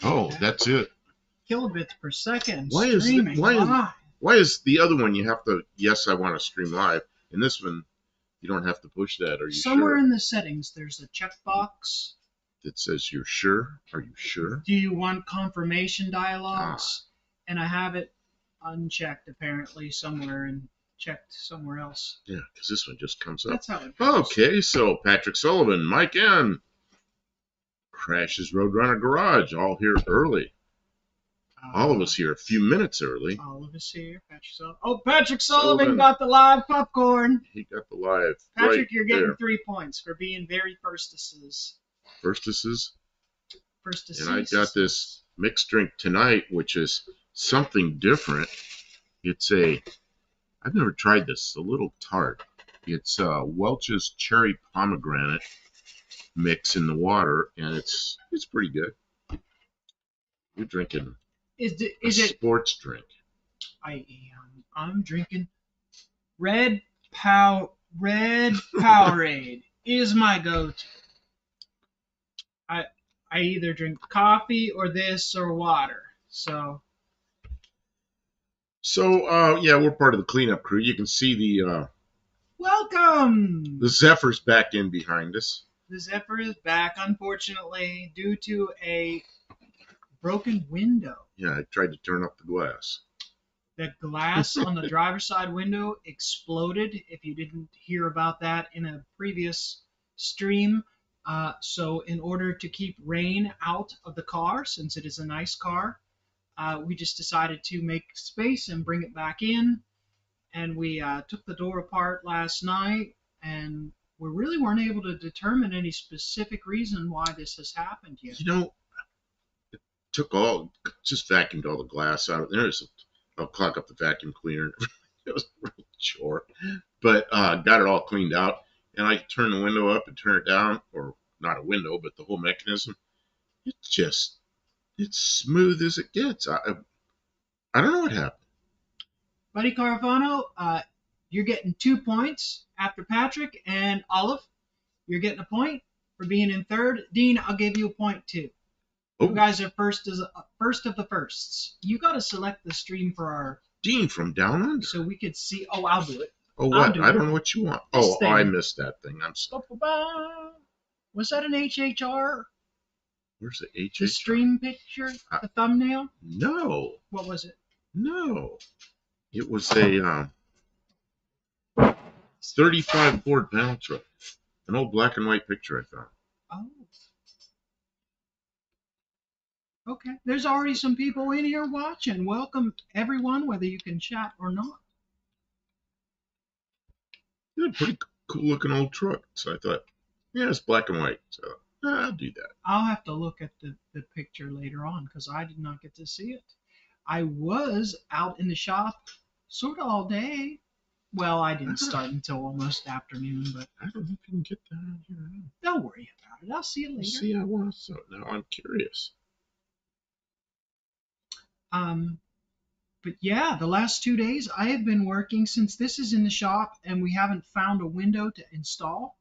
Oh, that's it. Kilobits per second. Why is the other one you have to? Yes, I want to stream live, and this one you don't have to push that. Are you Somewhere sure? in the settings, there's a checkbox That says you're sure. Are you sure? Do you want confirmation dialogues? And I have it unchecked apparently somewhere and checked somewhere else. Yeah, because this one just comes up. That's how it goes. Okay, so Patrick Sullivan, Mike N. Crashes Roadrunner Garage, all here early. All of us here a few minutes early. All of us here. Patrick Sullivan. Oh, Patrick Sullivan got the live popcorn. He got the live. Patrick, right you're getting there. 3 points for being very firstesses. Firstesses? Firstesses. And I got this mixed drink tonight, which is something different. It's I've never tried this. It's a little tart. It's Welch's Cherry Pomegranate mix in the water, and it's pretty good. You're drinking is a sports drink. I'm drinking Red Powerade is my go-to. I either drink coffee or this or water. So yeah, we're part of the cleanup crew. You can see the welcome. The Zephyr's back in behind us. The Zephyr is back, unfortunately, due to a broken window. Yeah, I tried to turn up the glass. The glass on the driver's side window exploded, if you didn't hear about that in a previous stream. So in order to keep rain out of the car, since it is a nice car, we just decided to make space and bring it back in. And we took the door apart last night, and we really weren't able to determine any specific reason why this has happened yet. You know, it just vacuumed all the glass out. I'll clog up the vacuum cleaner. It was a real chore. But got it all cleaned out. And I turned the window up and turn it down, or not a window, but the whole mechanism. It's smooth as it gets. I don't know what happened. Buddy Carafano, you're getting 2 points after Patrick, and Olive, you're getting a point for being in third. Dean, I'll give you a point too. Oh. You guys are first of the firsts. You got to select the stream for our Dean from Down Under, so we could see. Oh, I'll do it. Oh, what? I don't know what you want. I missed that thing. I'm sorry. Was that an HHR? Where's the HHR? The stream picture? The thumbnail? No. What was it? No. It was a 35 Ford panel truck. An old black and white picture I found. Oh. Okay. There's already some people in here watching. Welcome, everyone, whether you can chat or not. Yeah, pretty cool looking old truck. So I thought, yeah, it's black and white. So I'll do that. I'll have to look at the picture later on because I did not get to see it. I was out in the shop sort of all day. Well, I didn't start until almost afternoon, but I don't know if you can get that on here. Don't worry about it. I'll see you later. See, I want to. Now I'm curious. But yeah, the last 2 days I have been working since this is in the shop and we haven't found a window to install.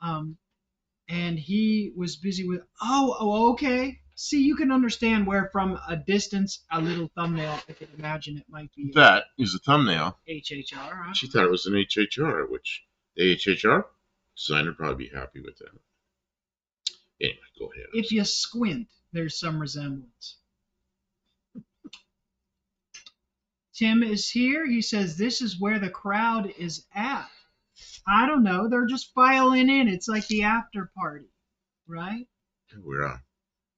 And he was busy with, okay. See, you can understand where from a distance, a little thumbnail, I can imagine it might be. That is a thumbnail. HHR. Huh? She thought it was an HHR, which the HHR designer would probably be happy with that. Anyway, go ahead. If you squint, there's some resemblance. Tim is here. He says, this is where the crowd is at. I don't know. They're just filing in. It's like the after party, right? We're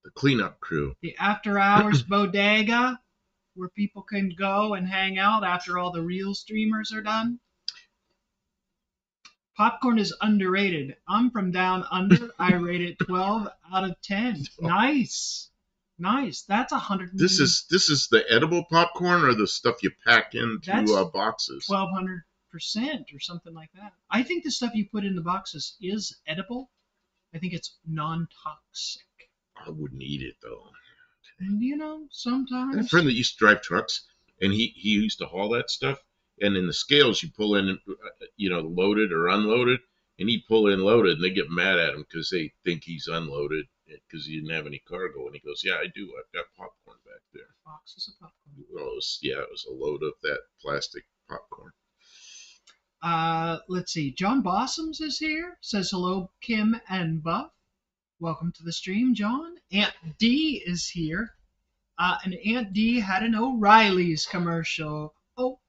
the cleanup crew. The after hours bodega where people can go and hang out after all the real streamers are done. Popcorn is underrated. I'm from Down Under. I rate it 12 out of 10. Nice. Nice. That's 100. This is the edible popcorn or the stuff you pack into boxes? 1,200% or something like that. I think the stuff you put in the boxes is edible. I think it's non-toxic. I wouldn't eat it though. You know, sometimes. I had a friend that used to drive trucks, and he used to haul that stuff. And in the scales, you pull in, loaded or unloaded, and he'd pull in loaded, and they get mad at him because they think he's unloaded. because he didn't have any cargo. And he goes, "Yeah, I do. I've got popcorn back there." Boxes of popcorn. Well, it was a load of that plastic popcorn. Let's see. John Bossoms is here. Says hello, Kim and Buff. Welcome to the stream, John. Aunt D is here. And Aunt D had an O'Reilly's commercial. Oh,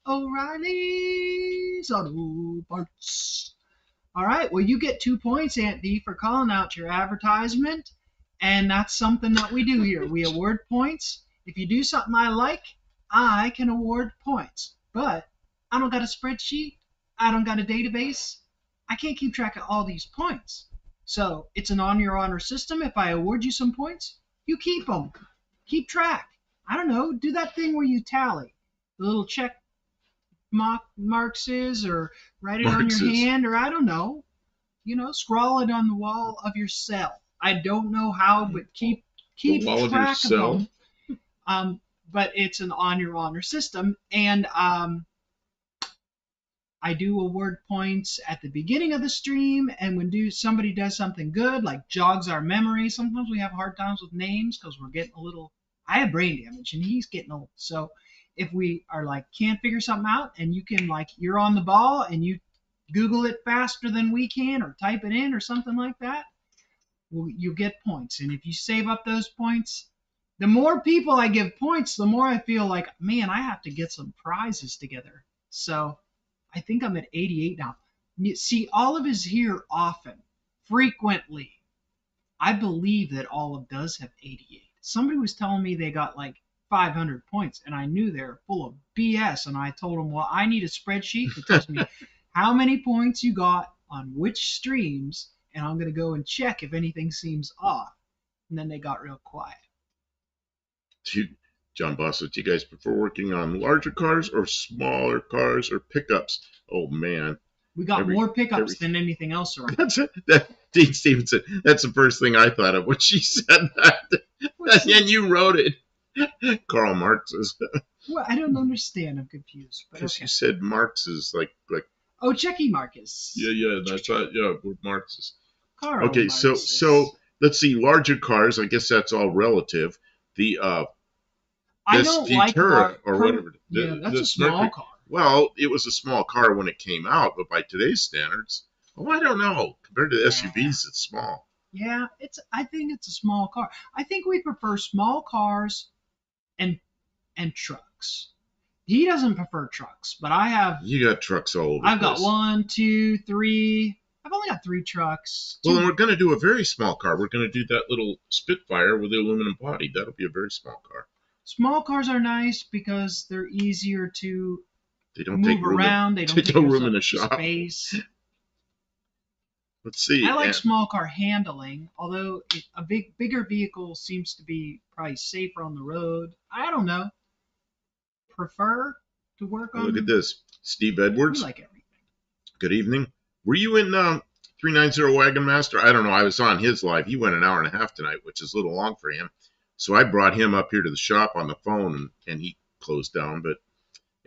O'Reilly's Auto Parts. All right, well, you get 2 points, Aunt D, for calling out your advertisement. And that's something that we do here. We award points. If you do something I like, I can award points. But I don't got a spreadsheet. I don't got a database. I can't keep track of all these points. So it's an on your honor system. If I award you some points, you keep them. Keep track. I don't know. Do that thing where you tally. The little check marks is, or write it on your hand, or I don't know. Scrawl it on the wall of your cell. I don't know how, but keep track of them. But it's an on your honor system, and I do award points at the beginning of the stream, and when somebody does something good, like jogs our memory. Sometimes we have hard times with names because we're getting a little. I have brain damage, and he's getting old. So if we are can't figure something out, and you can you're on the ball and you Google it faster than we can, or type it in, or something like that, well, you get points. And if you save up those points, the more people I give points, the more I feel like, man, I have to get some prizes together. So I think I'm at 88 now. See, Olive is here often, frequently. I believe that Olive does have 88. Somebody was telling me they got 500 points, and I knew they were full of BS. And I told them, well, I need a spreadsheet that tells me how many points you got on which streams, and I'm going to go and check if anything seems off. And then they got real quiet. John Bosso, do you guys prefer working on larger cars or smaller cars or pickups? Oh, man. We got more pickups than anything else around. That's it. Dean Stevenson, that's the first thing I thought of when she said that. And you wrote it. Karl Marx's. Well, I don't understand. I'm confused. Because you said Marx's like. Oh, Checky Marcus. Yeah, that's right. Yeah, Marx's. Karl okay, Marx's. so let's see. Larger cars, I guess that's all relative. The I don't Futura or whatever. Yeah, that's a small car. Well, it was a small car when it came out, but by today's standards, I don't know. Compared to the SUVs, it's small. Yeah, I think it's a small car. I think we prefer small cars and trucks. He doesn't prefer trucks, but I have. You got trucks all over. I've got 1, 2, 3. I've only got 3 trucks. Well, then we're going to do a very small car. We're going to do that little Spitfire with the aluminum body. That'll be a very small car. Small cars are nice because they're easier to move take around. They don't take room in the shop. Space. Let's see. I like small car handling, although a bigger vehicle seems to be probably safer on the road. I don't know. Prefer to work on. Look at this. Steve Edwards. We like everything. Good evening. Were you in 390 Wagon Master? I don't know. I was on his live. He went an hour and a half tonight, which is a little long for him. So I brought him up here to the shop on the phone, and he closed down.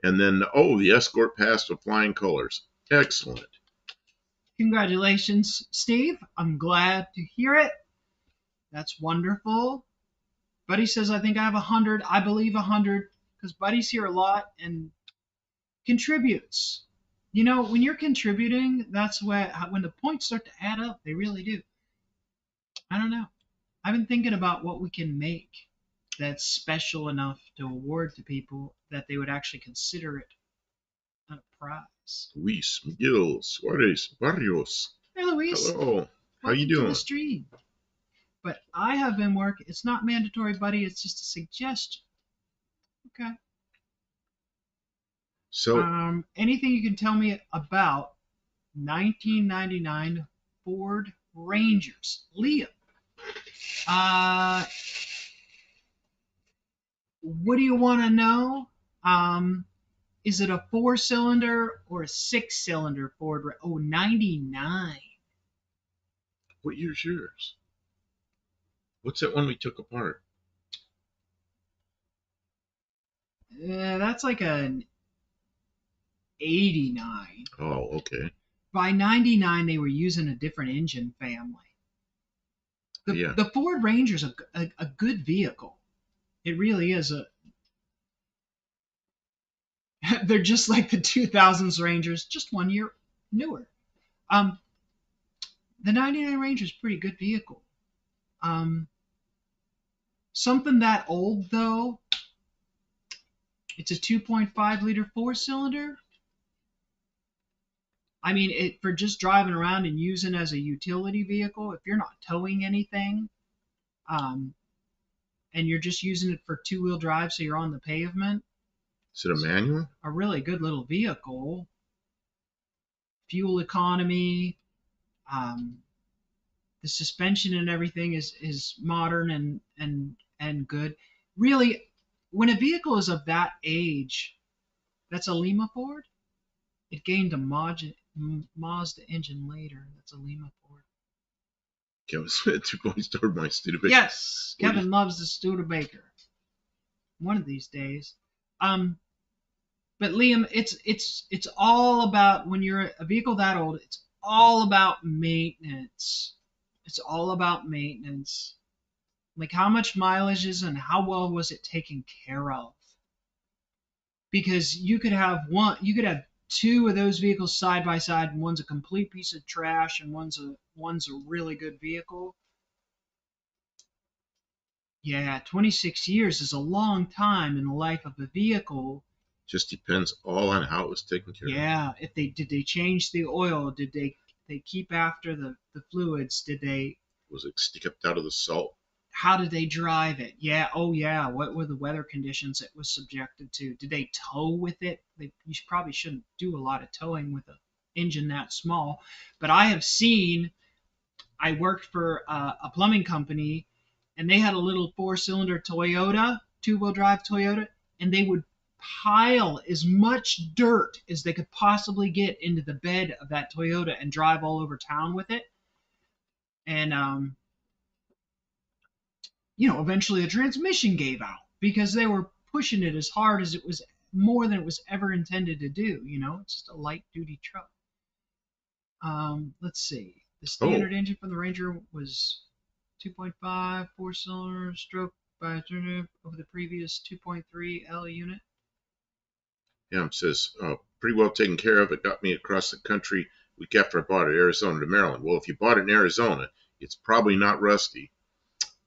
And then, the Escort passed with flying colors. Excellent. Congratulations, Steve. I'm glad to hear it. That's wonderful. Buddy says, I think I have 100. I believe 100 because Buddy's here a lot and contributes. When you're contributing, that's when the points start to add up. They really do. I don't know. I've been thinking about what we can make that's special enough to award to people that they would actually consider it a prize. Luis Miguel Suarez Barrios. Hey, Luis. Hello. How you doing? To the stream. But I have been working. It's not mandatory, Buddy. It's just a suggestion. Okay. So, anything you can tell me about 1999 Ford Rangers, Liam? What do you want to know? Is it a 4-cylinder or a 6-cylinder Ford? 99. What year's yours? What's that one we took apart? That's like an 89. Oh, okay. By 99, they were using a different engine family. Yeah. The Ford Ranger's a good vehicle. It really is a. They're just like the 2000s Rangers, just 1 year newer. Um, the 99 Ranger is a pretty good vehicle. Um, something that old though, it's a 2.5 liter four cylinder. I mean, it for just driving around and using as a utility vehicle. If you're not towing anything, um, and you're just using it for two-wheel drive, so you're on the pavement, Is it a manual? a really good little vehicle. Fuel economy, um, the suspension and everything is modern and good. Really, when a vehicle is of that age, that's a Lima Ford. It gained a Mazda engine later. That's a Lima Ford. Kevin Smith 2 points toward my Studebaker. Yes, Kevin loves the Studebaker. One of these days. But Liam, it's all about when you're a vehicle that old. It's all about maintenance. It's all about maintenance. Like how much mileage is and how well was it taken care of? Because you could have two of those vehicles side by side, and one's a complete piece of trash, and one's a really good vehicle. Yeah, 26 years is a long time in the life of a vehicle. Just depends all on how it was taken care of. Yeah, if they change the oil, did they keep after the fluids? Did they Was it kept out of the salt? how did they drive it? Yeah, oh yeah, what were the weather conditions it was subjected to? Did they tow with it? You probably shouldn't do a lot of towing with an engine that small, but I worked for a plumbing company, and they had a little four-cylinder Toyota, two-wheel drive Toyota, and they would pile as much dirt as they could possibly get into the bed of that Toyota and drive all over town with it. And eventually the transmission gave out because they were pushing it as hard as it was more than it was ever intended to do. It's just a light duty truck. Let's see. The standard engine from the Ranger was 2.5 four-cylinder stroke by alternative over the previous 2.3 L unit. Yeah, it says pretty well taken care of. It got me across the country week after I bought it, Arizona to Maryland. Well, if you bought it in Arizona, it's probably not rusty.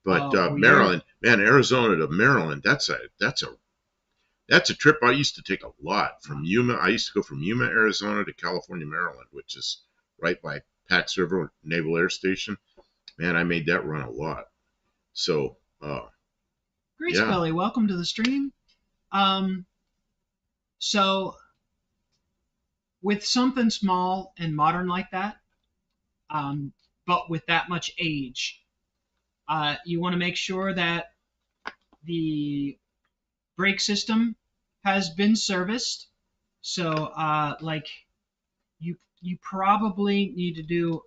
But Maryland, man, Arizona to Maryland, that's a trip I used to take a lot from Yuma. I used to go from Yuma, Arizona to California, Maryland, which is right by Pax River Naval Air Station. Man, I made that run a lot. So, Grease Belly, welcome to the stream. So, with something small and modern like that, but with that much age, you want to make sure that the brake system has been serviced. So, like you probably need to do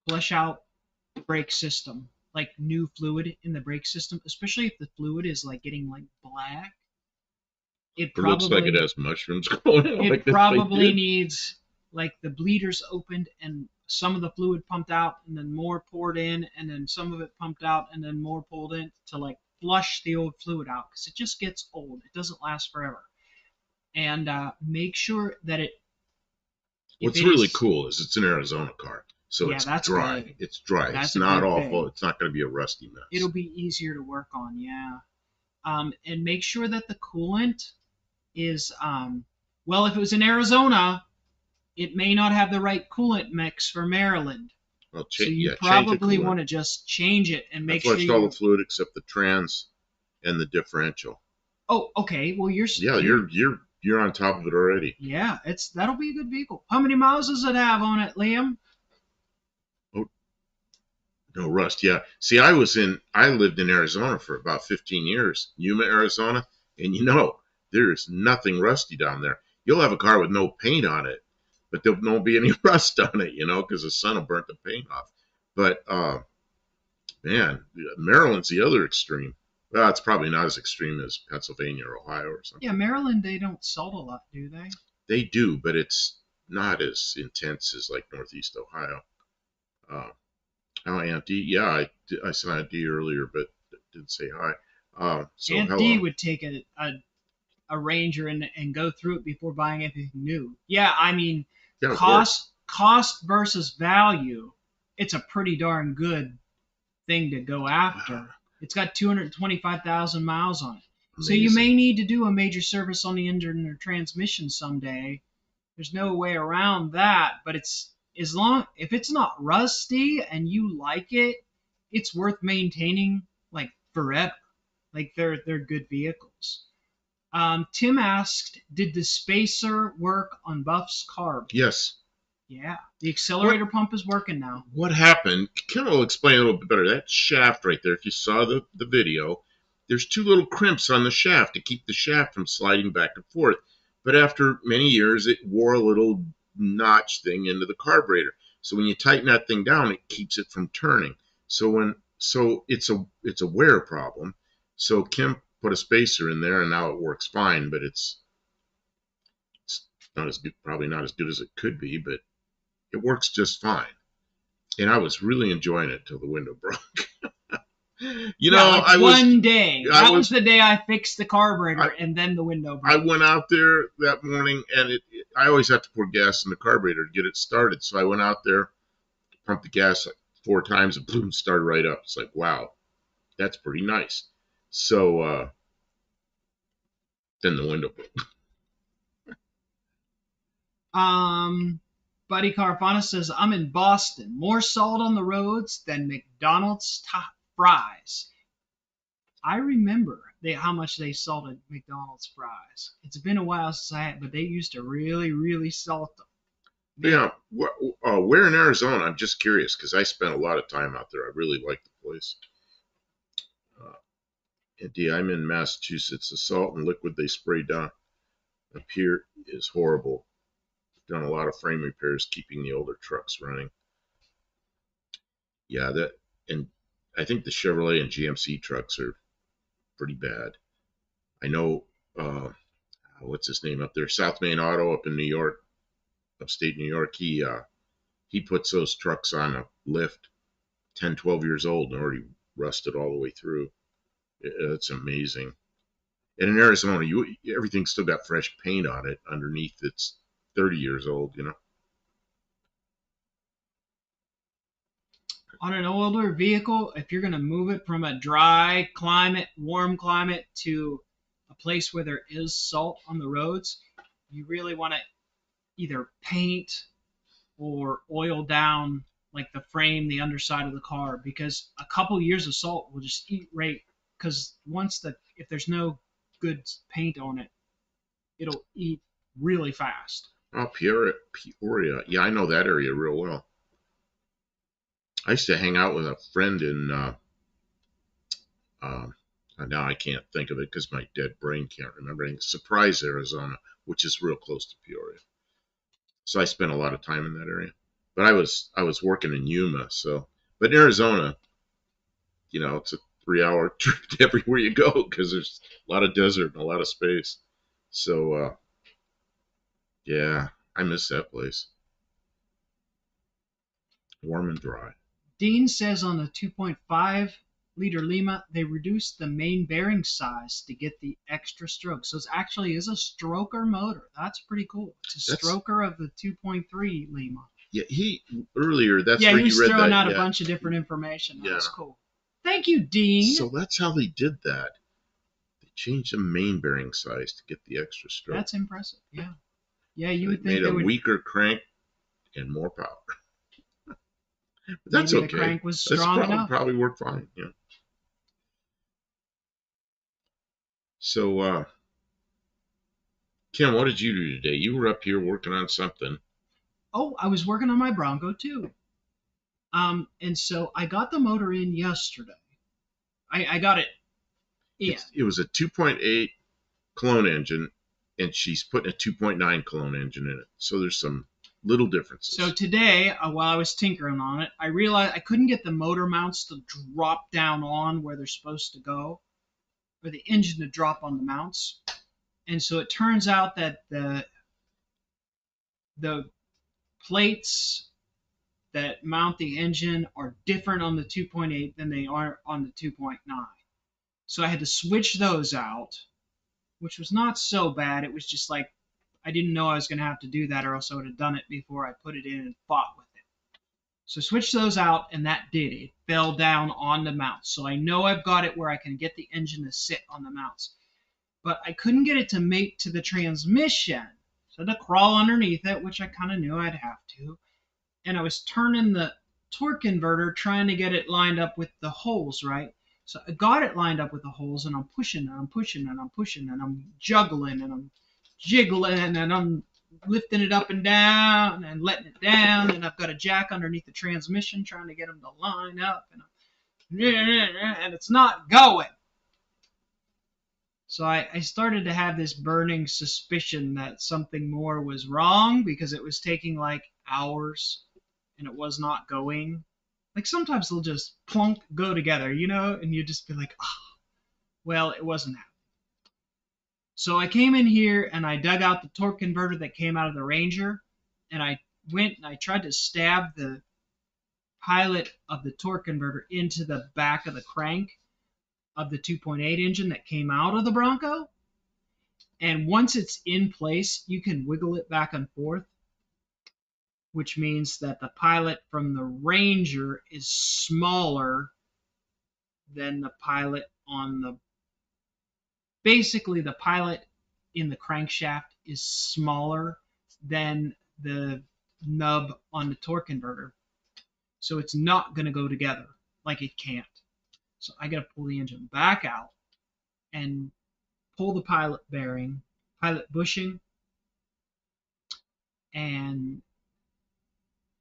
flush out brake system, like new fluid in the brake system, especially if the fluid is like getting like black. It looks like it has mushrooms going in. It probably needs like the bleeders opened and some of the fluid pumped out and then more poured in and then some of it pumped out and then more pulled in to like flush the old fluid out because it just gets old. It doesn't last forever. And make sure that it. What's really cool is it's an Arizona car, so it's dry. Good. It's dry. It's not awful. It's not going to be a rusty mess. It'll be easier to work on, yeah. And make sure that the coolant is well, if it was in Arizona, it may not have the right coolant mix for Maryland. Well, so you probably want to just change it and make sure I flushed all the fluid except the trans and the differential. Oh, okay. Well, you're on top of it already. Yeah, that'll be a good vehicle. How many miles does it have on it, Liam? Oh, no rust. Yeah. See, I lived in Arizona for about 15 years, Yuma, Arizona, and there's nothing rusty down there. You'll have a car with no paint on it, but there won't be any rust on it, because the sun will burn the paint off. But man, Maryland's the other extreme. Well, it's probably not as extreme as Pennsylvania or Ohio or something. Yeah, Maryland, they don't salt a lot, do they? They do, but it's not as intense as like Northeast Ohio. Oh, Aunt D. Yeah, I saw Aunt D earlier, but didn't say hi. So Aunt D hello. would take a Ranger and go through it before buying anything new. Yeah, I mean, Yeah, of course. cost versus value, it's a pretty darn good thing to go Wow, after. It's got 225,000 miles on it. So you amazing. may need to do a major service on the engine or transmission someday. There's no way around that, but it's as long if it's not rusty and you like it, it's worth maintaining like forever. Like they're good vehicles. Tim asked, did the spacer work on Buff's carb? Yes. Yeah, the What accelerator pump is working now. what happened? Kim will explain a little bit better. That shaft right there, if you saw the video, there's two little crimps on the shaft to keep the shaft from sliding back and forth. But after many years, it wore a little notch thing into the carburetor. So when you tighten that thing down, it keeps it from turning. So it's a wear problem. So Kim put a spacer in there, and now it works fine. But it's not as good, probably not as good as it could be, but it works just fine. And I was really enjoying it till the window broke. you Yeah, know, like I was, one day. I That was was, the day I fixed the carburetor, I, and then the window I broke. went out there that morning, and I always have to pour gas in the carburetor to get it started. So I went out there, pumped the gas like 4 times, and boom, started right up. It's like, wow, that's pretty nice. So then the window broke. Buddy Carfana says, I'm in Boston. More salt on the roads than McDonald's top fries. I remember how much they salted McDonald's fries. It's been a while since I had, but they used to really, really salt them. Man, Yeah, where in Arizona? I'm just curious because I spent a lot of time out there. I really like the place. Uh, yeah, I'm in Massachusetts. The salt and liquid they spray down up here is horrible. Done a lot of frame repairs keeping the older trucks running. Yeah, that and I think the Chevrolet and GMC trucks are pretty bad. I know what's his name up there, South Main Auto up in New York, upstate New York. He puts those trucks on a lift 10, 12 years old and already rusted all the way through. It's amazing. And in Arizona, you everything's still got fresh paint on it underneath. It's 30 years old, you know. on an older vehicle, if you're going to move it from a dry climate, warm climate to a place where there is salt on the roads, you really want to either paint or oil down like the frame, the underside of the car, because a couple years of salt will just eat right. Because once if there's no good paint on it, it'll eat really fast. Oh, Peoria. Yeah, I know that area real well. I used to hang out with a friend in uh, now I can't think of it because my dead brain can't remember. Surprise, Arizona, which is real close to Peoria. So I spent a lot of time in that area. But I was working in Yuma, so but in Arizona, it's a 3 hour trip to everywhere you go because there's a lot of desert and a lot of space. So yeah, I miss that place. Warm and dry. Dean says on the 2.5 liter Lima, they reduced the main bearing size to get the extra stroke. So it actually is a stroker motor. That's pretty cool. It's a That's stroker of the 2.3 Lima. yeah. He earlier. That's Yeah, where he you was read throwing that. out a Yeah, bunch of different information. That yeah. was cool. Thank you, Dean. So that's how they did that. They changed the main bearing size to get the extra stroke. That's impressive. Yeah. Yeah, you They would think made they a would. weaker crank and more power. But that's Maybe the okay. crank was That's strong probably enough. probably worked fine. Yeah. So Kim, what did you do today? You were up here working on something. Oh, I was working on my Bronco too. And so I got the motor in yesterday. I got it in. It was a 2.8 clone engine, and she's putting a 2.9 clone engine in it. So there's some little So differences. today, while I was tinkering on it, I realized I couldn't get the motor mounts to drop down on where they're supposed to go, or the engine to drop on the mounts. And so it turns out that the plates that mount the engine are different on the 2.8 than they are on the 2.9. So I had to switch those out, which was not so bad. It was just like I didn't know I was going to have to do that, or else I would have done it before I put it in and fought with it. So switch those out, and that did. It fell down on the mounts. So I know I've got it where I can get the engine to sit on the mounts. But I couldn't get it to mate to the transmission. So I had to crawl underneath it, which I kind of knew I'd have to. And I was turning the torque converter, trying to get it lined up with the holes, right? So I got it lined up with the holes, and I'm pushing and I'm pushing and I'm pushing and I'm juggling and I'm jiggling and I'm lifting it up and down and letting it down, and I've got a jack underneath the transmission trying to get them to line up, and it's not going. So I started to have this burning suspicion that something more was wrong, because it was taking like hours and it was not going. Like sometimes they'll just plunk go together, and you just be like, oh, well, it wasn't happening. So I came in here and I dug out the torque converter that came out of the Ranger, and I went and I tried to stab the pilot of the torque converter into the back of the crank of the 2.8 engine that came out of the Bronco. And once it's in place, you can wiggle it back and forth, which means that the pilot from the Ranger is smaller than the pilot on the. Basically, the pilot in the crankshaft is smaller than the nub on the torque converter. So it's not going to go together, like it can't. So I got to pull the engine back out and pull the pilot bearing, pilot bushing, and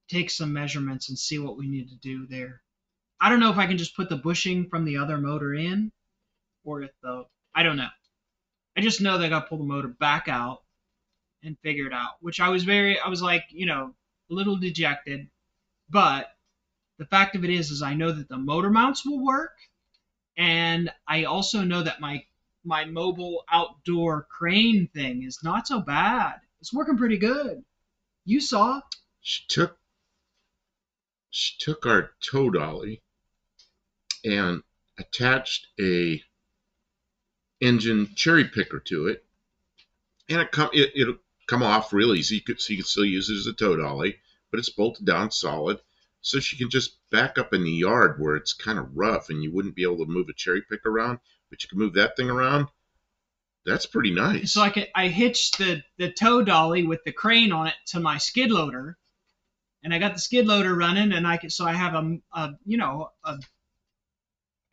take some measurements and see what we need to do there. I don't know if I can just put the bushing from the other motor in, or if I don't know. I just know that I got to pull the motor back out and figure it out, which I was like, a little dejected. But the fact of it is I know that the motor mounts will work, and I also know that my mobile outdoor crane thing is not so bad. It's working pretty good. You saw. She took our tow dolly and attached a engine cherry picker to it, and it'll come off real easy. So you can still use it as a tow dolly, but it's bolted down solid, so she can just back up in the yard where it's kind of rough and you wouldn't be able to move a cherry pick around, but you can move that thing around. That's pretty nice. So I hitched the tow dolly with the crane on it to my skid loader, and I got the skid loader running, and I have a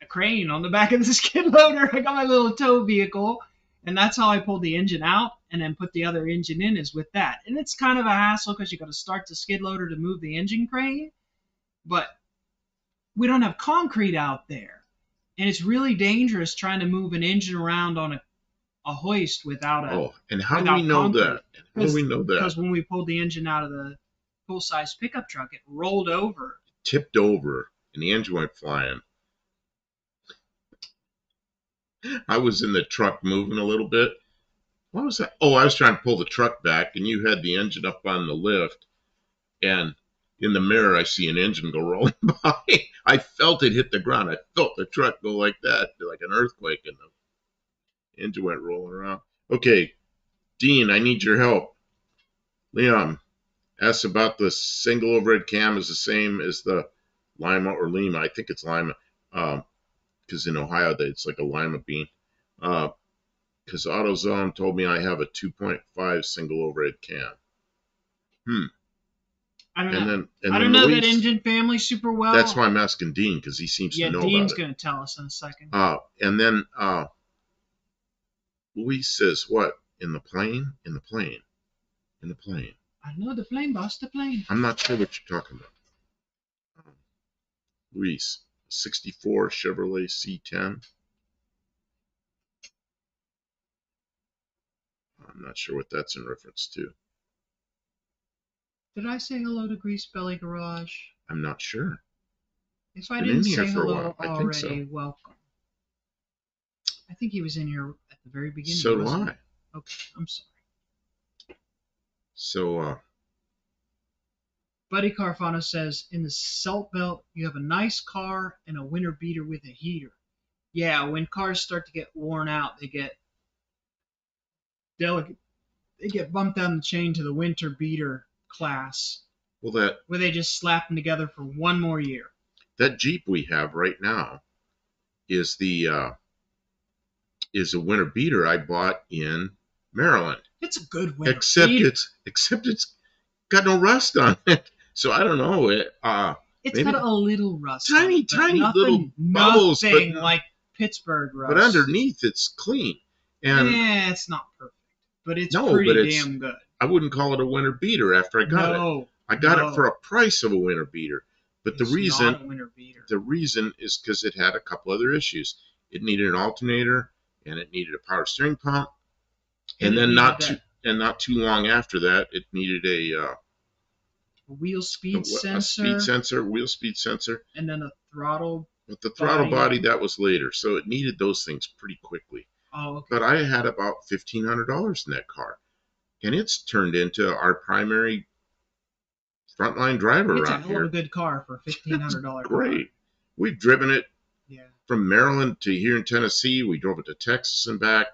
crane on the back of the skid loader. I got my little tow vehicle, and that's how I pulled the engine out and then put the other engine in, is with that. And it's kind of a hassle because you got to start the skid loader to move the engine crane, but we don't have concrete out there, and it's really dangerous trying to move an engine around on a hoist without a. Oh, and how do we know that? How do we know that? Because when we pulled the engine out of the full-size pickup truck, it rolled over. Tipped over, and the engine went flying. I was in the truck moving a little bit. What was that? Oh, I was trying to pull the truck back, and you had the engine up on the lift, and in the mirror, I see an engine go rolling by. I felt it hit the ground. I felt the truck go like that, like an earthquake, and the engine went rolling around. Okay, Dean, I need your help. Leon asks about the single overhead cam is the same as the Lima or Lima. I think it's Lima, because in Ohio it's like a Lima bean. Because AutoZone told me I have a 2.5 single overhead cam. I don't know. And I don't know that engine family super well. That's why I'm asking Dean, because he seems to know about it. Yeah, Dean's going to tell us in a second. And then Luis says, what? In the plane? In the plane. In the plane. I know the plane, boss, the plane. I'm not sure what you're talking about. Luis, 64 Chevrolet C10. I'm not sure what that's in reference to. Did I say hello to Grease Belly Garage? I'm not sure. If I didn't say hello already, so. Welcome. I think he was in here at the very beginning. So do I. Okay, I'm sorry. So, Buddy Carfano says in the Salt Belt you have a nice car and a winter beater with a heater. Yeah, when cars start to get worn out, they get delicate. They get bumped down the chain to the winter beater class, Well, that where they just slap them together for one more year. that Jeep we have right now is a winter beater I bought in Maryland. It's a good winter Except beater. it's got no rust on it. So I don't know. It's Maybe got a little rust. tiny, on it, but tiny nothing, little bubbles, nothing like Pittsburgh rust. but underneath it's clean. And Yeah, it's not perfect, but it's no, but pretty it's damn good. I wouldn't call it a winter beater after I got it. No, I got it no, for a price of a winter beater. But it's not a winter beater. the reason is because it had a couple other issues. It needed an alternator and it needed a power steering pump. And then not too long after that, it needed a wheel speed sensor, wheel speed sensor, and then a throttle. But the throttle body that was later, so it needed those things pretty quickly. Oh, okay. But I had about $1,500 in that car, and it's turned into our primary frontline driver It's a around hell here. of a good car for $1,500. Great. We've driven it Yeah. from Maryland to here in Tennessee. We drove it to Texas and back.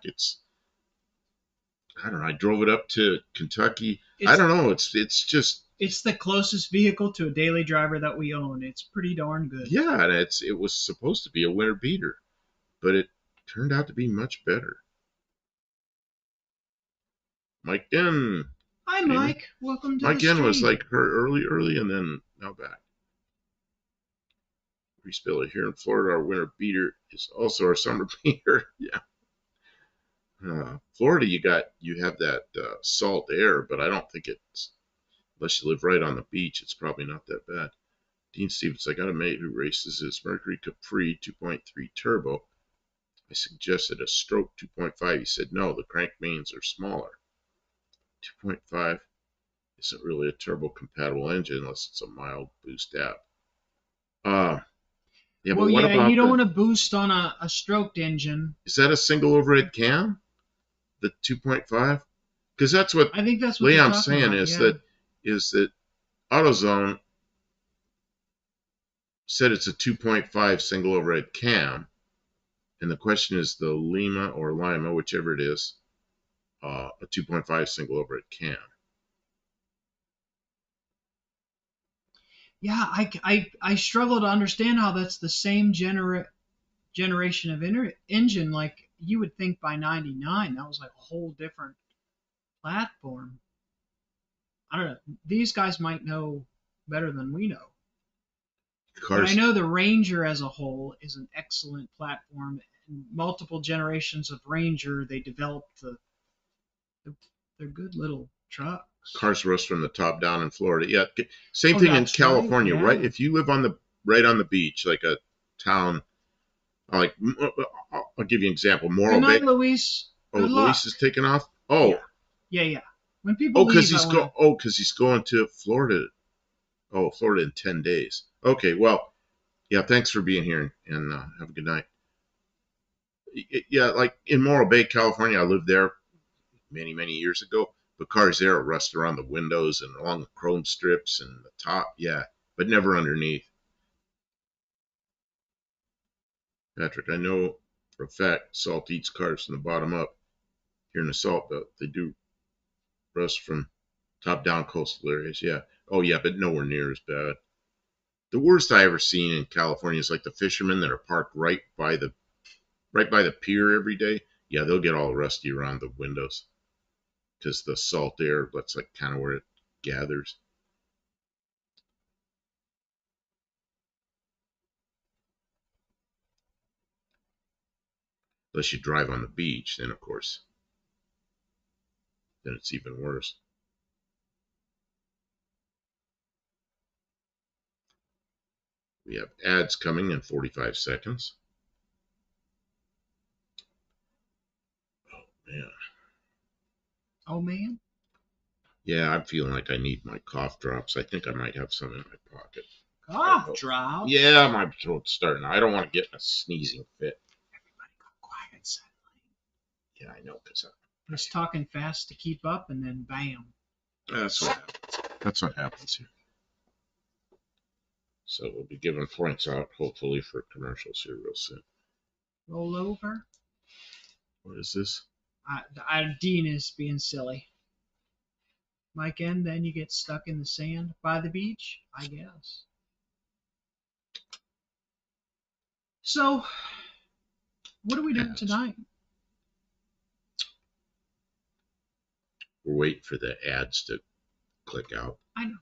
I don't know. I drove it up to Kentucky. I don't know. It's just. It's the closest vehicle to a daily driver that we own. It's pretty darn good. Yeah, and it was supposed to be a winter beater, but it turned out to be much better. Mike N. Hi, Mike. Welcome to Mike the N stream. was like her early, and then now back. Respiller here in Florida, our winter beater is also our summer beater. Yeah. Florida, you have that salt air, but I don't think it's, unless you live right on the beach, it's probably not that bad. Dean Stevens, I got a mate who races his Mercury Capri 2.3 turbo. I suggested a stroke 2.5. He said no, the crank mains are smaller. 2.5 isn't really a turbo compatible engine unless it's a mild boost app. Yeah, well, but what about you don't want to boost on a stroked engine. Is that a single overhead cam? The 2.5? Because that's what I think that's what Liam's saying about, is that AutoZone said it's a 2.5 single overhead cam, and the question is the Lima, whichever it is, a 2.5 single overhead cam. Yeah, I struggle to understand how that's the same generation of engine. Like, you would think by 99 that was like a whole different platform. I don't know. These guys might know better than we know. But I know the Ranger as a whole is an excellent platform. In multiple generations of Ranger, they developed they're good little trucks. Cars rust from the top down in Florida. Yeah, same thing in California, right? If you live right on the beach, like a town, like I'll give you an example. Morro Bay. Luis. Oh, Luis is taking off. Oh, yeah. When people because he's going to Florida. Oh, Florida in 10 days. Okay, well, yeah. Thanks for being here, and have a good night. Yeah, like in Morro Bay, California, I lived there many years ago. But cars there rust around the windows and along the chrome strips and the top, yeah, but never underneath. Patrick, I know for a fact salt eats cars from the bottom up. Here in the Salt Belt, they do rust from top down coastal areas, yeah. Oh yeah, but nowhere near as bad. The worst I ever seen in California is like the fishermen that are parked right by the pier every day. Yeah, they'll get all rusty around the windows because the salt air, that's like kind of where it gathers. Unless you drive on the beach, then of course, then it's even worse. We have ads coming in 45 seconds. Oh, man. Oh, man? Yeah, I'm feeling like I need my cough drops. I think I might have some in my pocket. Cough drops? Yeah, my throat's starting. I don't want to get in a sneezing fit. Everybody got quiet suddenly. Yeah, I know. Because I was talking fast to keep up, and then bam. That's what happens here. So we'll be giving points out, hopefully, for commercials here real soon. Roll over. What is this? Dean is being silly. Mike, and then you get stuck in the sand by the beach, I guess. So, what are we doing tonight? We're waiting for the ads to click out. I know.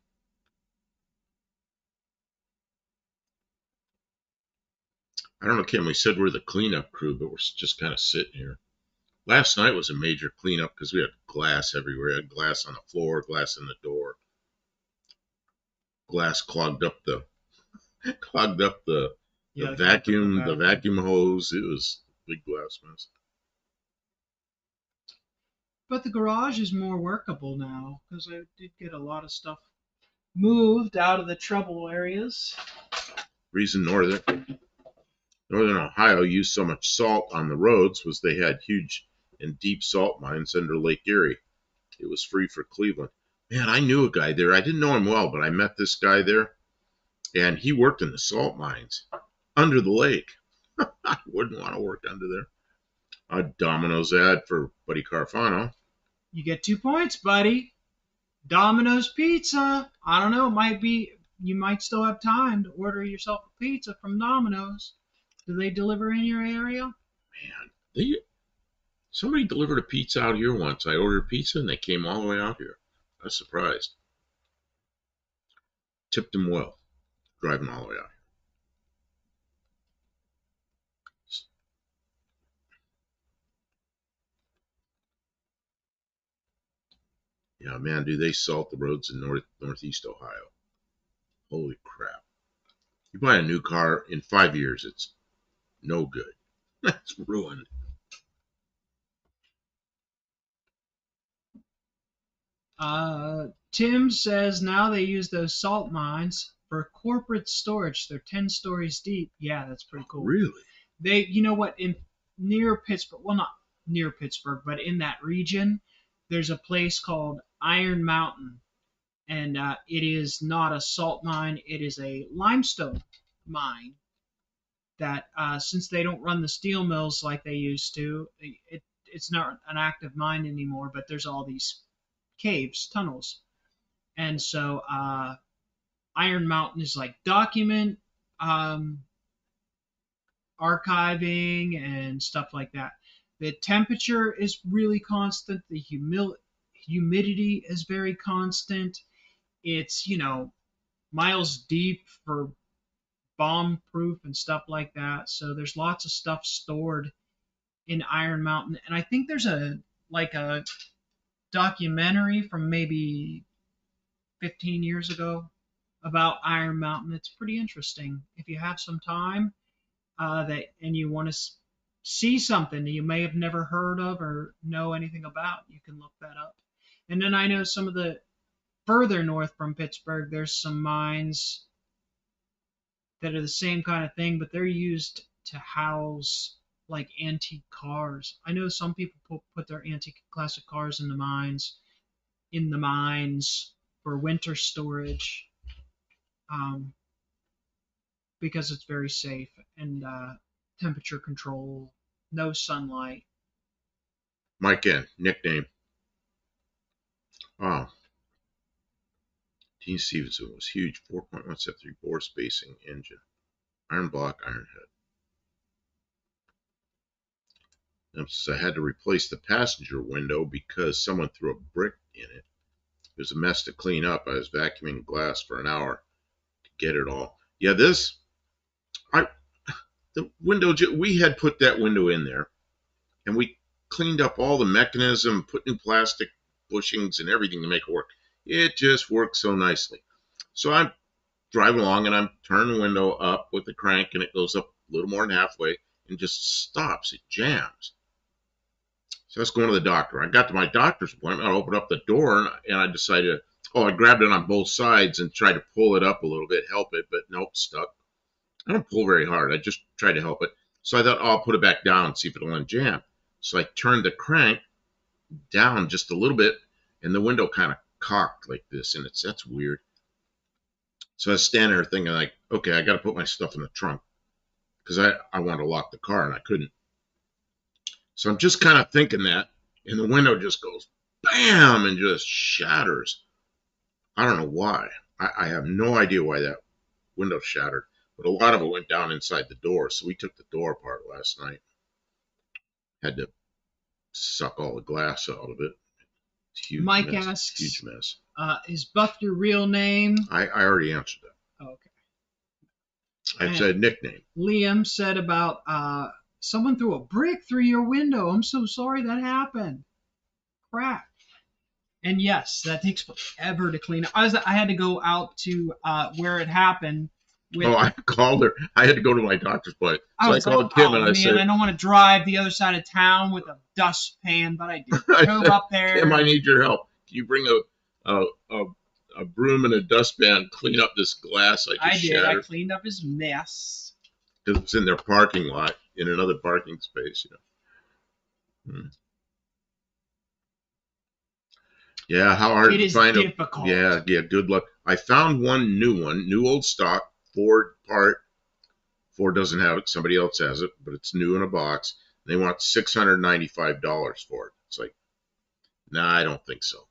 I don't know, Kim. We said we're the cleanup crew, but we're just kind of sitting here. Last night was a major cleanup because we had glass everywhere. We had glass on the floor, glass in the door, glass clogged up the vacuum hose. It was a big glass mess. But the garage is more workable now because I did get a lot of stuff moved out of the trouble areas. Reason Northern Ohio used so much salt on the roads was they had huge and deep salt mines under Lake Erie. It was free for Cleveland. Man, I knew a guy there. I didn't know him well, but I met this guy there, and he worked in the salt mines under the lake. I wouldn't want to work under there. A Domino's ad for Buddy Carfano. You get 2 points, buddy. Domino's Pizza. I don't know. You might still have time to order yourself a pizza from Domino's. Do they deliver in your area? Man, somebody delivered a pizza out here once. I ordered pizza and they came all the way out here. I was surprised. Tipped them well, driving all the way out here. Yeah, man, do they salt the roads in northeast Ohio? Holy crap. You buy a new car, in 5 years, it's no good. It's ruined. Tim says now they use those salt mines for corporate storage. They're 10 stories deep. Yeah, that's pretty cool. Really? You know what, near Pittsburgh, well, not near Pittsburgh, but in that region, there's a place called Iron Mountain. And it is not a salt mine. It is a limestone mine that, since they don't run the steel mills like they used to, it's not an active mine anymore, but there's all these caves, tunnels. And so Iron Mountain is like document archiving and stuff like that. The temperature is really constant. The humidity is very constant. It's, miles deep for bomb proof and stuff like that. So there's lots of stuff stored in Iron Mountain. And I think there's a documentary from maybe 15 years ago about Iron Mountain. It's pretty interesting. If you have some time and you want to see something that you may have never heard of or know anything about, you can look that up. And then I know some of the further north from Pittsburgh, there's some mines that are the same kind of thing, but they're used to house like antique cars. I know some people put their antique classic cars in the mines for winter storage, because it's very safe and temperature control, no sunlight. Mike N, nickname. Wow. Dean Stevenson was huge, 4.173 bore spacing engine. Iron block, iron head. I had to replace the passenger window because someone threw a brick in it. It was a mess to clean up. I was vacuuming glass for an hour to get it all. Yeah, the window, we had put that window in there, and we cleaned up all the mechanism, put new plastic bushings and everything to make it work. It just worked so nicely. So I'm driving along and I'm turning the window up with the crank, and it goes up a little more than halfway and just stops. It jams. So I was going to the doctor. I got to my doctor's appointment. I opened up the door and I decided, I grabbed it on both sides and tried to pull it up a little bit, help it, but nope, stuck. I don't pull very hard. I just tried to help it. So I thought, I'll put it back down and see if it'll unjam. So I turned the crank down just a little bit, and the window kind of cocked like this, and that's weird. So I was standing there thinking like, okay, I got to put my stuff in the trunk because I wanted to lock the car and I couldn't. So I'm just kind of thinking that, and the window just goes bam and just shatters. I don't know why. I have no idea why that window shattered, but a lot of it went down inside the door. So we took the door apart last night. Had to suck all the glass out of it. It's a huge Mike mess. Huge asks, mess. is Buff your real name? I already answered that. Okay. I And said nickname. Liam said about someone threw a brick through your window. I'm so sorry that happened. Crap. And yes, that takes forever to clean up. I had to go out to where it happened. With, I called her. I had to go to my doctor's appointment. I So I was like, called Kim oh and I man, said, I don't want to drive the other side of town with a dustpan, but I did. Drove up there. Kim, I need your help. Can you bring a broom and a dustpan, clean up this glass I just did. shattered? I cleaned up his mess. Because it's in their parking lot, in another parking space. Yeah, how hard It to is find difficult. Yeah, good luck. I found one, new old stock, Ford part. Ford doesn't have it, somebody else has it, but it's new in a box. They want $695 for it. It's like, nah, I don't think so.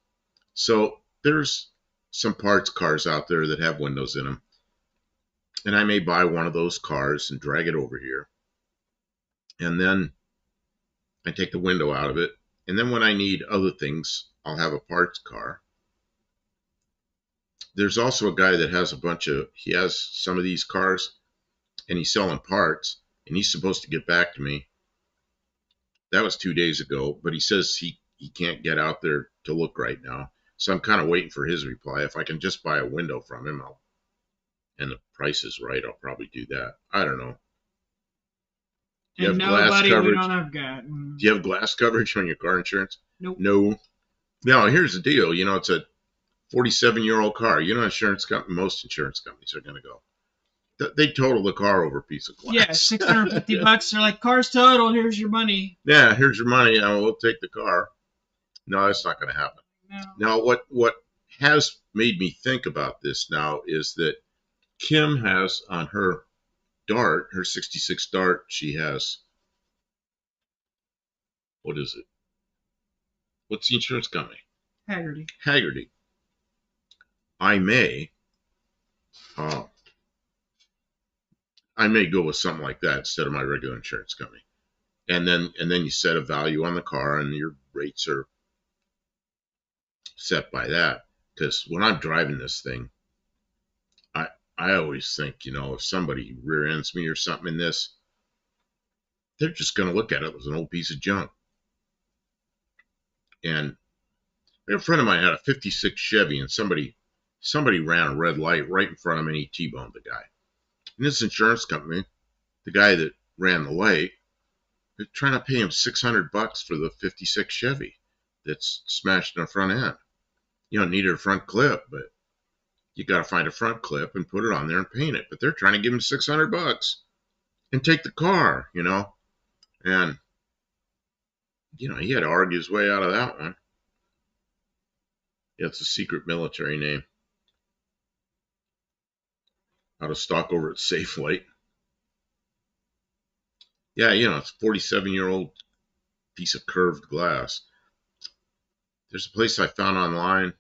So there's some parts cars out there that have windows in them. And I may buy one of those cars and drag it over here. And then I take the window out of it. And then when I need other things, I'll have a parts car. There's also a guy that has he has some of these cars and he's selling parts and he's supposed to get back to me. That was 2 days ago, but he says he can't get out there to look right now. So I'm kind of waiting for his reply. If I can just buy a window from him, and the price is right, I'll probably do that. I don't know. Do you have glass buddy, coverage? we don't have gas. Do you have glass coverage on your car insurance? Nope. No. Now, here's the deal. It's a 47-year-old car. Most insurance companies are going to go. They total the car over a piece of glass. Yeah, $650. They're like, car's totaled. Here's your money. Yeah, here's your money. We'll take the car. No, that's not going to happen. No. Now, what has made me think about this now is that Kim has on her Dart, her 66 Dart, she has, what is it? What's the insurance company? Haggerty. I may go with something like that instead of my regular insurance company. And then you set a value on the car and your rates are set by that. Because when I'm driving this thing, I always think, if somebody rear ends me or something in this, they're just going to look at it as an old piece of junk. And a friend of mine had a 56 Chevy and somebody ran a red light right in front of him and he T-boned the guy. And this insurance company, the guy that ran the light, they're trying to pay him $600 for the 56 Chevy that's smashed in the front end. You don't need a front clip, but you got to find a front clip and put it on there and paint it. But they're trying to give him $600 and take the car, And, he had to argue his way out of that one. Yeah, it's a secret military name. Out of stock over at Safelight. Yeah, it's a 47-year-old piece of curved glass. There's a place I found online.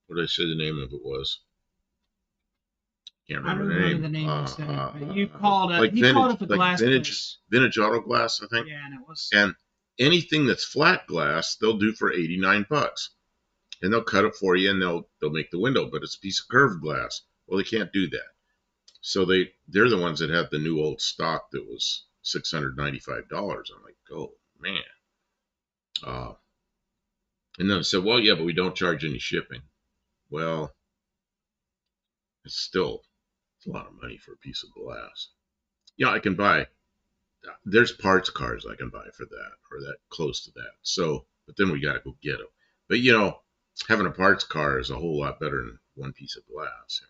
What did I say the name of it was? Can't remember the name. The name you said, but you called it. He called up a glass place. Vintage auto glass, I think. Yeah, and it was. And anything that's flat glass, they'll do for $89, and they'll cut it for you, and they'll make the window. But it's a piece of curved glass. Well, they can't do that. So they're the ones that have the new old stock that was $695. I'm like, oh man. And then I said, well, yeah, but we don't charge any shipping. Well, it's a lot of money for a piece of glass. I can buy, there's parts cars I can buy for that or that close to that. So, but then we got to go get them. But, having a parts car is a whole lot better than one piece of glass.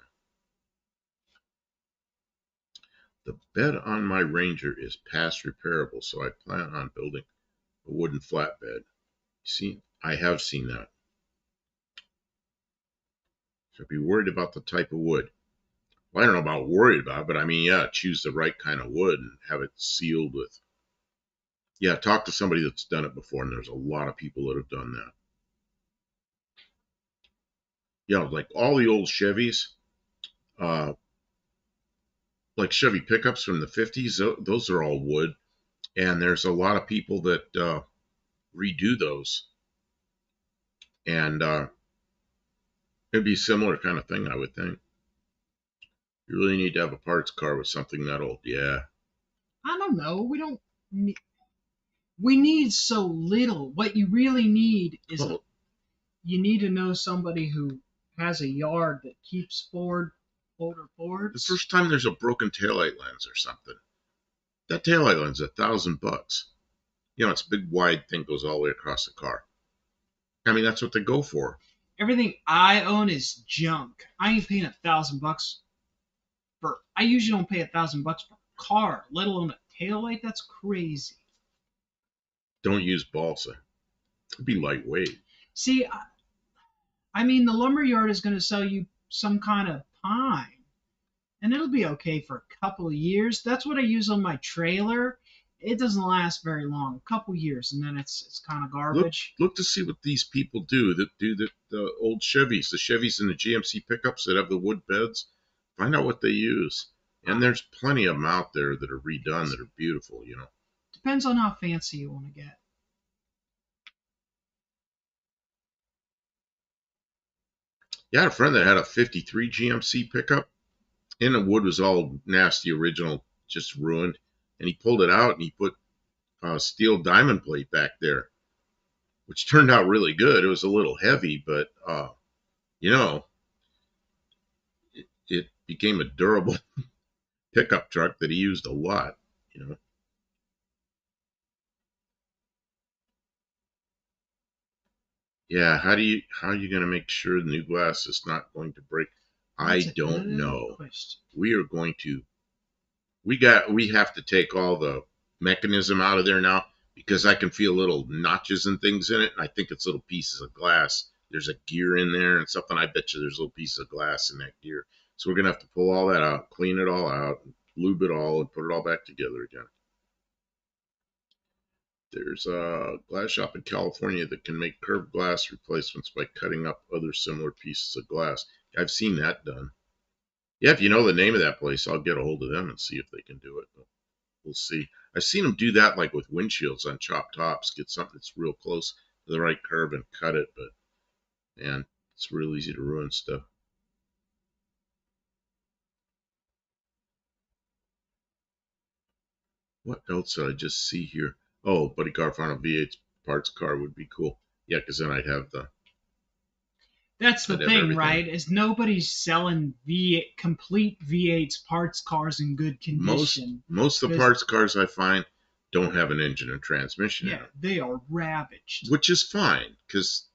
The bed on my Ranger is past repairable, so I plan on building a wooden flatbed. See, I have seen that. Should I be worried about the type of wood? Well, I don't know about worried about it, but I mean, yeah, choose the right kind of wood and have it sealed with. Yeah, talk to somebody that's done it before, and there's a lot of people that have done that. You know, like all the old Chevys, uh, like Chevy pickups from the 50s, those are all wood. And there's a lot of people that redo those. And it'd be a similar kind of thing, I would think. You really need to have a parts car with something that old. Yeah. I don't know. We don't. We need so little. What you really need is Well, you need to know somebody who has a yard that keeps older the Fords. first time there's a broken taillight lens or something, that taillight lens is $1,000. You know, it's a big wide thing goes all the way across the car. I mean, that's what they go for. Everything I own is junk. I ain't paying $1,000 for. I usually don't pay $1,000 for a car, let alone a taillight. That's crazy. Don't use balsa. It'd be lightweight. See, I mean, the lumber yard is going to sell you some kind of pine, and it'll be okay for a couple of years. That's what I use on my trailer. It doesn't last very long, a couple years, and then it's kind of Look, garbage. look to see what these people do that do the old Chevys, the Chevys and the GMC pickups that have the wood beds. Find out what they use. And there's plenty of them out there that are redone that are beautiful, you know. Depends on how fancy you want to get. Yeah, I had a friend that had a 53 GMC pickup, and the wood was all nasty, original, just ruined. And he pulled it out and he put a steel diamond plate back there, which turned out really good. It was a little heavy, but, you know, it became a durable pickup truck that he used a lot, you know. Yeah, how are you going to make sure the new glass is not going to break? That's I a don't good know. question. We are going to we have to take all the mechanism out of there now because I can feel little notches and things in it, and I think it's little pieces of glass. There's a gear in there and something. I bet you there's little pieces of glass in that gear. So we're gonna have to pull all that out, clean it all out, lube it all, and put it all back together again. There's a glass shop in California that can make curved glass replacements by cutting up other similar pieces of glass. I've seen that done. Yeah, if you know the name of that place, I'll get a hold of them and see if they can do it. We'll see. I've seen them do that like with windshields on chopped tops, get something that's real close to the right curve and cut it, but man, it's real easy to ruin stuff. What else did I just see here? Oh, Buddy Car Final V8 parts car would be cool. Yeah, because then That's the I'd have thing, everything. right? Is nobody's selling complete V8's parts cars in good condition. Most of the Because parts cars I find don't have an engine and transmission in yeah, them, they are ravaged. which is fine because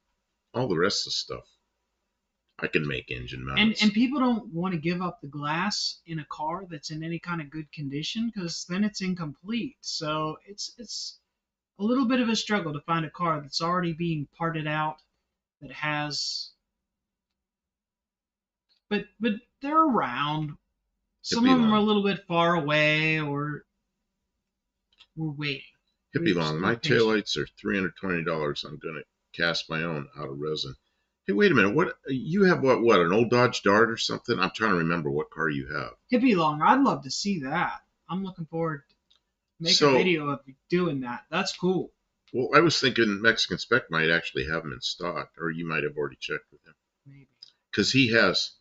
all the rest of the stuff I can make engine And mounts. people don't want to give up the glass in a car that's in any kind of good condition because then it's incomplete. So it's a little bit of a struggle to find a car that's already being parted out that has but they're around. Some Hippie of them are a long, little bit far away or we're waiting. hippie long. We're My patient. taillights are $320. I'm gonna cast my own out of resin. Hey, wait a minute. What you have? What an old Dodge Dart or something? I'm trying to remember what car you have. Hippie long, I'd love to see that. I'm looking forward to make a So, video of you doing that. That's cool. well, I was thinking Mexican Spec might actually have them in stock, or you might have already checked with him Maybe. because he has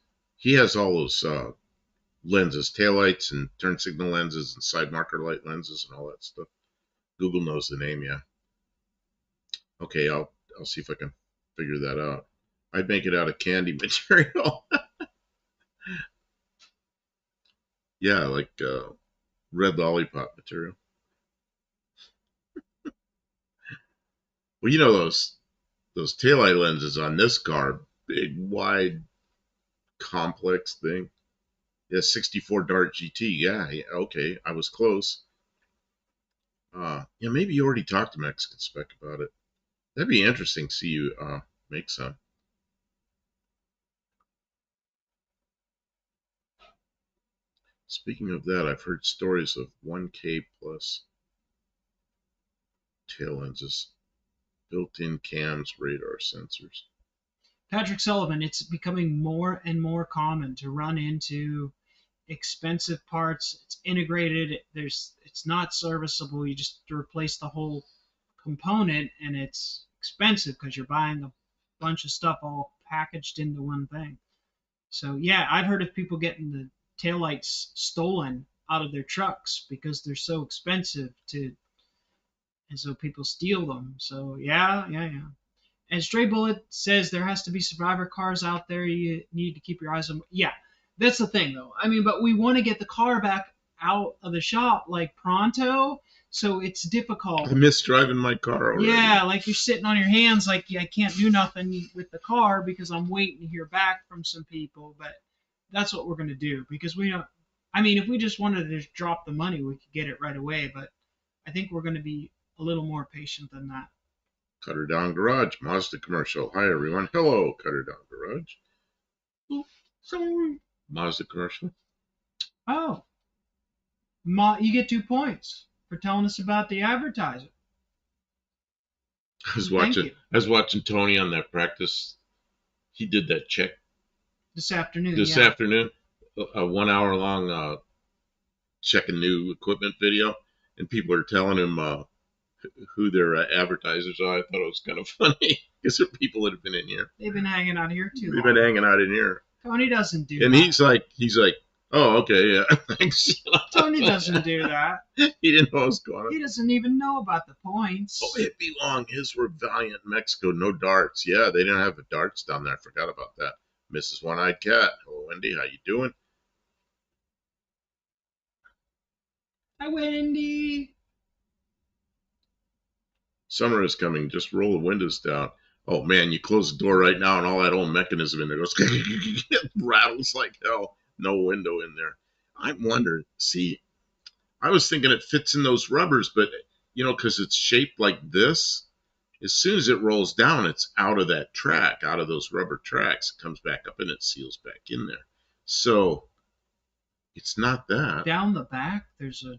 all those lenses, taillights, and turn signal lenses, and side marker light lenses, and all that stuff. Google knows the name, yeah. Okay, I'll see if I can figure that out. I'd make it out of candy material. Yeah, like red lollipop material. Well, you know those taillight lenses on this car, big, wide, complex thing. Yeah, 64 Dart GT. Yeah, yeah, okay, I was close. Yeah, maybe you already talked to Mexican Spec about it. That'd be interesting to see you make some. Speaking of that, I've heard stories of 1K plus tail lenses, built-in cams, radar sensors. Patrick Sullivan, it's becoming more and more common to run into expensive parts. It's integrated. It's not serviceable. You just have to replace the whole component, and it's expensive because you're buying a bunch of stuff all packaged into one thing. So yeah, I've heard of people getting the taillights stolen out of their trucks because they're so expensive to, and so people steal them. So yeah. And Stray Bullet says there has to be survivor cars out there. You need to keep your eyes on. Yeah, that's the thing though. I mean, but we want to get the car back out of the shop like pronto, so it's I difficult. miss driving my car already. Yeah, like you're sitting on your hands, like I can't do nothing with the car because I'm waiting to hear back from some people. But that's what we're gonna do because we don't. I mean, if we just wanted to just drop the money, we could get it right away. But I think we're gonna be a little more patient than that. Cutter Down Garage, Mazda commercial. Hi everyone. Hello, Cutter Down Garage. Oh, sorry. Mazda commercial. Oh, you get 2 points for telling us about the advertiser. Thank you. I was watching Tony on that practice. He did that check This afternoon. this Yeah. afternoon, a 1 hour long checking new equipment video, and people are telling him who their advertisers are. I thought it was kind of funny because they're people that have been in here. They've been hanging out here too They've long. been hanging out in here. Tony doesn't do And that. he's like, oh, okay, yeah, thanks. Tony doesn't do that. He didn't know what was going on. He doesn't even know about the points. Oh, it belonged. His were Valiant Mexico, no darts. Yeah, they didn't have the darts down there. I forgot about that. Mrs. One-Eyed Cat. Hello, Wendy. How you doing? Hi, Wendy. Summer is coming. Just roll the windows down. Oh man, you close the door right now, and all that old mechanism in there goes it rattles like hell. No window in there. I'm wondering. See, I was thinking it fits in those rubbers, but because it's shaped like this, as soon as it rolls down, it's out of that track, out of those rubber tracks. It comes back up and it seals back in there. So it's not that. Down the back, there's a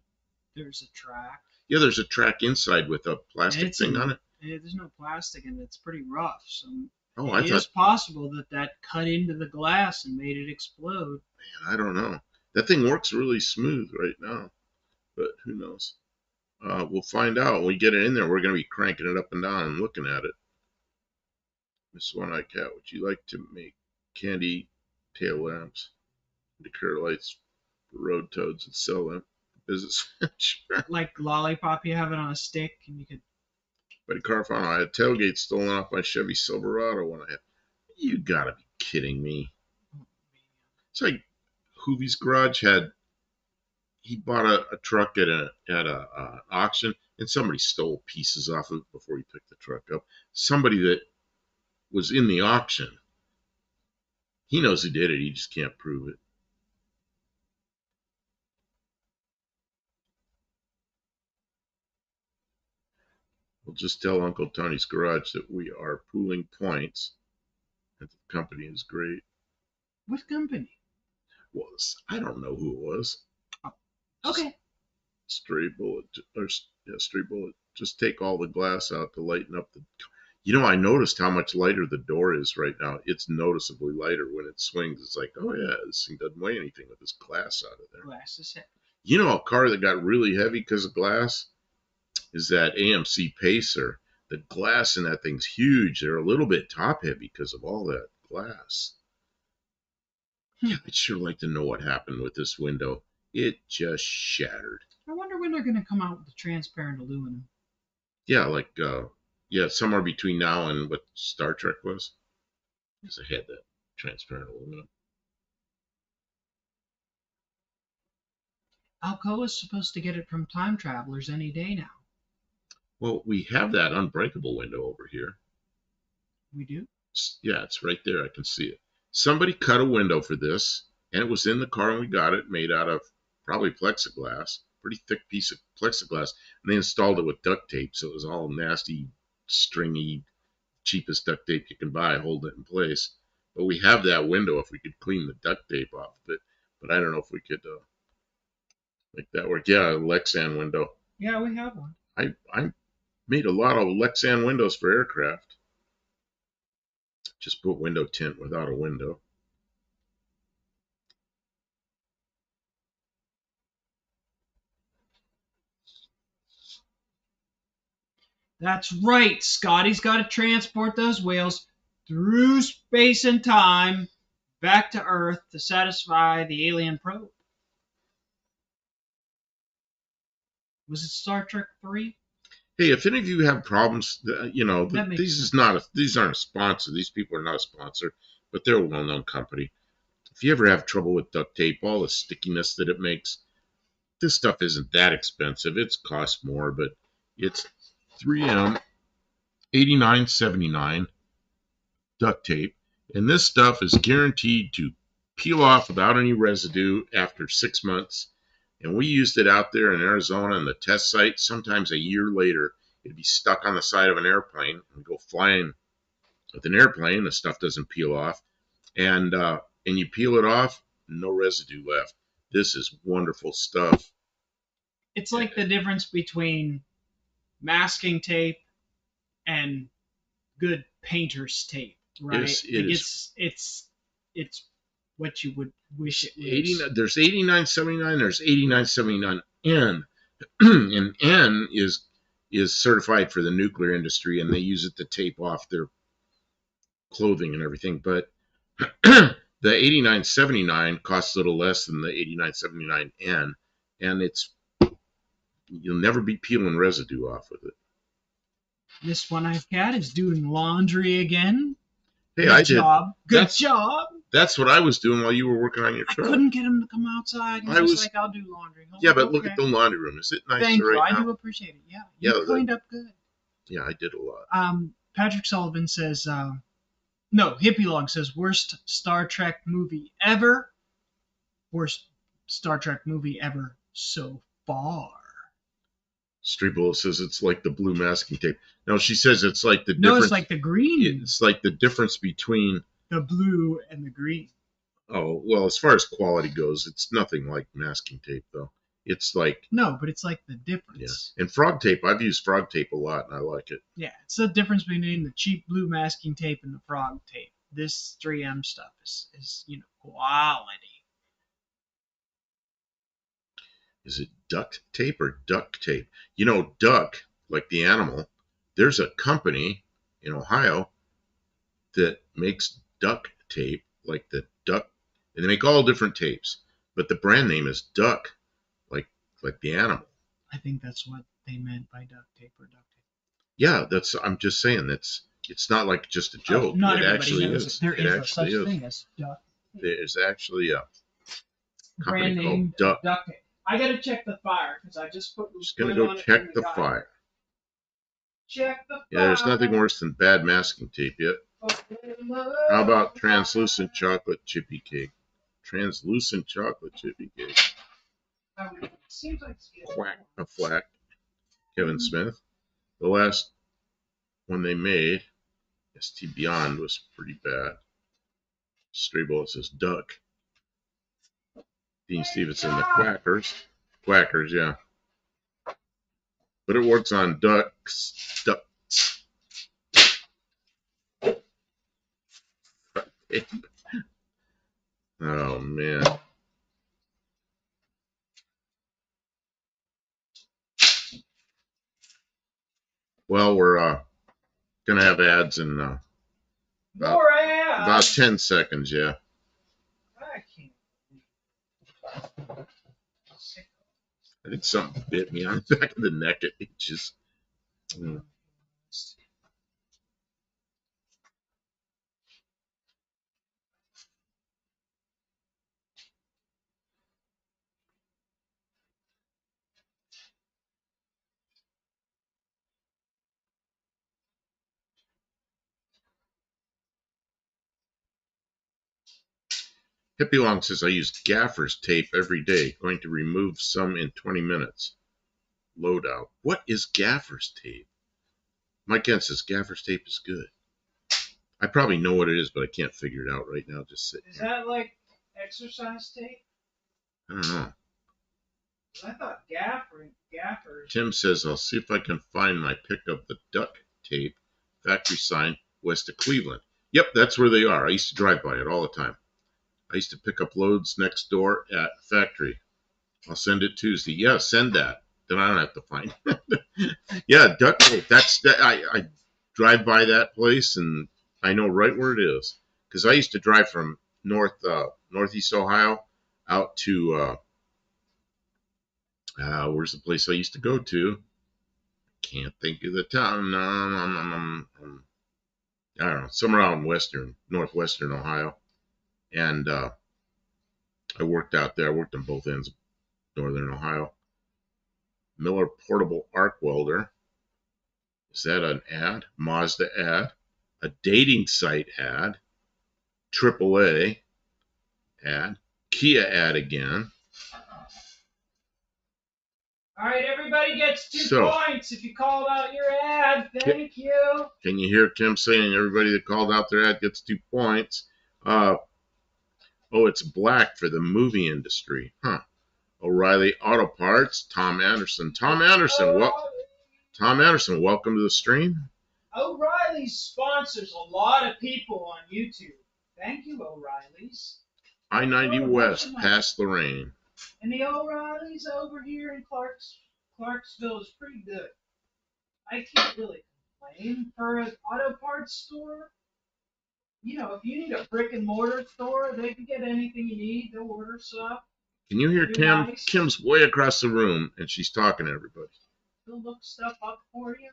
track. Yeah, there's a track inside with a plastic thing on it. There's no plastic and it's pretty rough. So It is possible that cut into the glass and made it explode. Man, I don't know. That thing works really smooth right now, but who knows? We'll find out when we get it in there. We're going to be cranking it up and down and looking at it. Miss One-Eyed Cat, would you like to make candy tail lamps, decorator lights for road toads and sell them? Business. Sure. Like lollipop, you have it on a stick and you could. But Carfano, I had tailgate stolen off my Chevy Silverado when I had. You gotta be kidding me. It's like Hoovie's Garage had. He bought a truck at a auction, and somebody stole pieces off of it before he picked the truck up. Somebody that was in the auction. He knows who did it. He just can't prove it. We'll just tell Uncle Tony's Garage that we are pooling points, and the company is great. What company? I don't know who it was. Okay. Stray Bullet. Stray Bullet. Just take all the glass out to lighten up the. I noticed how much lighter the door is right now. It's noticeably lighter when it swings. It's like, oh yeah, this thing doesn't weigh anything with this glass out of there. Glass is heavy. A car that got really heavy because of glass is that AMC Pacer. The glass in that thing's huge. They're a little bit top heavy because of all that glass. I'd sure like to know what happened with this window. It just shattered. I wonder when they're going to come out with the transparent aluminum. Yeah, somewhere between now and what Star Trek was. Because I had that transparent aluminum. Alcoa's supposed to get it from Time Travelers any day now. Well, we have that unbreakable window over here. We do? Yeah, it's right there. I can see it. Somebody cut a window for this, and it was in the car, and we got it made out of probably plexiglass, pretty thick piece of plexiglass, and they installed it with duct tape, so it was all nasty, stringy, cheapest duct tape you can buy, hold it in place. But we have that window if we could clean the duct tape off of it, but I don't know if we could Like that work. Yeah, Lexan window. Yeah, we have one. I made a lot of Lexan windows for aircraft. Just put window tint without a window. That's right. Scotty's got to transport those whales through space and time back to Earth to satisfy the alien probe. Was it Star Trek 3? Hey, if any of you have problems, That makes these sense. is not these aren't a sponsor. These people are not a sponsor, but they're a well-known company. If you ever have trouble with duct tape, all the stickiness that it makes, this stuff isn't that expensive. It's cost more, but it's 3M 89.79 duct tape, and this stuff is guaranteed to peel off without any residue after 6 months. And we used it out there in Arizona in the test site. Sometimes a year later, it'd be stuck on the side of an airplane and go flying with an airplane. The stuff doesn't peel off, and you peel it off, no residue left. This is wonderful stuff. It's like the difference between masking tape and good painter's tape, right? Yes, it like is. it's what you would wish it was. There's 89.79. There's 89.79N, and N is certified for the nuclear industry, and they use it to tape off their clothing and everything. But the 89.79 costs a little less than the 89.79N, and you'll never be peeling residue off with it. This one I've got is doing laundry again. Hey, Good job. Good that's, job. That's what I was doing while you were working on your I truck. couldn't get him to come outside. He's just like, I'll do laundry. Yeah, but look at the laundry room. Is it nice Thank you. right now? I do appreciate it. Yeah. You cleaned up good. Yeah, I did a lot. Patrick Sullivan says, no, Hippie Log says, worst Star Trek movie ever. Worst Star Trek movie ever so far. Street Bullet says it's like the blue masking tape. No, she says it's like the No, difference. it's like the green. It's like the difference between the blue and the green. Oh, well, as far as quality goes, it's nothing like masking tape, though. It's like... No, but it's like the difference. Yeah. And frog tape, I've used frog tape a lot, and I like it. Yeah, it's the difference between the cheap blue masking tape and the frog tape. This 3M stuff is quality. Is it duct tape or duck tape? Duck, like the animal, there's a company in Ohio that makes duck tape, like the duck, and they make all different tapes, but the brand name is Duck, like the animal. I think that's what they meant by duct tape or duct tape. Yeah, I'm just saying it's not like just a joke. Not it everybody actually knows is. There it is actually such is. thing as duct tape. There's actually a brand name called duct tape. I gotta check the fire because I just put. Just gonna go check the fire. Check the fire. Yeah, there's nothing worse than bad masking tape yet. How about translucent chocolate chippy cake? Translucent chocolate chippy cake. Seems like Quack a flack. Kevin Smith. The last one they made, ST Beyond, was pretty bad. Stray Bullet says duck. Dean Stevenson, the Quackers. Quackers, yeah. But it works on ducks. Oh, man. Well, we're going to have ads in about 10 seconds, yeah. I think something bit me on the back of the neck. It just... Hippie Long says, I use gaffer's tape every day. Going to remove some in 20 minutes. Loadout. What is gaffer's tape? Mike Kent says gaffer's tape is good. I probably know what it is, but I can't figure it out right now. Just sitting here. Is that like exercise tape? I don't know. I thought gaffers. Tim says, I'll see if I can find my pick of the duct tape factory sign west of Cleveland. Yep, that's where they are. I used to drive by it all the time. I used to pick up loads next door at factory. I'll send it Tuesday. Yeah, send that. Then I don't have to find. Yeah, duct tape. That's that. I drive by that place and I know right where it is because I used to drive from northeast Ohio out to where's the place I used to go to? Can't think of the town. I don't know, somewhere out in northwestern Ohio, and I worked out there. I worked on both ends of northern Ohio. Miller Portable Arc Welder. Is that an ad? Mazda ad? A dating site ad? AAA ad? Kia ad again. All right, everybody gets 2 points if you called out your ad. Thank you. Can you hear Kim saying everybody that called out their ad gets 2 points? Oh, it's black for the movie industry. Huh. O'Reilly Auto Parts, Tom Anderson. Tom Anderson, welcome to the stream. O'Reilly sponsors a lot of people on YouTube. Thank you, O'Reilly's. I-90 West, past Lorraine. And the O'Reilly's over here in Clarksville is pretty good. I can't really complain for an auto parts store. You know, if you need a brick and mortar store, they can get anything you need. They'll order stuff. Can you hear Kim? Nice. Kim's way across the room, and she's talking to everybody. They'll look stuff up for you.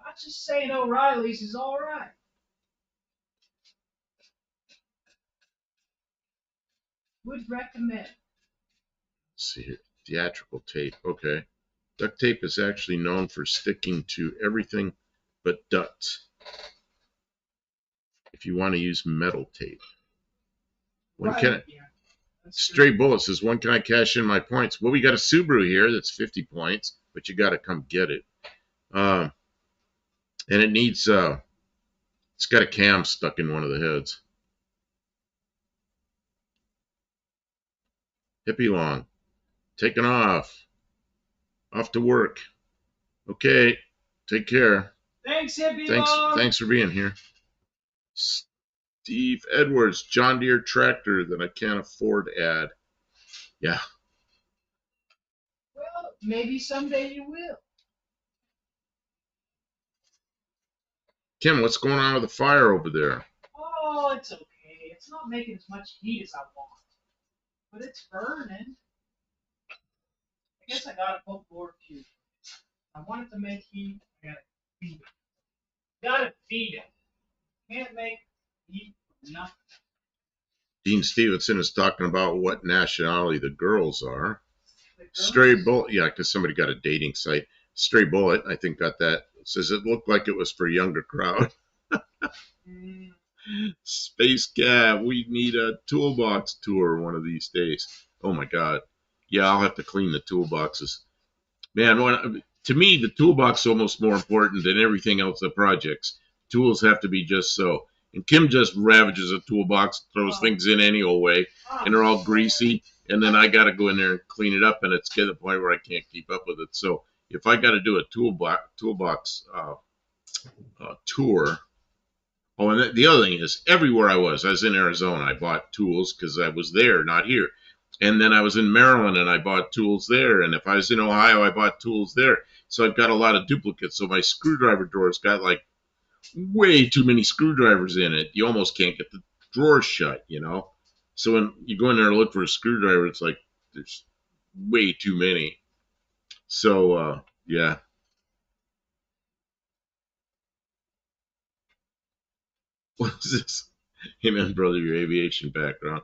I'm just saying O'Reilly's is all right. Would recommend. Let's see here. Theatrical tape. Okay. Duct tape is actually known for sticking to everything but ducts. If you want to use metal tape. Stray Bullet says, when can I cash in my points? Well, we got a Subaru here that's 50 points, but you got to come get it. And it needs, it's got a cam stuck in one of the heads. Hippie Long, taking off to work. Okay, take care. Thanks, Hippie Long. Thanks for being here. Steve Edwards, John Deere tractor that I can't afford ad. Yeah. Well, maybe someday you will. Kim, what's going on with the fire over there? Oh, it's okay. It's not making as much heat as I want. But it's burning. I guess I gotta put more fuel. I want it to make heat. I gotta feed it. Gotta feed it. Can't make heat for nothing. Dean Stevenson is talking about what nationality the girls are. Stray Bullet, yeah, because somebody got a dating site. Stray Bullet, I think, got that. It says it looked like it was for a younger crowd. Space Cat, we need a toolbox tour one of these days. Oh my God. Yeah, I'll have to clean the toolboxes. Man, to me, the toolbox is almost more important than everything else in projects. Tools have to be just so. And Kim just ravages a toolbox, throws things in any old way, and they're all greasy. And then I got to go in there and clean it up, and it's to the point where I can't keep up with it. So if I got to do a toolbox tour. Oh, and the other thing is, everywhere I was in Arizona, I bought tools because I was there, not here. And then I was in Maryland, and I bought tools there. And if I was in Ohio, I bought tools there. So I've got a lot of duplicates. So my screwdriver drawer's got like way too many screwdrivers in it. You almost can't get the drawer shut, you know. So when you go in there to look for a screwdriver, it's like there's way too many. So, yeah. What is this? Hey, man, brother, your aviation background.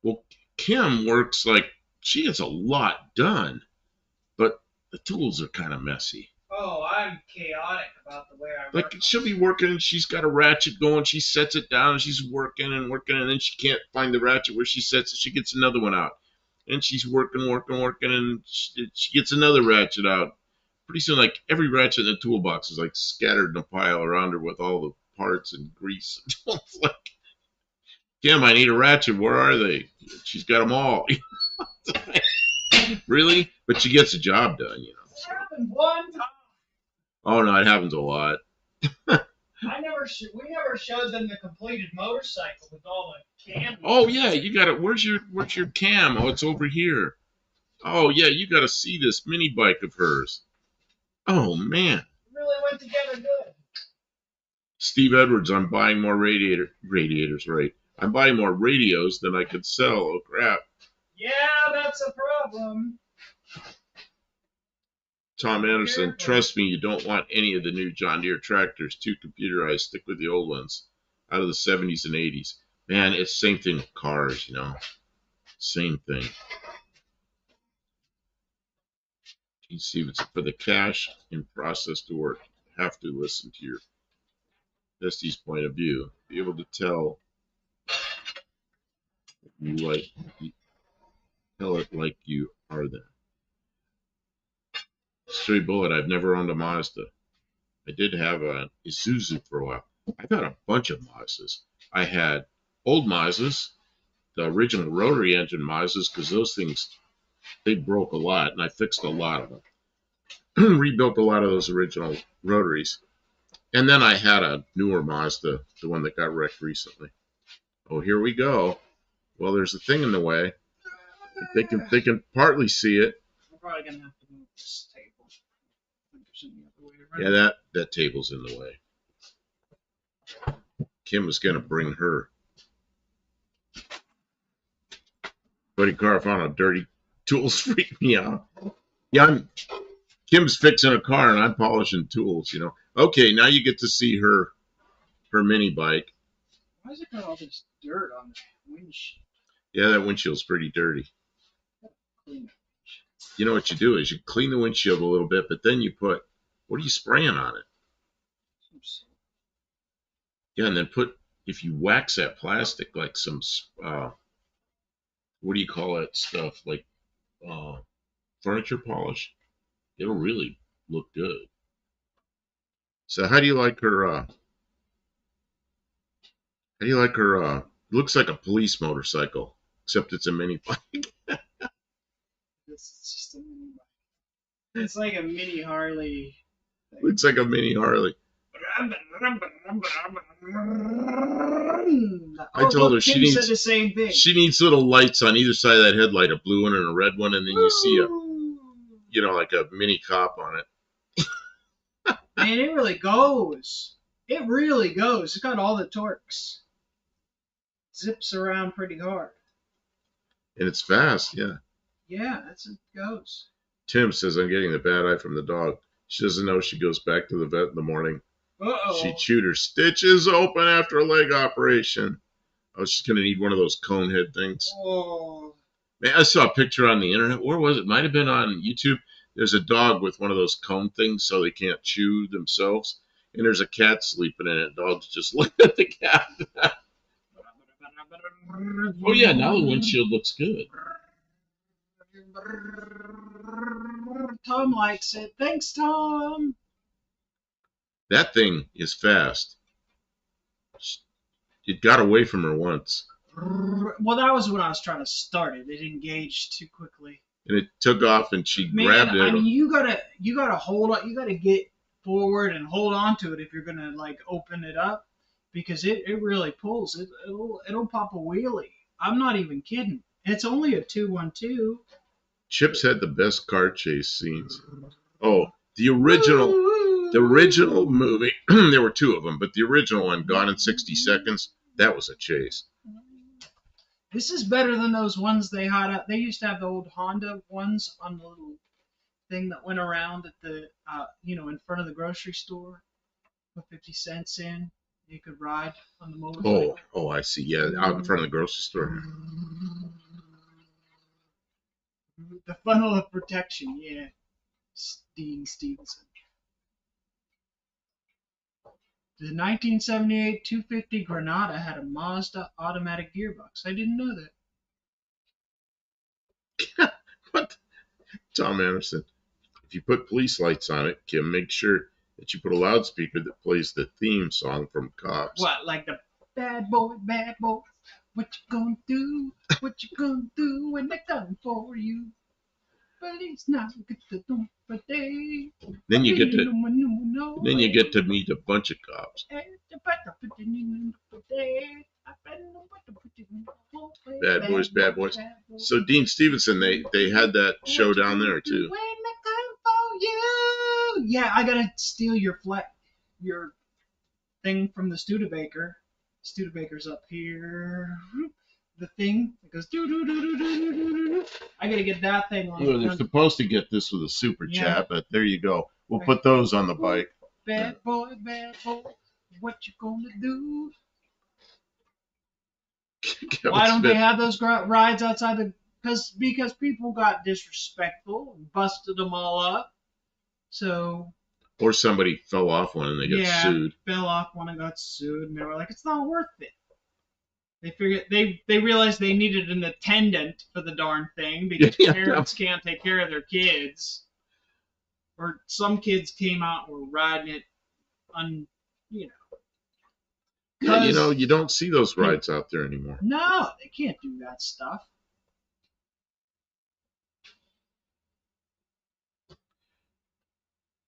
Well, Kim works like she gets a lot done, but the tools are kind of messy. Oh, I'm chaotic about the way I work. Like, she'll be working and she's got a ratchet going. She sets it down and she's working, and then she can't find the ratchet where she sets it. She gets another one out. And she's working, and she gets another ratchet out. Pretty soon, like, every ratchet in the toolbox is, like, scattered in a pile around her with all the parts and grease. It's like, Kim, I need a ratchet. Where are they? She's got them all. Really? But she gets the job done, you know. It happened one time. Oh no, it happens a lot. We never showed them the completed motorcycle with all the cam. Oh yeah, you got it. Where's your cam? Oh, it's over here. Oh yeah, you got to see this mini bike of hers. Oh man. It really went together good. Steve Edwards, I'm buying more radiators, right? I'm buying more radios than I could sell. Oh crap. Yeah, that's a problem. Tom Anderson, Careful. trust me, you don't want any of the new John Deere tractors. Too computerized. Stick with the old ones out of the 70s and 80s. Man, it's the same thing with cars, you know. Same thing. You see, it's for the cash and process to work. You have to listen to your bestie's point of view. Be able to tell you like tell it like you are them. Straight bullet. I've never owned a Mazda. I did have a Isuzu for a while. I've had a bunch of Mazdas. I had old Mazdas, the original rotary engine Mazdas, because those things, they broke a lot, and I fixed a lot of them. Rebuilt a lot of those original rotaries. And then I had a newer Mazda, the one that got wrecked recently. Oh, here we go. Well, there's a thing in the way. They can partly see it. We're probably gonna have to move this table. Yeah, that table's in the way. Kim was gonna bring her. Buddy Carfano, dirty tools freak me out. Yeah, Kim's fixing a car and I'm polishing tools, you know. Okay, now you get to see her mini bike. Why has it got all this dirt on the windshield? Yeah, that windshield's pretty dirty. You know what you do is you clean the windshield a little bit, but then you put, what are you spraying on it? Yeah, and then if you wax that plastic like some, what do you call that stuff? Like furniture polish, it'll really look good. So how do you like her, looks like a police motorcycle, except it's a mini bike. It's just a mini bike. It's like a mini Harley. Looks like a mini Harley. I told her she needs the same thing. She needs little lights on either side of that headlight, a blue one and a red one, and then you see like a mini cop on it. Man, it really goes. It really goes. It's got all the torques. Zips around pretty hard. And it's fast, yeah. Yeah, that's it goes. Tim says, I'm getting the bad eye from the dog. She doesn't know she goes back to the vet in the morning. Uh-oh. She chewed her stitches open after a leg operation. Oh, she's going to need one of those cone head things. Oh. Man, I saw a picture on the internet. Where was it? Might have been on YouTube. There's a dog with one of those cone things so they can't chew themselves. And there's a cat sleeping in it. Dog's just looking at the cat. Oh, yeah, now the windshield looks good. Tom likes it. Thanks, Tom. That thing is fast. It got away from her once. Well, that was when I was trying to start it. It engaged too quickly. And it took off, and she grabbed it. I mean, you gotta hold on. You gotta get forward and hold on to it if you're gonna like open it up, because it really pulls. It'll pop a wheelie. I'm not even kidding. It's only a 212. Chips had the best car chase scenes. Oh, the original movie. There were two of them, but the original one, Gone in 60 Seconds, that was a chase. This is better than those ones they had out. They used to have the old Honda ones on the little thing that went around at the, in front of the grocery store. Put 50 cents in. You could ride on the motorcycle. Oh, I see. Yeah, out in front of the grocery store. The funnel of protection, yeah. Dean Stevenson. The 1978 250 Granada had a Mazda automatic gearbox. I didn't know that. What? Tom Anderson. If you put police lights on it, Kim, make sure that you put a loudspeaker that plays the theme song from Cops. What, like the bad boy, bad boy? What you gonna do? What you gonna do when they come for you? But it's not good to do for day. Then you get to meet a bunch of cops. Bad boys, bad boys. So Dean Stevenson, they had that show down there too. When they come for you. Yeah, I gotta steal your thing from the Studebaker. Studebaker's up here. The thing that goes do do do do do do do. I gotta get that thing on. Well, they're supposed to get this with a super chat, but there you go. We'll put those on the bike. Bad boy, what you gonna do? Why don't they have those rides outside the? Because people got disrespectful and busted them all up. So. Or somebody fell off one and they got sued. Fell off one and got sued, and they were like, "It's not worth it." They figured they realized they needed an attendant for the darn thing because parents can't take care of their kids, or some kids came out and were riding it, Yeah, you don't see those rides out there anymore. No, they can't do that stuff.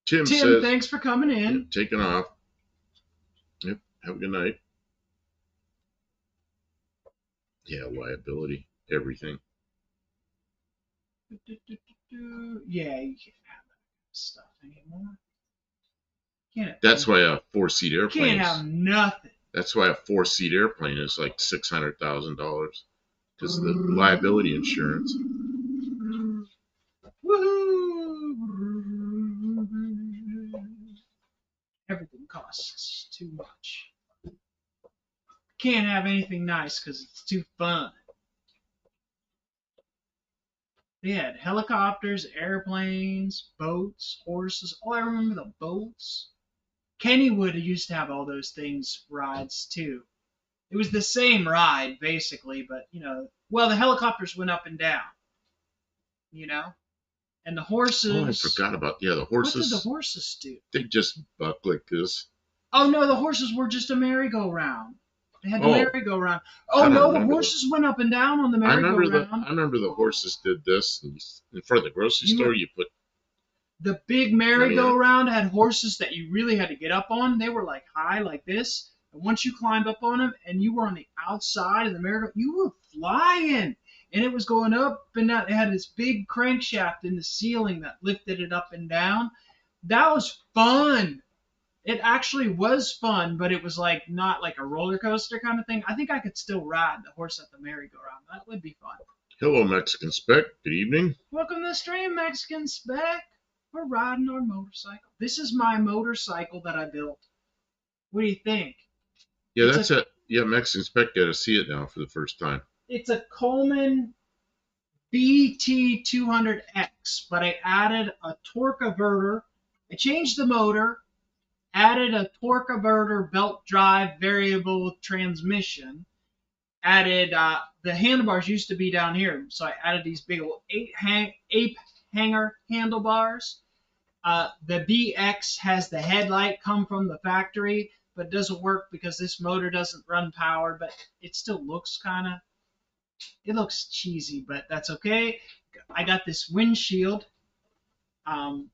Tim says, thanks for coming in. Taking off. Yep. Have a good night. Yeah, liability, everything. Yeah, you can't have that stuff anymore. That's why a 4-seat airplane. Can't have nothing. That's why a 4-seat airplane is like $600,000 because of the liability insurance. Everything costs too much. Can't have anything nice because it's too fun. They had helicopters, airplanes, boats, horses. Oh, I remember the boats. Kennywood used to have all those things, rides too. It was the same ride basically, but the helicopters went up and down. And the horses. Oh, I forgot about the horses. What did the horses do? They just buck like this. Oh no, the horses were just a merry-go-round. They had the merry-go-round. Oh no, the horses went up and down on the merry-go-round. I remember the horses did this in front of the grocery store. You put the big merry-go-round had horses that you really had to get up on. They were like high like this, and once you climbed up on them and you were on the outside of the merry-go, you were flying. And it was going up and down. It had this big crankshaft in the ceiling that lifted it up and down. That was fun. It actually was fun, but it was like not like a roller coaster kind of thing. I think I could still ride the horse at the merry-go-round. That would be fun. Hello, Mexican Spec. Good evening. Welcome to the stream, Mexican Spec. We're riding our motorcycle. This is my motorcycle that I built. What do you think? Yeah, that's it. Yeah, Mexican Spec got to see it now for the first time. It's a Coleman BT200X, but I added a torque averter. I changed the motor, added a torque averter belt drive variable transmission, added the handlebars used to be down here, so I added these big old ape hanger handlebars. The BX has the headlight come from the factory, but it doesn't work because this motor doesn't run power, but it still looks it looks cheesy, but that's okay. I got this windshield, and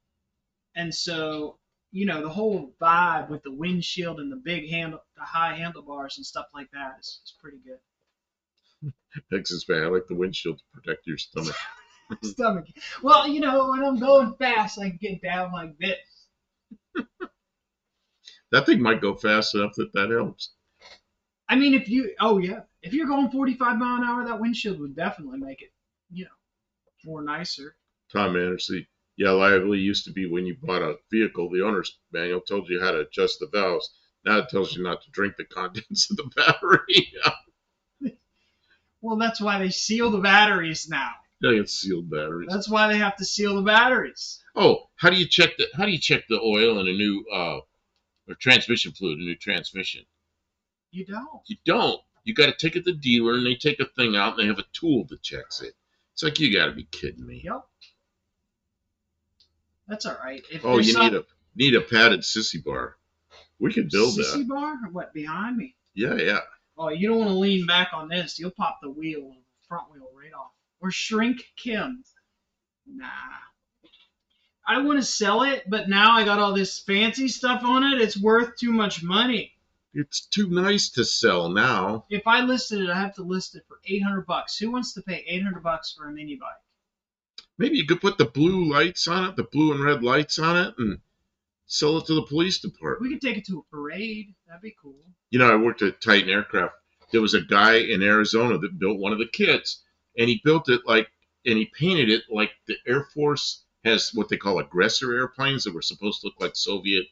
so the whole vibe with the windshield and the the high handlebars and stuff like that is pretty good. Texas man, I like the windshield to protect your stomach. Well, when I'm going fast, I can get down like this. That thing might go fast enough that helps. I mean, if you're going 45 mile an hour, that windshield would definitely make it, more nicer. Tom Anderson, yeah, liability used to be when you bought a vehicle, the owner's manual told you how to adjust the valves. Now it tells you not to drink the contents of the battery. Well, that's why they seal the batteries now. Yeah, it's sealed batteries. That's why they have to seal the batteries. Oh, how do you check the oil in a new or transmission fluid, a new transmission? You don't. You don't. You got to take it to the dealer, and they take a thing out, and they have a tool that checks it. It's like, you got to be kidding me. Yep. That's all right. You need a padded sissy bar. We could build that. Sissy bar? What, behind me? Yeah. Oh, you don't want to lean back on this. You'll pop the wheel, front wheel right off. Or shrink Kim. Nah. I want to sell it, but now I got all this fancy stuff on it. It's worth too much money. It's too nice to sell now. If I listed it, I have to list it for $800. Who wants to pay $800 for a mini bike? Maybe you could put the blue lights on it, the blue and red lights on it, and sell it to the police department. We could take it to a parade. That'd be cool. You know, I worked at Titan Aircraft. There was a guy in Arizona that built one of the kits, and he built it and he painted it like the Air Force has what they call aggressor airplanes that were supposed to look like Soviet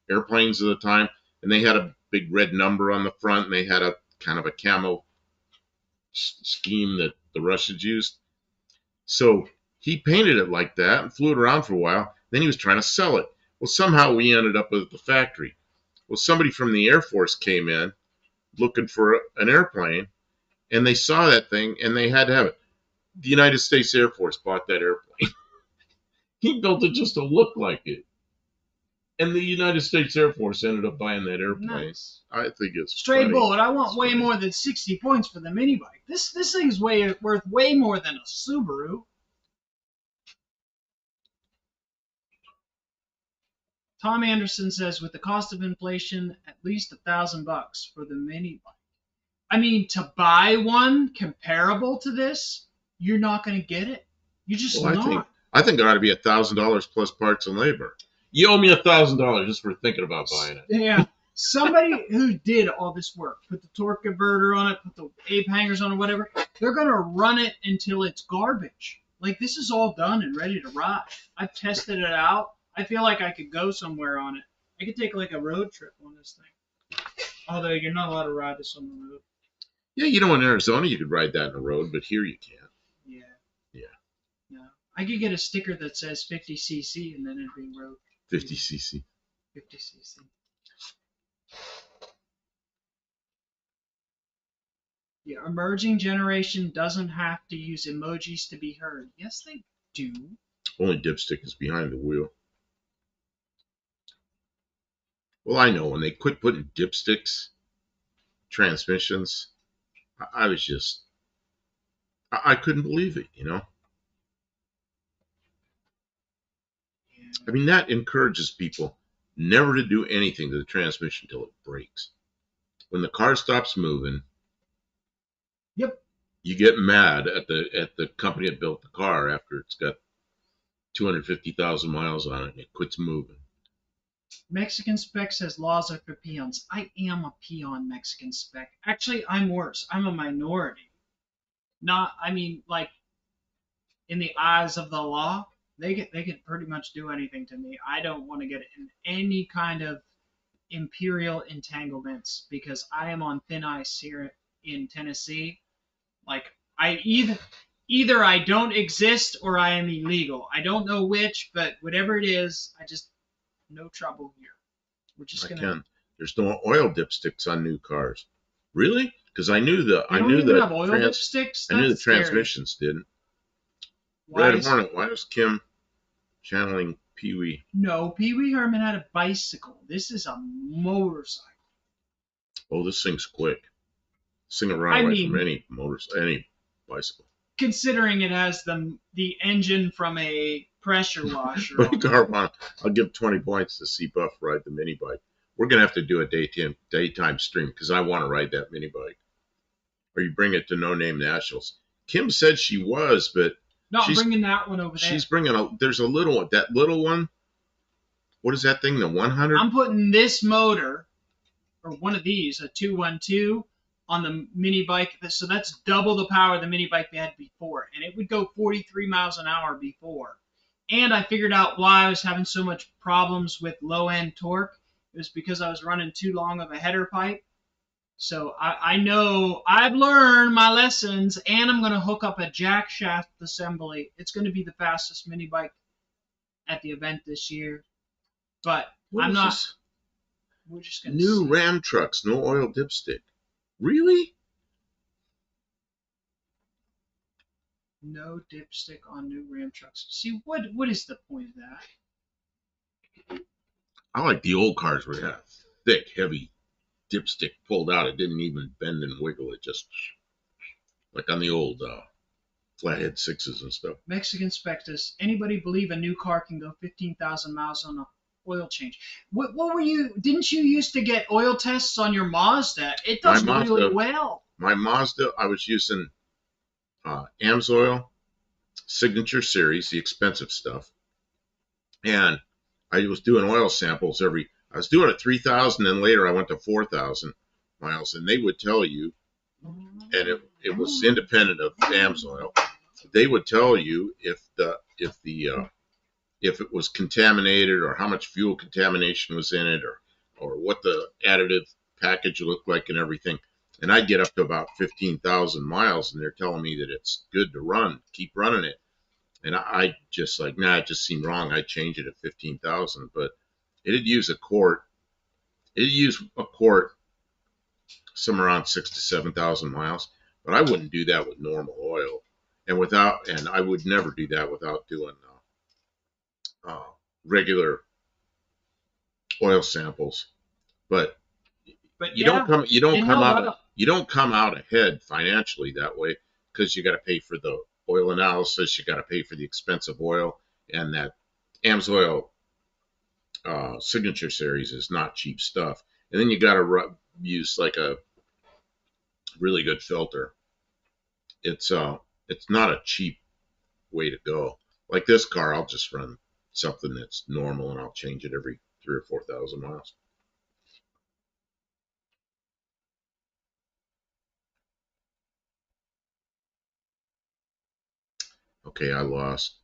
airplanes at the time, and they had a big red number on the front, and they had a kind of a camo scheme that the Russians used. So he painted it like that and flew it around for a while. Then he was trying to sell it. Well, somehow we ended up with the factory. Well, somebody from the Air Force came in looking for an airplane, and they saw that thing, and they had to have it. The United States Air Force bought that airplane. He built it just to look like it. And the United States Air Force ended up buying that airplane. Nice. I think it's Stray funny. bullet. I want way more than 60 points for the mini bike. This thing's worth way more than a Subaru. Tom Anderson says, with the cost of inflation, at least $1,000 for the mini bike. I mean, to buy one comparable to this, you're not going to get it. You're just not. I think it ought to be $1,000 plus parts and labor. You owe me $1,000 just for thinking about buying it. Yeah. Somebody who did all this work, put the torque converter on it, put the ape hangers on it, whatever, they're going to run it until it's garbage. Like, this is all done and ready to ride. I've tested it out. I feel like I could go somewhere on it. I could take like a road trip on this thing. Although you're not allowed to ride this on the road. Yeah, you know, in Arizona you could ride that in the road, but here you can't. Yeah. Yeah. No. I could get a sticker that says 50cc and then it'd be road. 50cc. 50cc. The emerging generation doesn't have to use emojis to be heard. Yes, they do. Only dipstick is behind the wheel. Well, I know when they quit putting dipsticks, transmissions, I was just, I couldn't believe it, you know. Yeah. I mean, that encourages people never to do anything to the transmission until it breaks. When the car stops moving, Yep. you get mad at the company that built the car after it's got 250,000 miles on it and it quits moving. Mexican Spec says laws are for peons. I am a peon, Mexican Spec. Actually, I'm worse. I'm a minority. Not, I mean, like, in the eyes of the law, they can pretty much do anything to me. I don't want to get in any kind of imperial entanglements because I am on thin ice here in Tennessee. Like, I either I don't exist or I am illegal. I don't know which, but whatever it is, I just no trouble here. We're just gonna. There's no oil dipsticks on new cars. Really? Because I knew the have oil dipsticks. I knew the transmissions didn't. Red Hornet. Why was Kim channeling Pee Wee? No, Pee Wee Herman had a bicycle. This is a motorcycle. Oh, this thing's quick. This thing will run away from any bicycle. Considering it has the engine from a pressure washer. I'll give 20 points to C Buff ride the mini bike. We're gonna have to do a daytime stream because I want to ride that mini bike. Or you bring it to No Name Nationals. Kim said she was, but no, I'm bringing that one over there. She's bringing there's a little one. That little one. What is that thing? The 100? I'm putting this motor, or one of these, a 212, on the mini bike. So that's double the power of the mini bike we had before. And it would go 43 miles an hour before. And I figured out why I was having so much problems with low-end torque. It was because I was running too long of a header pipe. So I know I've learned my lessons, and I'm going to hook up a jack shaft assembly. It's going to be the fastest mini bike at the event this year. But I'm not. This? We're just going to new see. Ram trucks, no oil dipstick. Really? No dipstick on new Ram trucks. See, what is the point of that? I like the old cars where they had thick, heavy dipstick pulled out. It didn't even bend and wiggle. It just, like on the old flathead sixes and stuff. Mexican spec, does anybody believe a new car can go 15,000 miles on a oil change? What were you? Didn't you used to get oil tests on your Mazda? It My does really Mazda, well. my Mazda, I was using AMSOIL Signature Series, the expensive stuff, and I was doing oil samples every. I was doing it 3,000, and later I went to 4,000 miles, and they would tell you, and it was independent of AMSOIL. They would tell you if it was contaminated or how much fuel contamination was in it or what the additive package looked like and everything. And I'd get up to about 15,000 miles and they're telling me that it's good to run, keep running it. And I just like, nah, it just seemed wrong. I'd change it at 15,000, but it'd use a quart. It'd use a quart somewhere around 6,000 to 7,000 miles, but I wouldn't do that with normal oil. And I would never do that without doing uh, regular oil samples. But But you yeah, don't come you don't it come held out up. you don't come out ahead financially that way because you got to pay for the oil analysis, you got to pay for the expensive oil, and that AMSOIL Signature Series is not cheap stuff. And then you got to use like a really good filter. It's not a cheap way to go. Like this car, I'll just run something that's normal and I'll change it every 3,000 or 4,000 miles. Okay, I lost.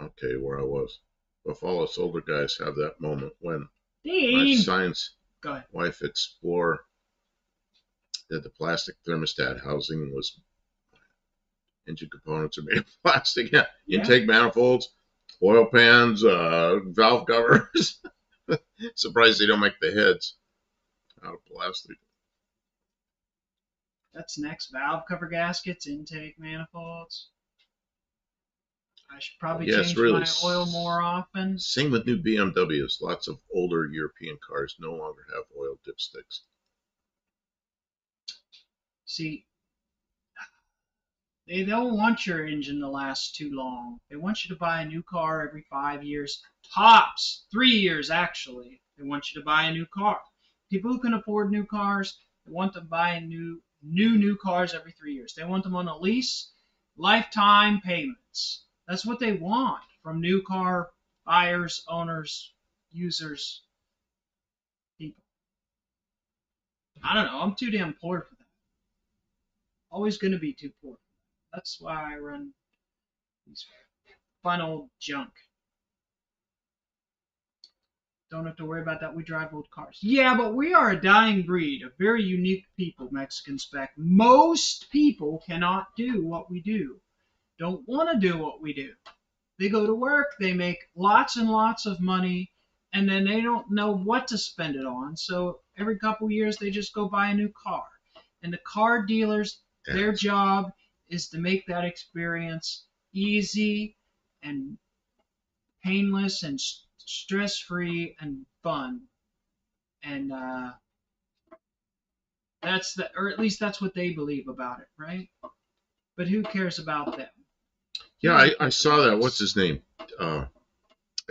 Okay, where I was. If all us older guys have that moment when my Dean, science go ahead. wife explore that the plastic thermostat housing was engine components are made of plastic. Yeah, Yeah, intake manifolds, oil pans, valve covers. Surprised they don't make the heads out of plastic. that's next. Valve cover gaskets, intake manifolds. I should probably Yes, change really. my oil more often. Same with new BMWs. Lots of older European cars no longer have oil dipsticks. See, they don't want your engine to last too long. They want you to buy a new car every 5 years, tops 3 years actually. They want you to buy a new car. People who can afford new cars, they want to buy new cars every 3 years. They want them on a lease, lifetime payments. That's what they want from new car buyers, owners, users, people. I don't know. I'm too damn poor for that. Always going to be too poor. That's why I run these fun old junk. Don't have to worry about that. We drive old cars. Yeah, but we are a dying breed, a very unique people, Mexican spec. Most people cannot do what we do, don't want to do what we do. They go to work, they make lots and lots of money, and then they don't know what to spend it on. So every couple years, they just go buy a new car. And the car dealers, their job is to make that experience easy and painless and stress free and fun. And that's the, or at least that's what they believe about it, right? But who cares about them? Yeah, I saw that. What's his name? I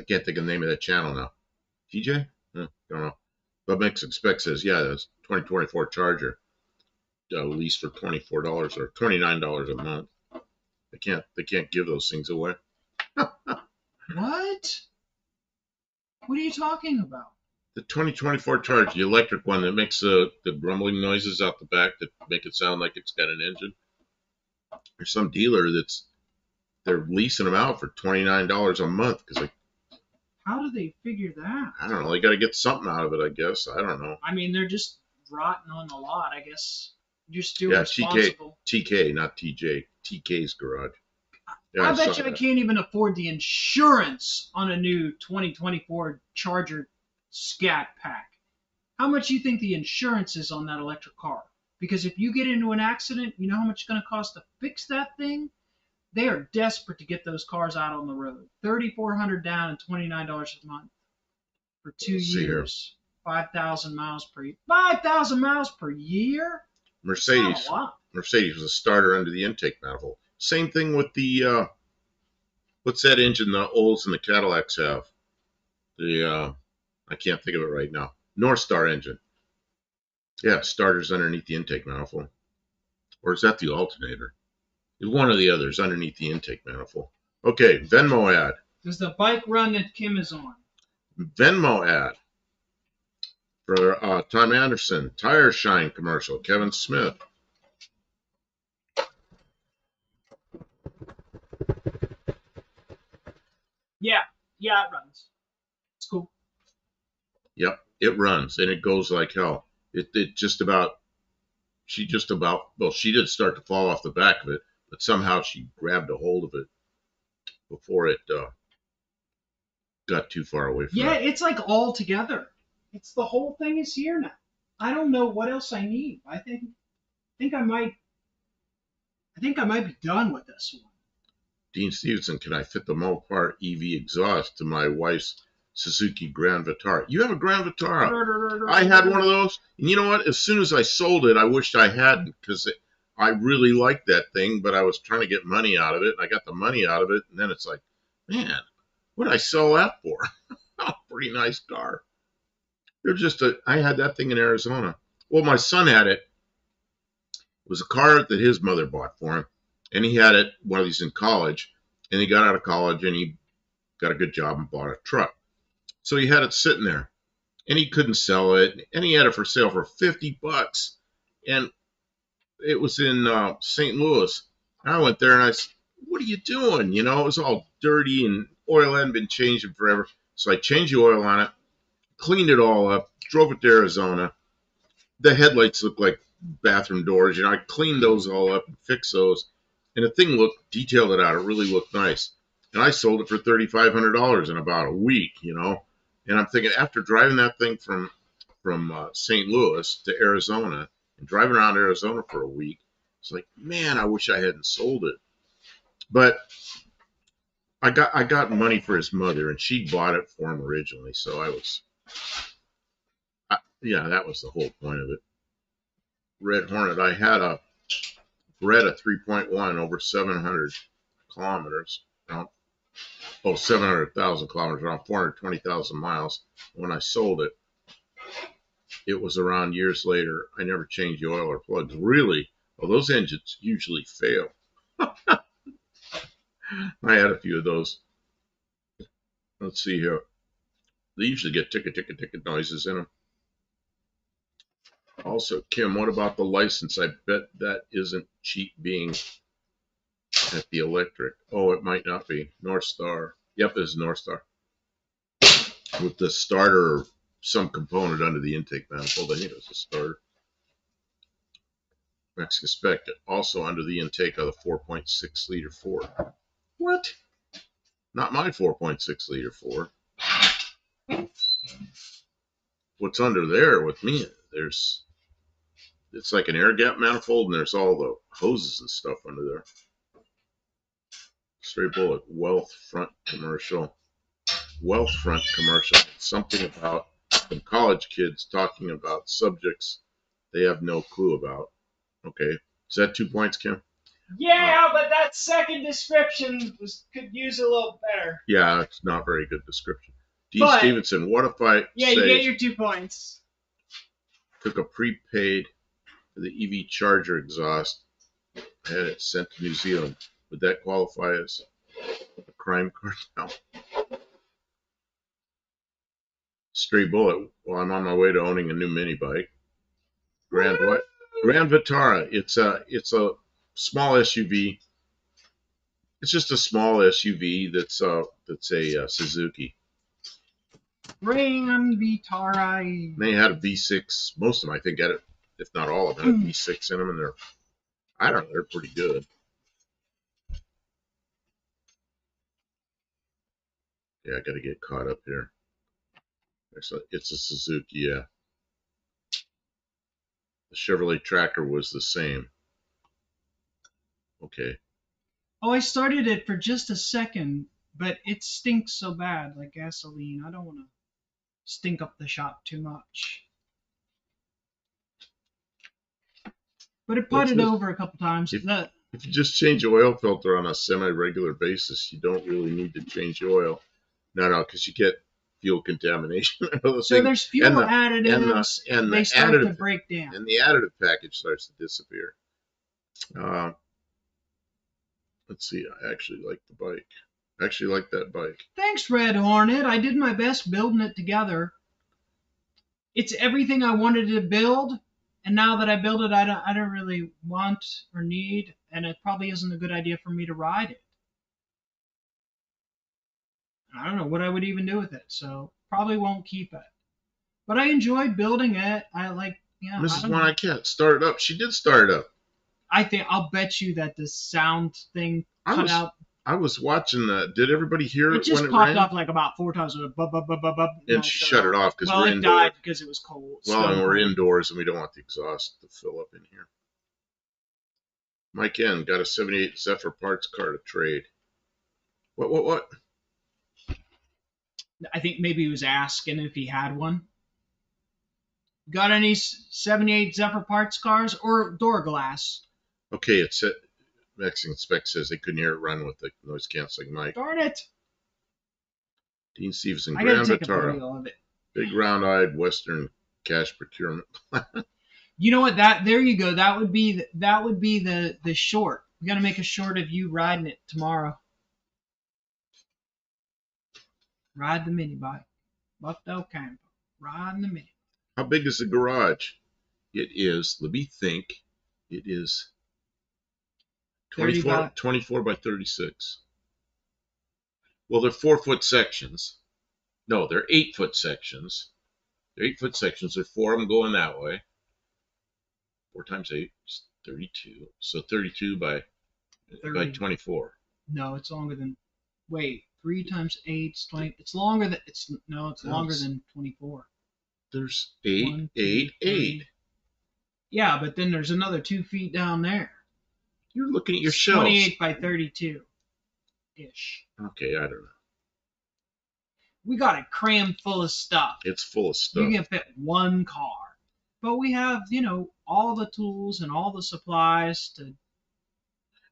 can't think of the name of that channel now. TJ? Don't know. But Mexican Spec says, yeah, that's 2024 Charger, lease for $24 or $29 a month. They can't give those things away. What? What are you talking about? The 2024 Charger, the electric one that makes the rumbling noises out the back that make it sound like it's got an engine. There's some dealer they're leasing them out for $29 a month because How do they figure that? I don't know, they got to get something out of it, I guess. I don't know. I mean, they're just rotting on the lot, I guess. You're still Yeah, responsible. TK, not TJ. TK's garage. Yeah, I bet you I can't even afford the insurance on a new 2024 Charger Scat Pack. How much do you think the insurance is on that electric car? Because if you get into an accident, you know how much it's going to cost to fix that thing? They are desperate to get those cars out on the road. $3,400 down and $29 a month for 2 years. 5,000 miles per 5,000 miles per year. That's not a Mercedes. lot. Mercedes was a starter under the intake manifold. Same thing with the what's that engine the Olds and the Cadillacs have? The I can't think of it right now. North Star engine. Yeah, starters underneath the intake manifold. Or is that the alternator? One of the others underneath the intake manifold. Okay, Venmo ad. There's the bike run that Kim is on. Venmo ad for Tom Anderson. Tire Shine commercial. Kevin Smith. Yeah, it runs. It's cool. Yep, it runs and it goes like hell. It just about she just about well she did start to fall off the back of it, but somehow she grabbed a hold of it before it got too far away from Yeah, her. it's like all together. It's the whole thing is here now. I don't know what else I need. I think I might be done with this one. Dean Stevenson, can I fit the Mopar EV exhaust to my wife's Suzuki Grand Vitara? You have a Grand Vitara. I had one of those. And you know what? As soon as I sold it, I wished I hadn't because I really liked that thing, but I was trying to get money out of it. And I got the money out of it. And then it's like, man, what did I sell that for? Pretty nice car. I had that thing in Arizona. Well, my son had it. It was a car that his mother bought for him. And he had it while he's in college. And he got out of college and he got a good job and bought a truck. So he had it sitting there and he couldn't sell it. And he had it for sale for $50. And it was in St. Louis. And I went there and I said, what are you doing? You know, it was all dirty and oil hadn't been changed in forever. So I changed the oil on it, cleaned it all up, drove it to Arizona. The headlights looked like bathroom doors. You know, I cleaned those all up and fixed those. And the thing looked, detailed it out. It really looked nice. And I sold it for $3,500 in about a week, you know. And I'm thinking, after driving that thing from St. Louis to Arizona and driving around Arizona for a week, it's like, man, I wish I hadn't sold it. But I got money for his mother, and she bought it for him originally. So yeah, that was the whole point of it. Red Hornet. I had a Beretta 3.1 over 700 kilometers. 700,000 kilometers, around 420,000 miles. When I sold it, it was around years later. I never changed the oil or plugs. Really? Well, those engines usually fail. I had a few of those. Let's see here. They usually get ticket noises in them. Also, Kim, what about the license? I bet that isn't cheap being at the electric. Oh, it might not be. North Star. Yep, it's North Star. With the starter or some component under the intake manifold. I think it was a starter. Mexican spec, also under the intake of the 4.6 liter Ford. What? Not my 4.6 liter Ford. What's under there with me? It's like an air gap manifold, and there's all the hoses and stuff under there. Straight bullet, wealth front commercial. Something about some college kids talking about subjects they have no clue about. Okay. Is that 2 points, Kim? Yeah, but that second description could use a little better. Yeah, it's not very good description. D. But, Stevenson, what if I you get your 2 points. Took a prepaid for the EV charger exhaust, I had it sent to New Zealand? Would that qualify as a crime cartel? Stray bullet. Well, I'm on my way to owning a new mini bike. Grand what? Grand Vitara. It's a small SUV. It's just a small SUV that's a Suzuki. Grand Vitara. They had a V6. Most of them, I think, had it, if not all of them, had a V6 in them, and I don't know, they're pretty good. Yeah, I got to get caught up here. It's a Suzuki, yeah. The Chevrolet Tracker was the same. Okay. Oh, I started it for just a second, but it stinks so bad, like gasoline. I don't want to. stink up the shop too much. But it What's putted this? over a couple times. If you just change the oil filter on a semi-regular basis, you don't really need to change the oil. No, because you get fuel contamination. So there's fuel and additives. They start to break down. And the additive package starts to disappear. Let's see. I actually like the bike. I actually like that bike. Thanks, Red Hornet. I did my best building it together. It's everything I wanted to build, and now that I build it, I don't really want or need, and it probably isn't a good idea for me to ride it. I don't know what I would even do with it, so probably won't keep it. But I enjoyed building it. I like, yeah. Mrs. One, I can't start it up. She did start it up. I'll bet you that the sound thing cut out. I was watching that. Did everybody hear it? It just when popped rang? up like about 4 times. And she shut it off because we're indoors. Well, it died because it was cold. Well, and we're indoors and we don't want the exhaust to fill up in here. Mike N got a 78 Zephyr parts car to trade. What? I think maybe he was asking if he had one. Got any 78 Zephyr parts cars or door glass? Okay, it's it. Mexican spec says they couldn't hear it run with the noise canceling mic. Darn it! Dean Stevenson, I gotta take a video of it. Big round-eyed Western cash procurement. You know what? There you go. That would be the short. We gotta make a short of you riding it tomorrow. Ride the mini bike. Bucktail Campo. Riding the mini. How big is the garage? It is, let me think, it is 24 by 36. Well, they're 4-foot sections. No, they're 8-foot sections. They're 8-foot sections. There are 4 of them going that way. 4 times 8 is 32. So 32 by 24. No, it's longer than. Wait, 3 times 8 is 20. It's longer than. It's longer than 24. There's 8, 1, 2, 8, 8. Yeah, but then there's another 2 feet down there. You're looking at your shelves. 28 by 32 ish. Okay, I don't know. We got it crammed full of stuff. It's full of stuff. You can fit one car. But we have, all the tools and all the supplies to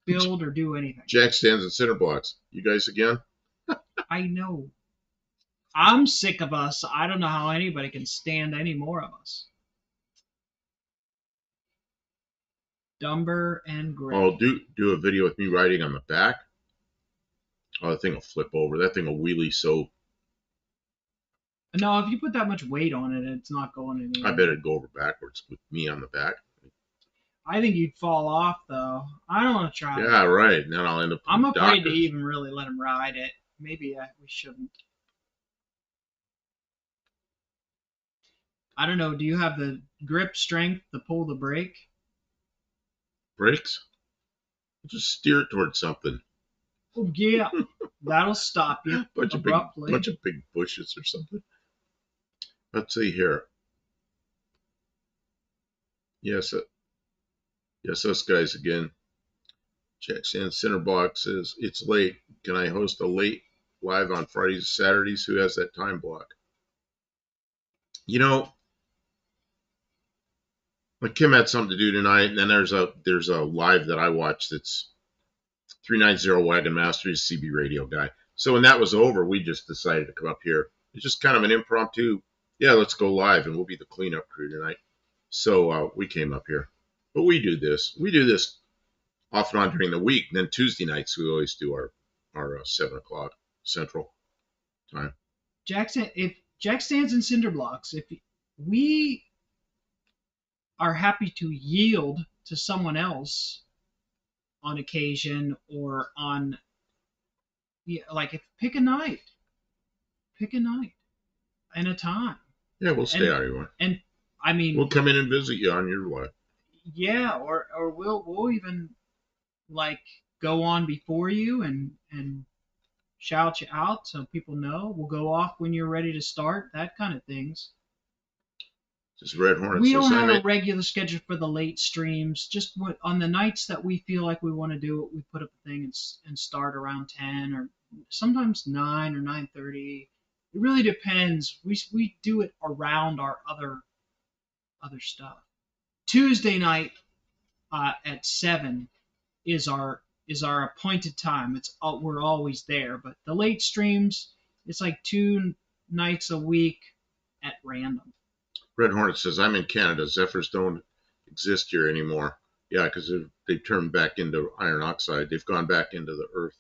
build or do anything. Jack stands in center blocks. You guys again? I know. I'm sick of us. I don't know how anybody can stand any more of us. Dumber and Gray. Oh, do a video with me riding on the back. Oh, the thing will flip over. That thing will wheelie so. No, if you put that much weight on it, it's not going anywhere. I bet it'd go over backwards with me on the back. I think you'd fall off, though. I don't want to try. Yeah, right. Then I'll end up. I'm afraid to even really let him ride it. Maybe we shouldn't. I don't know. Do you have the grip strength to pull the brake? Brakes? Just steer it towards something. Oh, yeah. That'll stop you abruptly. Bunch of big bushes or something. Let's see here. Yes, us guys again. Jack Sand Center Block says, it's late. Can I host a late live on Fridays and Saturdays? Who has that time block? Like Kim had something to do tonight, and then there's a live that I watch that's 390 Wagon Master, he's a CB radio guy. So when that was over, we just decided to come up here. It's just kind of an impromptu, yeah, let's go live, and we'll be the cleanup crew tonight. So we came up here. But we do this. We do this off and on during the week. And then Tuesday nights, we always do our 7 o'clock Central time. If Jack stands in cinder blocks, if we are happy to yield to someone else on occasion or on, pick a night and a time. Yeah, we'll stay out here. And I mean, we'll come in and visit you on your live. Yeah, or we'll even go on before you and shout you out so people know. We'll go off when you're ready to start, that kind of things. Just Red Hornet. We don't have a regular schedule for the late streams. Just on the nights that we feel like we want to do it, we put up a thing and start around 10 or sometimes 9 or 9:30. It really depends. We do it around our other stuff. Tuesday night at 7 is our appointed time. It's we're always there, but the late streams it's like 2 nights a week at random. Red Hornet says, I'm in Canada. Zephyrs don't exist here anymore. Yeah, because they've turned back into iron oxide. They've gone back into the earth.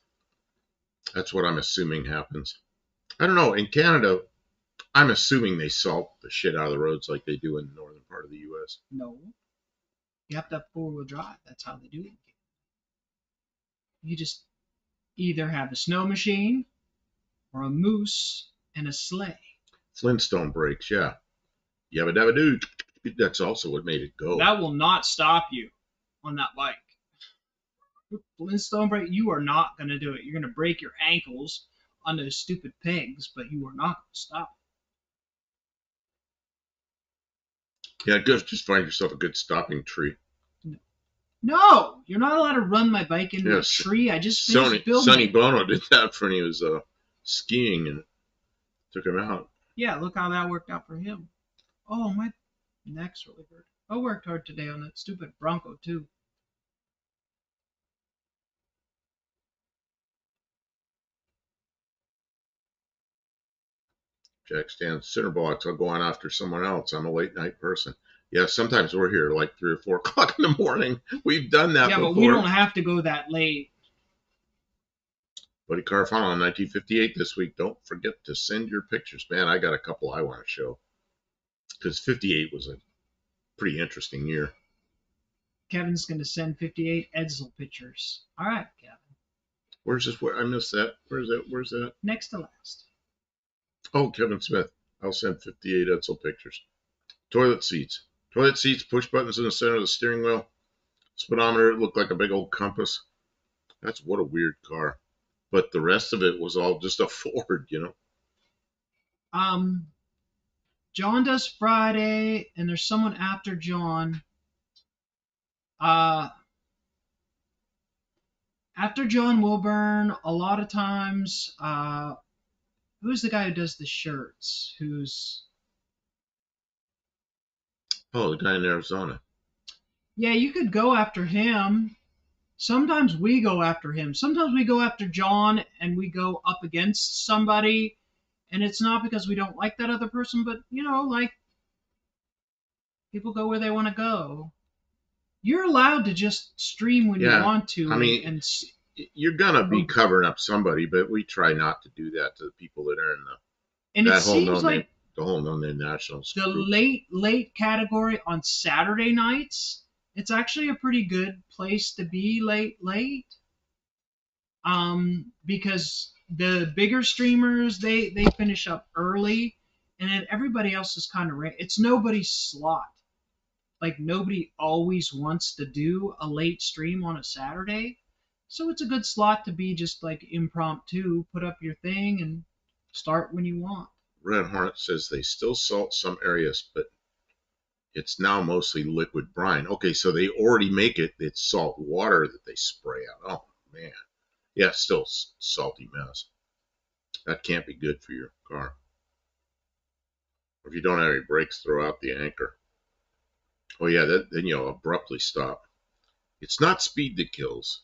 That's what I'm assuming happens. I don't know. In Canada, I'm assuming they salt the shit out of the roads like they do in the northern part of the U.S. No, you have to have 4-wheel drive. That's how they do it. You just either have a snow machine or a moose and a sleigh. Flintstone brakes, yeah. Yabba dabba doo. That's also what made it go. That will not stop you on that bike. Flintstone brake, you are not going to do it. You're going to break your ankles on those stupid pegs, but you are not going to stop. Yeah, good. Just find yourself a good stopping tree. No, you're not allowed to run my bike into a tree. I just finished building Sonny Bono did that when he was skiing and took him out. Yeah, look how that worked out for him. Oh, my neck's really hurt. I worked hard today on that stupid Bronco, too. Jack stands Cinderbox. I'll go on after someone else. I'm a late night person. Yeah, sometimes we're here like 3 or 4 o'clock in the morning. We've done that before. Yeah, but we don't have to go that late. Buddy Carfano in 1958 this week. Don't forget to send your pictures. Man, I got a couple I want to show. Because 58 was a pretty interesting year. Kevin's going to send 58 Edsel pictures. All right, Kevin. Where's this? I missed that. Where's that? Next to last. Oh, Kevin Smith. I'll send 58 Edsel pictures. Toilet seats. Toilet seats, push buttons in the center of the steering wheel. Speedometer, it looked like a big old compass. That's what a weird car. But the rest of it was all just a Ford, you know. John does Friday, and there's someone after John. After John Wilburn, a lot of times, who's the guy who does the shirts? Oh, the guy in Arizona. Yeah, you could go after him. Sometimes we go after him. Sometimes we go after John and we go up against somebody. And it's not because we don't like that other person, but, like, people go where they want to go. You're allowed to just stream when you want to. I mean, you're going to be covering up somebody, but we try not to do that to the people that are in the whole no-name nationals. The late category on Saturday nights, it's actually a pretty good place to be late. Because the bigger streamers, they finish up early, and then everybody else is kind of it's nobody's slot. Like, nobody always wants to do a late stream on a Saturday, so it's a good slot to be just like impromptu, put up your thing and start when you want. Red Hornet says they still salt some areas, but it's now mostly liquid brine. Okay, so they already make it. It's salt water that they spray out. Oh, man. Yeah, still salty mess. That can't be good for your car. If you don't have any brakes, throw out the anchor. Oh, yeah, then you'll abruptly stop. It's not speed that kills.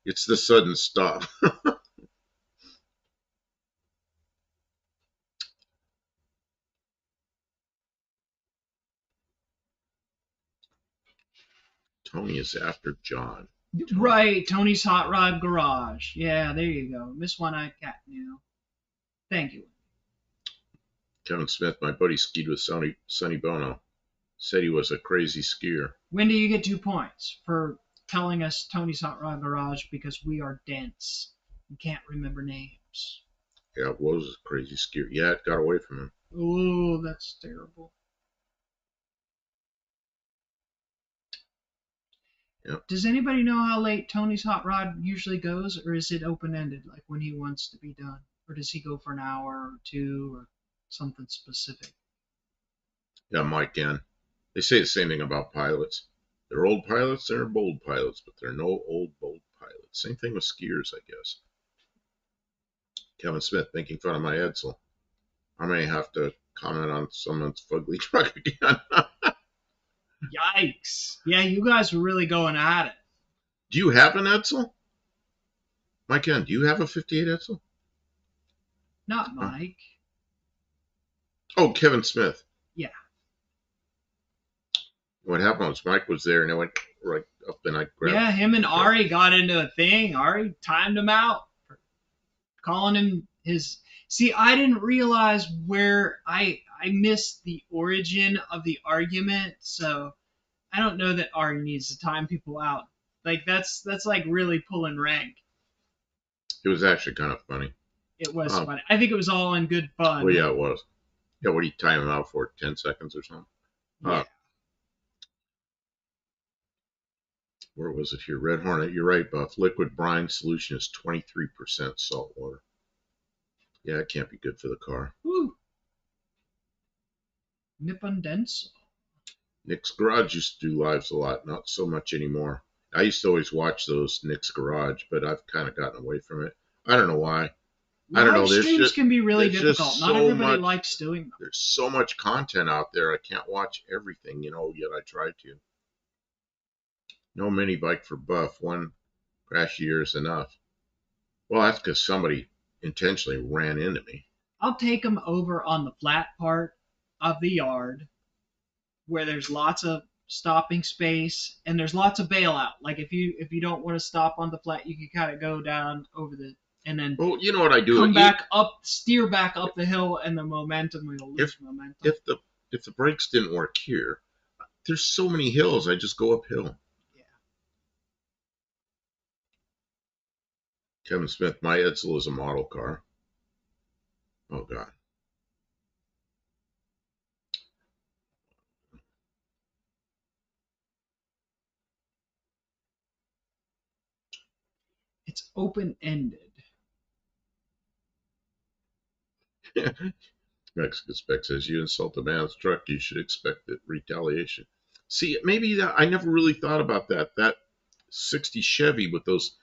It's the sudden stop. Tony is after John. Right, Tony's Hot Rod Garage. Yeah, there you go. Miss One-Eyed Cat now. Thank you. Kevin Smith, my buddy, skied with Sonny Bono. Said he was a crazy skier. When do you get 2 points for telling us Tony's Hot Rod Garage because we are dense and can't remember names? Yeah, it was a crazy skier. Yeah, it got away from him. Oh, that's terrible. Yep. Does anybody know how late Tony's Hot Rod usually goes, or is it open-ended, like when he wants to be done? Or does he go for an hour or 2 or something specific? Yeah, Mike N. They say the same thing about pilots. They're old pilots, they're bold pilots, but they're no old, bold pilots. Same thing with skiers, I guess. Kevin Smith making fun of my Edsel. I may have to comment on someone's fugly truck again. Yikes! Yeah, you guys were really going at it. Do you have an Edsel? Mike Ken, do you have a 58 Edsel? Not Oh, Mike. oh, Kevin Smith. Yeah. What happened was Mike was there and I went right up and I grabbed. Yeah, him and Ari got into a thing. Ari timed him out for calling him his. See, I didn't realize where I missed the origin of the argument, so I don't know that Ari needs to time people out. Like that's like really pulling rank. It was actually kind of funny. It was Um, funny. I think it was all in good well, fun. yeah, it was. Yeah, what do you time him out for? 10 seconds or something? Yeah. Uh, where was it here? Red Hornet. You're right, Buff. Liquid brine solution is 23% salt water. Yeah, it can't be good for the car. Woo. Nippon Denso. Nick's Garage used to do lives a lot, not so much anymore. I used to always watch those Nick's Garage, but I've kind of gotten away from it. I don't know why. I don't Live know. streams can be really There's just difficult. Not so everybody much. likes doing them. There's so much content out there. I can't watch everything, yet I try to. No mini bike for Buff. One crash a year is enough. Well, that's because somebody intentionally ran into me. I'll take them over on the flat part of the yard where there's lots of stopping space and there's lots of bailout. Like if you don't want to stop on the flat, you can kind of go down over the and then Well, you know what I do? come back up, steer back up the hill, and the momentum will lose If momentum. if the brakes didn't work here, there's so many hills. I just go uphill. Yeah. Kevin Smith, my Edsel is a model car. Oh God. It's open ended. Mexican Spec says you insult a man's truck, you should expect it retaliation. See, maybe that I never really thought about that. That 60 Chevy with those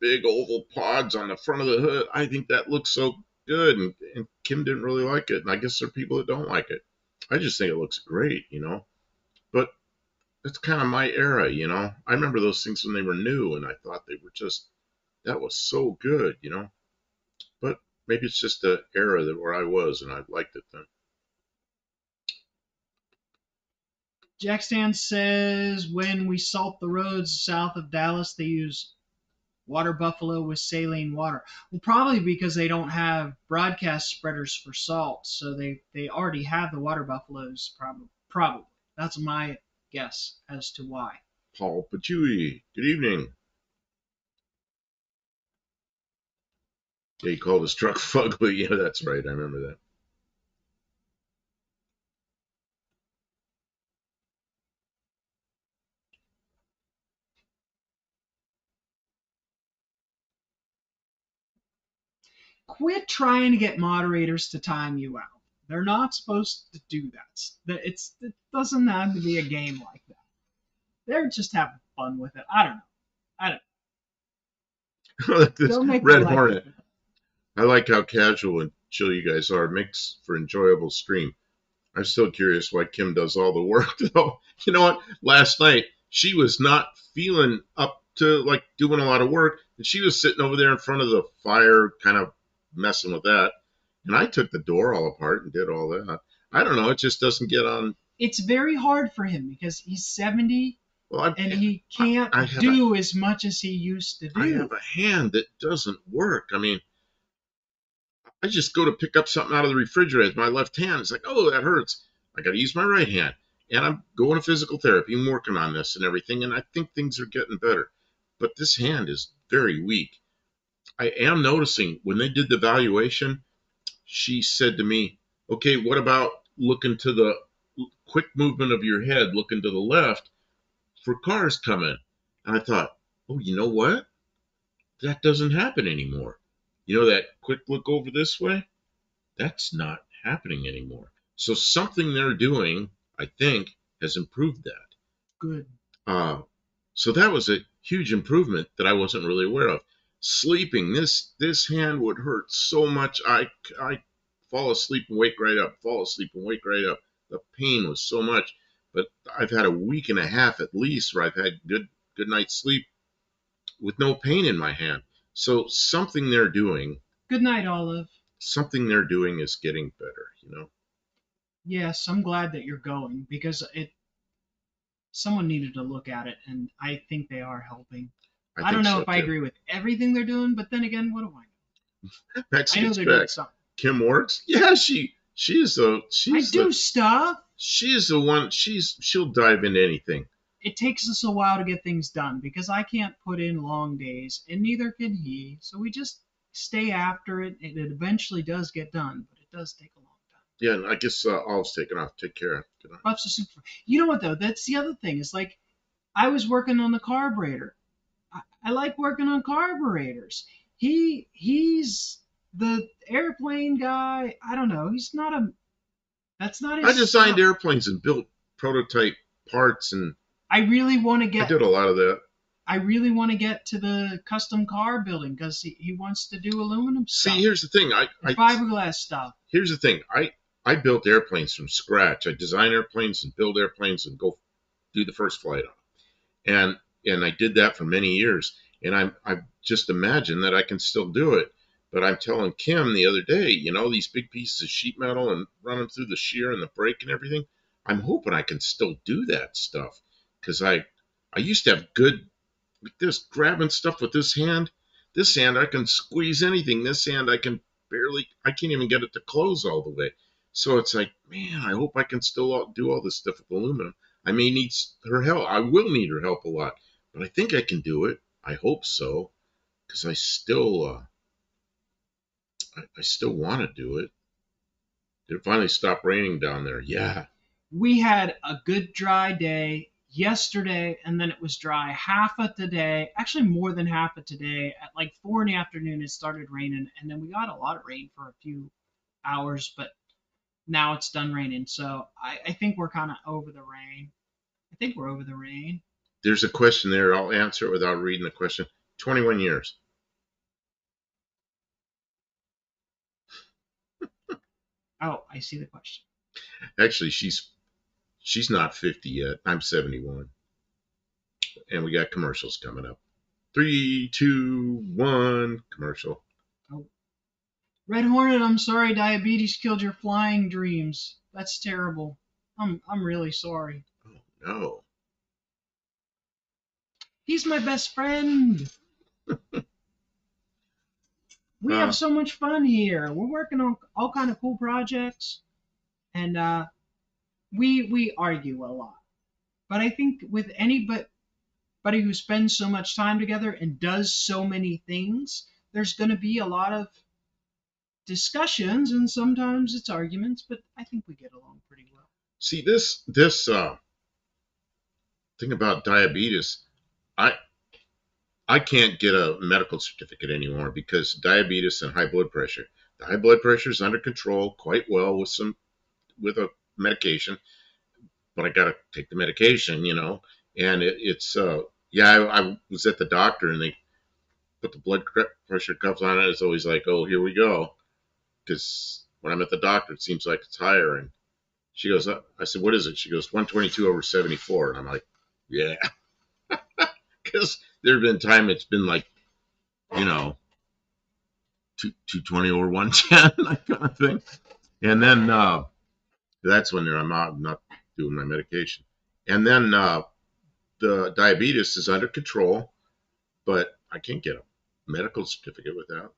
big oval pods on the front of the hood. I think that looks so good, and Kim didn't really like it, and I guess there are people that don't like it. I just think it looks great. But it's kind of my era. I remember those things when they were new, and I thought they were just that was so good. But maybe it's just the era that where I was, and I liked it then. Jackstan says when we salt the roads south of Dallas, they use water buffalo with saline water. Well, probably because they don't have broadcast spreaders for salt, so they already have the water buffaloes. Probably that's my guess as to why. Paul Pachui, good evening. Yeah, he called his truck fugly. Yeah, that's right. I remember that. Quit trying to get moderators to time you out. They're not supposed to do that. It doesn't have to be a game like that. They're just having fun with it. I don't know. I Like don't. this Don't make me Red like Hornet. it. I like how casual and chill you guys are. It makes for enjoyable stream. I'm still curious why Kim does all the work, though. You know what? Last night, she was not feeling up to like doing a lot of work. And she was sitting over there in front of the fire, kind of messing with that. And I took the door all apart and did all that. I don't know. It just doesn't get on. It's very hard for him because he's 70 Well, and he can't I have do as much as he used to I do. have a hand that doesn't work. I mean, I just go to pick up something out of the refrigerator with my left hand. It's like, oh, that hurts. I got to use my right hand. And I'm going to physical therapy. I'm working on this and everything. And I think things are getting better. But this hand is very weak. I am noticing when they did the valuation, she said to me, okay, what about looking to the quick movement of your head, looking to the left for cars coming? And I thought, oh, you know what? That doesn't happen anymore. That quick look over this way? That's not happening anymore. So something they're doing, I think, has improved that. Good. Uh, so that was a huge improvement that I wasn't really aware of. Sleeping, this hand would hurt so much. I fall asleep and wake right up, fall asleep and wake right up. The pain was so much. But I've had a week and a half at least where I've had good night's sleep with no pain in my hand. So Good night, Olive. something they're doing is getting better, you know. Yes, I'm glad that you're going because someone needed to look at it, and I think they are helping. I I don't think know so if I too. agree with everything they're doing, but then again, what do I know? Max I know gets they're doing back. something. Kim works. Yeah, I do stuff. she's the one. She'll dive into anything. It takes us a while to get things done because I can't put in long days, and neither can he. So we just stay after it, and it eventually does get done, but it does take a long time. Yeah, and I guess Olive's taken off. Take care. Good night. Puffs are super. You know what though? That's the other thing. It's like I was working on the carburetor. I like working on carburetors. He's the airplane guy. I don't know. He's not a. That's not I his designed stuff. airplanes and built prototype parts, and I really want to I get. did a lot of that. I really want to get to the custom car building because he wants to do aluminum See, stuff, here's the thing. fiberglass stuff. Here's the thing. I built airplanes from scratch. I design airplanes and build airplanes and go do the first flight on 'em. And I did that for many years. And I just imagine that I can still do it. But I'm telling Kim the other day, you know, these big pieces of sheet metal and run them through the shear and the brake and everything. I'm hoping I can still do that stuff because I used to have good just grabbing stuff with this hand. This hand I can squeeze anything. This hand I can't even get it to close all the way. So it's like, man, I hope I can still do all this stuff with aluminum. I may need her help. I will need her help a lot, but I think I can do it. I hope so, because I still want to do it. It finally stopped raining down there. Yeah. We had a good dry day yesterday, and then it was dry half of today. Actually, more than half of today. At like 4 in the afternoon, it started raining, and then we got a lot of rain for a few hours, but now it's done raining. So I think we're kind of over the rain. I think we're over the rain. There's a question there. I'll answer it without reading the question. 21 years. Oh, I see the question. Actually, she's not 50 yet. I'm 71. And we got commercials coming up. 3, 2, 1, commercial. Oh, Red Hornet, I'm sorry diabetes killed your flying dreams. That's terrible. I'm really sorry. Oh, no. He's my best friend. We have so much fun here. We're working on all kind of cool projects, and we argue a lot. But I think with anybody who spends so much time together and does so many things, there's going to be a lot of discussions, and sometimes it's arguments. But I think we get along pretty well. See, this thing about diabetes, I can't get a medical certificate anymore because diabetes and high blood pressure. The high blood pressure is under control quite well with a medication, but I got to take the medication, you know. And it's yeah, I was at the doctor and they put the blood pressure cuffs on it. It's always like, oh, here we go, because when I'm at the doctor, it seems like it's higher. And she goes, I said, what is it? She goes, 122/74, and I'm like, yeah, because there have been time it's been like, you know, 220/110, that kind of thing. And then that's when I'm not doing my medication. And then the diabetes is under control, but I can't get a medical certificate with that.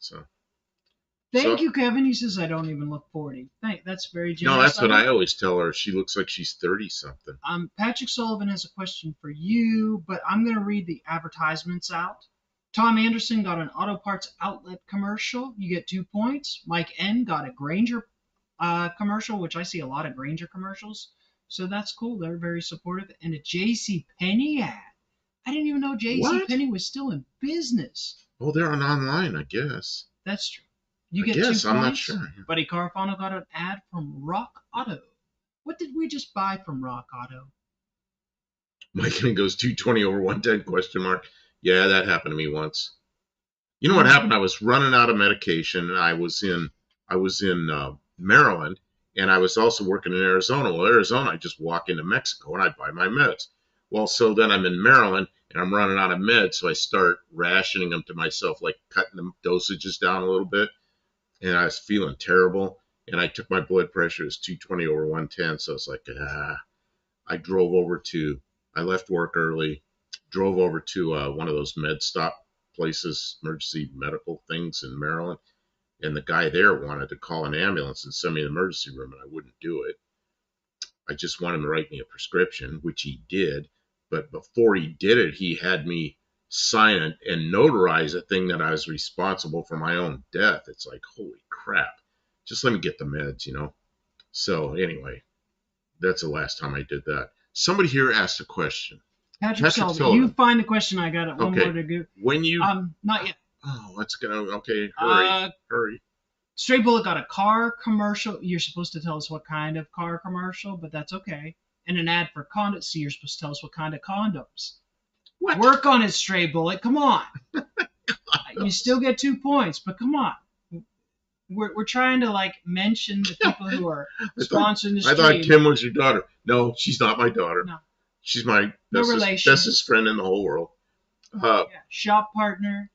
Thank you, Kevin. He says I don't even look 40. That's very generous. No, that's what I always tell her. She looks like she's 30 something. Patrick Sullivan has a question for you, but I'm going to read the advertisements out. Tom Anderson got an auto parts outlet commercial. You get 2 points. Mike N got a Granger commercial, which I see a lot of Granger commercials. So that's cool. They're very supportive. And a J.C. Penney ad. I didn't even know J.C. Penney was still in business. Oh, they're online, I guess. That's true. You get 2 points. I'm not sure. Buddy Carfano got an ad from Rock Auto. What did we just buy from Rock Auto? Mike and goes 220/110 question mark. Yeah, that happened to me once. You know what happened? I was running out of medication, and I was in Maryland, and I was also working in Arizona. Well, Arizona, I just walk into Mexico and I buy my meds. Well, so then I'm in Maryland and I'm running out of meds, so I start rationing them to myself, like cutting the dosages down a little bit. And I was feeling terrible. And I took my blood pressure, it was 220 over 110. So I was like, I drove over to, I left work early, drove over to one of those med stop places, emergency medical things in Maryland. And the guy there wanted to call an ambulance and send me to the emergency room, and I wouldn't do it. I just wanted him to write me a prescription, which he did. But before he did it, he had me sign it and notarize a thing that I was responsible for my own death. It's like, holy crap. Just let me get the meds. So anyway, that's the last time I did that. Somebody here asked a question. Patrick Sullivan, you find the question. I got it. One more to go. When you not yet. Oh, what's gonna okay? Hurry. Stray Bullet got a car commercial. You're supposed to tell us what kind of car commercial, but that's okay. And an ad for condoms. So you're supposed to tell us what kind of condoms. What? Work on it, Stray Bullet. Come on. You still get 2 points, but come on. We're trying to like mention the people who are sponsoring the stream. I thought Kim was your daughter. No, she's not my daughter. No. She's my bestest friend in the whole world. Shop partner.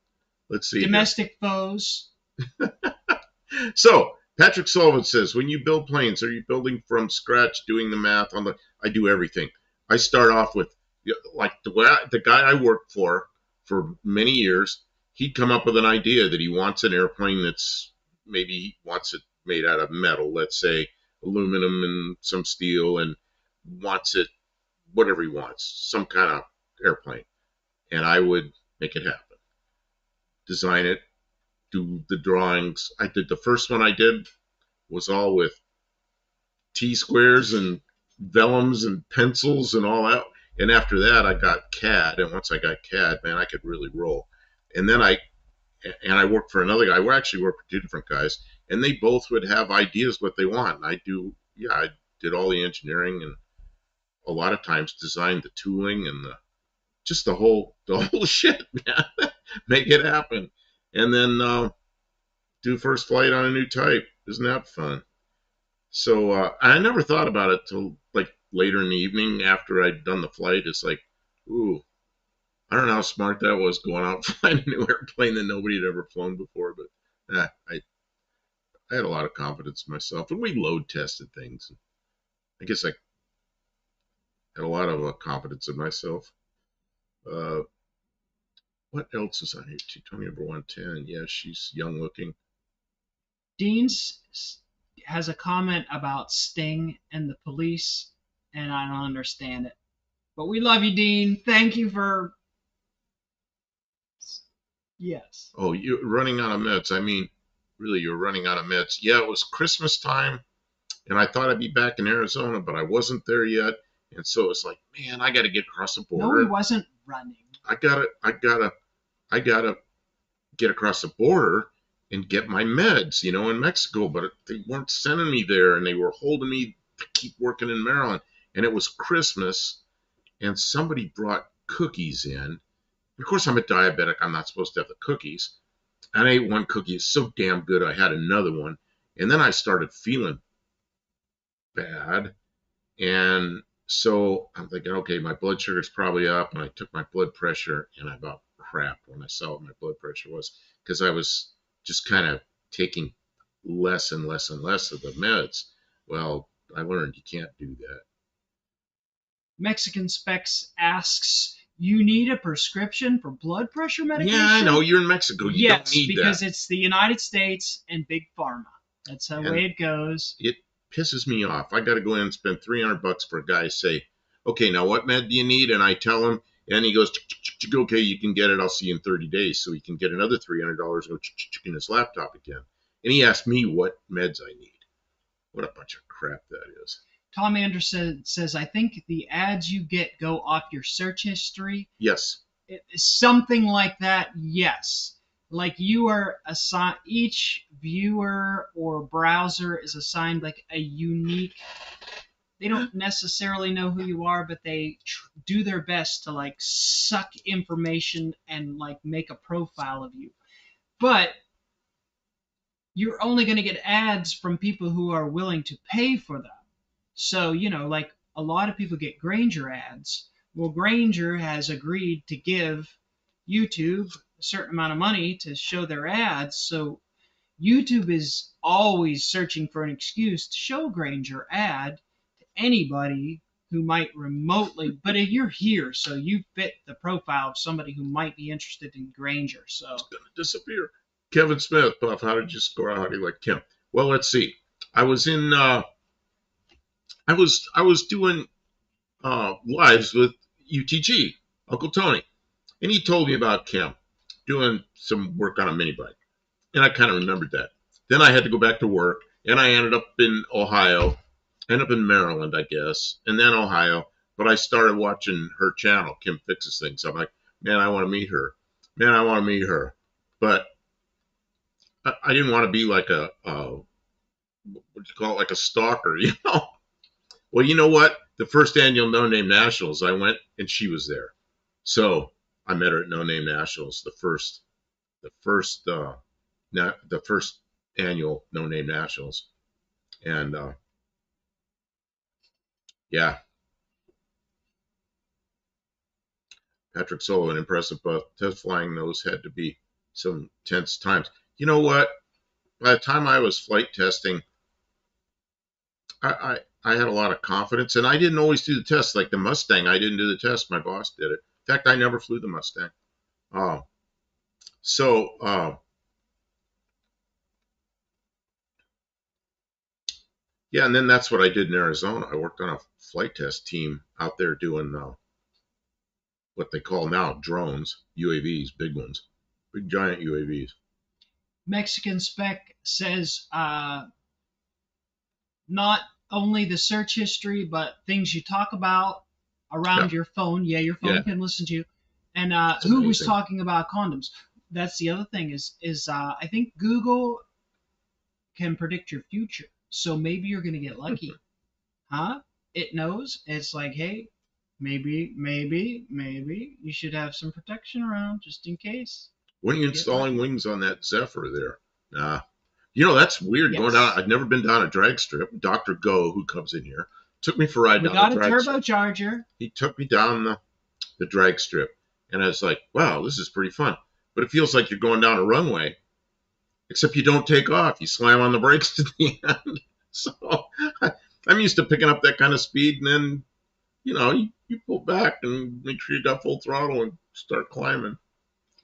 Let's see. Domestic foes. So, Patrick Sullivan says, when you build planes, are you building from scratch, doing the math on the... I do everything. I start off with, like, the guy I worked for many years, he'd come up with an idea that he wants an airplane that's, maybe he wants it made out of metal, let's say aluminum and some steel, and wants it, whatever he wants, some kind of airplane. And I would make it happen. Design it, do the drawings. I did the first one I did was all with T-squares and vellums and pencils and all that. And after that, I got CAD. And once I got CAD, man, I could really roll. And then I worked for another guy. We actually worked for two different guys, and they both would have ideas what they want. And I did all the engineering and a lot of times designed the tooling and the whole shit, man. Make it happen. And then do first flight on a new type. Isn't that fun? So I never thought about it till like later in the evening after I'd done the flight. It's like, ooh, I don't know how smart that was going out flying a new airplane that nobody had ever flown before. But I had a lot of confidence in myself, and we load tested things. I guess I had a lot of confidence in myself. What else is on here? 220 over 110. Yeah, she's young looking. Dean's has a comment about Sting and the police, and I don't understand it. But we love you, Dean. Thank you for... Yes. Oh, you're running out of meds. I mean, really, you're running out of meds. Yeah, it was Christmas time, and I thought I'd be back in Arizona, but I wasn't there yet. And so it's like, man, I got to get across the border. No, he wasn't running. I gotta get across the border and get my meds, in Mexico. But they weren't sending me there, and they were holding me to keep working in Maryland. And it was Christmas, and somebody brought cookies in. Of course, I'm a diabetic. I'm not supposed to have the cookies. And I ate one cookie. It's so damn good. I had another one, and then I started feeling bad, and so I'm thinking, okay, my blood sugar's probably up, and I took my blood pressure, and I about crapped when I saw what my blood pressure was, because I was just kind of taking less and less and less of the meds. Well, I learned you can't do that. Mexican Specs asks, you need a prescription for blood pressure medication? Yeah, I know. You're in Mexico. You don't need that. Yes, because it's the United States and Big Pharma. That's the way it goes. It pisses me off. I got to go in and spend $300 for a guy to say, okay, now what med do you need? And I tell him, and he goes, okay, you can get it. I'll see you in 30 days. So he can get another $300 and go in his laptop again. And he asked me what meds I need. What a bunch of crap that is. Tom Anderson says, I think the ads you get go off your search history. Yes. Something like that, yes. Like you are assigned, each viewer or browser is assigned like a unique, they don't necessarily know who you are, but they do their best to like suck information and like make a profile of you. But you're only going to get ads from people who are willing to pay for them. So, like a lot of people get Granger ads. Well, Granger has agreed to give YouTube a certain amount of money to show their ads. So, YouTube is always searching for an excuse to show Granger ad to anybody who might remotely. But you're here, so you fit the profile of somebody who might be interested in Granger. So, It's going to disappear. Kevin Smith, Puff, how did you score? How do you like Kim? Well, let's see. I was in. I was doing lives with UTG, Uncle Tony, and he told me about Kim doing some work on a mini bike, and I kind of remembered that. Then I had to go back to work, and I ended up in Ohio, ended up in Maryland, I guess, and then Ohio. But I started watching her channel, Kim Fixes Things. I'm like, man, I want to meet her. Man, I want to meet her. But I didn't want to be like what do you call it, like a stalker, you know? Well, you know what? The first annual No Name Nationals, I went and she was there. So I met her at No Name Nationals, the first, the first annual No Name Nationals, and yeah, Patrick Sullivan, impressive, but test flying those had to be some tense times. You know what? By the time I was flight testing, I had a lot of confidence, and I didn't always do the test. Like the Mustang, I didn't do the test. My boss did it. In fact, I never flew the Mustang. Oh, so yeah, and then that's what I did in Arizona. I worked on a flight test team out there doing what they call now drones, UAVs, big ones, big giant UAVs. Mexican Spec says not only the search history, but things you talk about Yeah, around your phone. Yeah, your yeah, phone can listen to you. And it's who was amazing. talking about condoms? That's the other thing is I think Google can predict your future. So maybe you're gonna get lucky, huh? It knows. It's like, hey, maybe you should have some protection around just in case When are you you get installing lucky. wings on that Zephyr there? Nah, you know that's weird. Going down, Yes, I've never been down a drag strip. Doctor Go, who comes in here, took me for a ride we down the got a drag strip. turbocharger. He took me down the drag strip, and I was like, wow, this is pretty fun. But it feels like you're going down a runway, except you don't take off. You slam on the brakes to the end. So I'm used to picking up that kind of speed, and then you pull back and make sure you got full throttle and start climbing.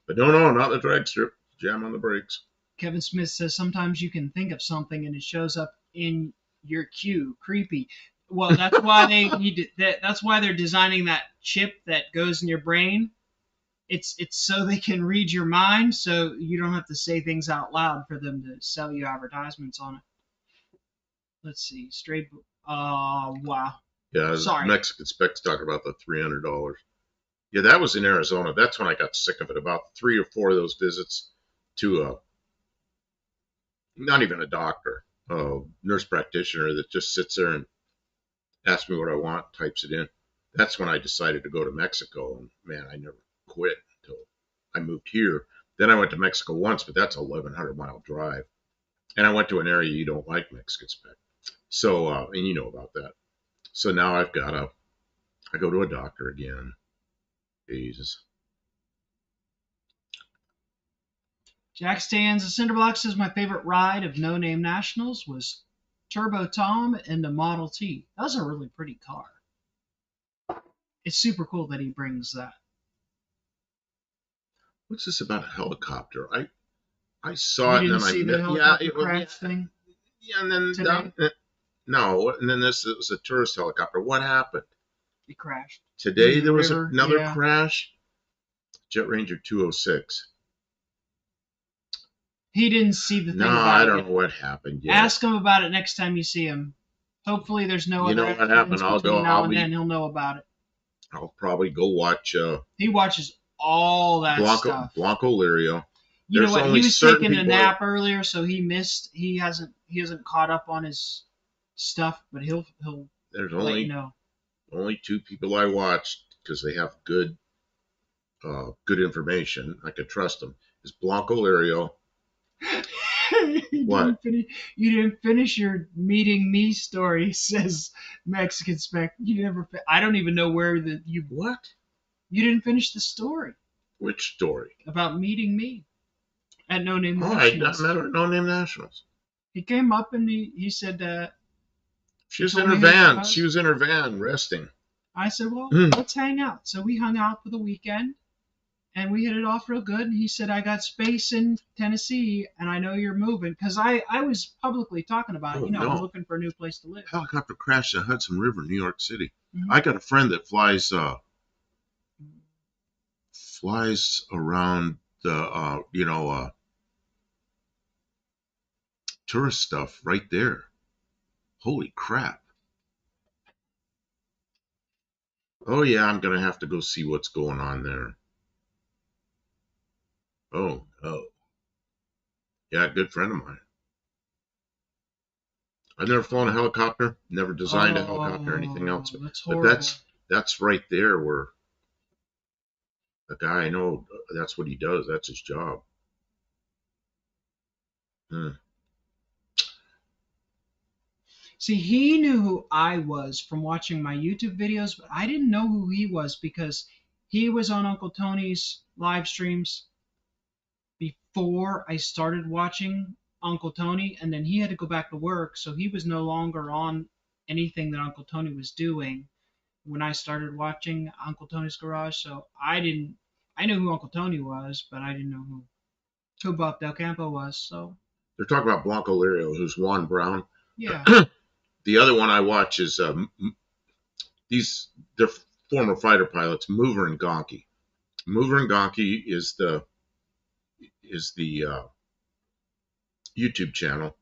But no, not the drag strip. Jam on the brakes. Kevin Smith says sometimes you can think of something and it shows up in your queue. Creepy. Well, that's why they need that. That's why they're designing that chip that goes in your brain. It's so they can read your mind, so you don't have to say things out loud for them to sell you advertisements on it. Let's see. Straight. Wow. Yeah, Sorry. Mexican specs talking about the $300. Yeah, that was in Arizona. That's when I got sick of it. About 3 or 4 of those visits to not even a doctor, a nurse practitioner that just sits there and asks me what I want, types it in. That's when I decided to go to Mexico. And man, I never quit until I moved here. Then I went to Mexico once, but that's a 1,100-mile drive. And I went to an area you don't like Mexican spec. So, and you know about that. So now I go to a doctor again. Jesus. Jack Stands the Cinderblock says my favorite ride of No Name Nationals was Turbo Tom in the Model T. That was a really pretty car. It's super cool that he brings that. What's this about a helicopter? I saw You it and didn't then I see the yeah, helicopter well, yeah, crash thing yeah, and then today? no, and then this was a tourist helicopter. What happened? It crashed Today into the there was river. another Yeah, crash. Jet Ranger 206. he didn't see the No, thing I about it don't yet. know what happened yet. Ask him about it next time you see him. Hopefully, there's no You other know what happened? accidents between now and then. He'll know about it. I'll probably go watch He watches all that stuff. Blanco Lirio. You know There's what? He only was certain taking a people nap earlier, so he missed. He hasn't caught up on his stuff, but he'll there's let you know. only 2 people I watched because they have good information. I could trust them. Is Blanco Lirio What? You didn't finish your meeting me story, says Mexican Spec. You never. I don't even know where you. What? You didn't finish the story Which story? about meeting me at No Name Oh, I Nationals. met her at No Name Nationals. He came up and he said She he was in told her me who she van. She was. was in her van resting. I said, well, Hmm. let's hang out. So we hung out for the weekend and we hit it off real good. And he said, I got space in Tennessee and I know you're moving. Because I was publicly talking about it. Oh, You know, I'm no. looking for a new place to live. Helicopter crashed in Hudson River, New York City. Mhm. I got a friend that flies around the tourist stuff right there. Holy crap. Oh yeah, I'm gonna have to go see what's going on there. Oh no. Yeah, a good friend of mine. I've never flown a helicopter, never designed a helicopter or anything else, Oh, that's but horrible. that's right there where a guy I know, that's what he does. That's his job. Hmm. See, he knew who I was from watching my YouTube videos, but I didn't know who he was because he was on Uncle Tony's live streams before I started watching Uncle Tony, and then he had to go back to work, so he was no longer on anything that Uncle Tony was doing when I started watching Uncle Tony's Garage. So I knew who Uncle Tony was, but I didn't know who Bob Del Campo was. So They're talking about Blanco Lirio, who's Juan Brown. yeah, The other one I watch is they're former fighter pilots, Mover and Gonky. Mover and Gonky is the YouTube channel,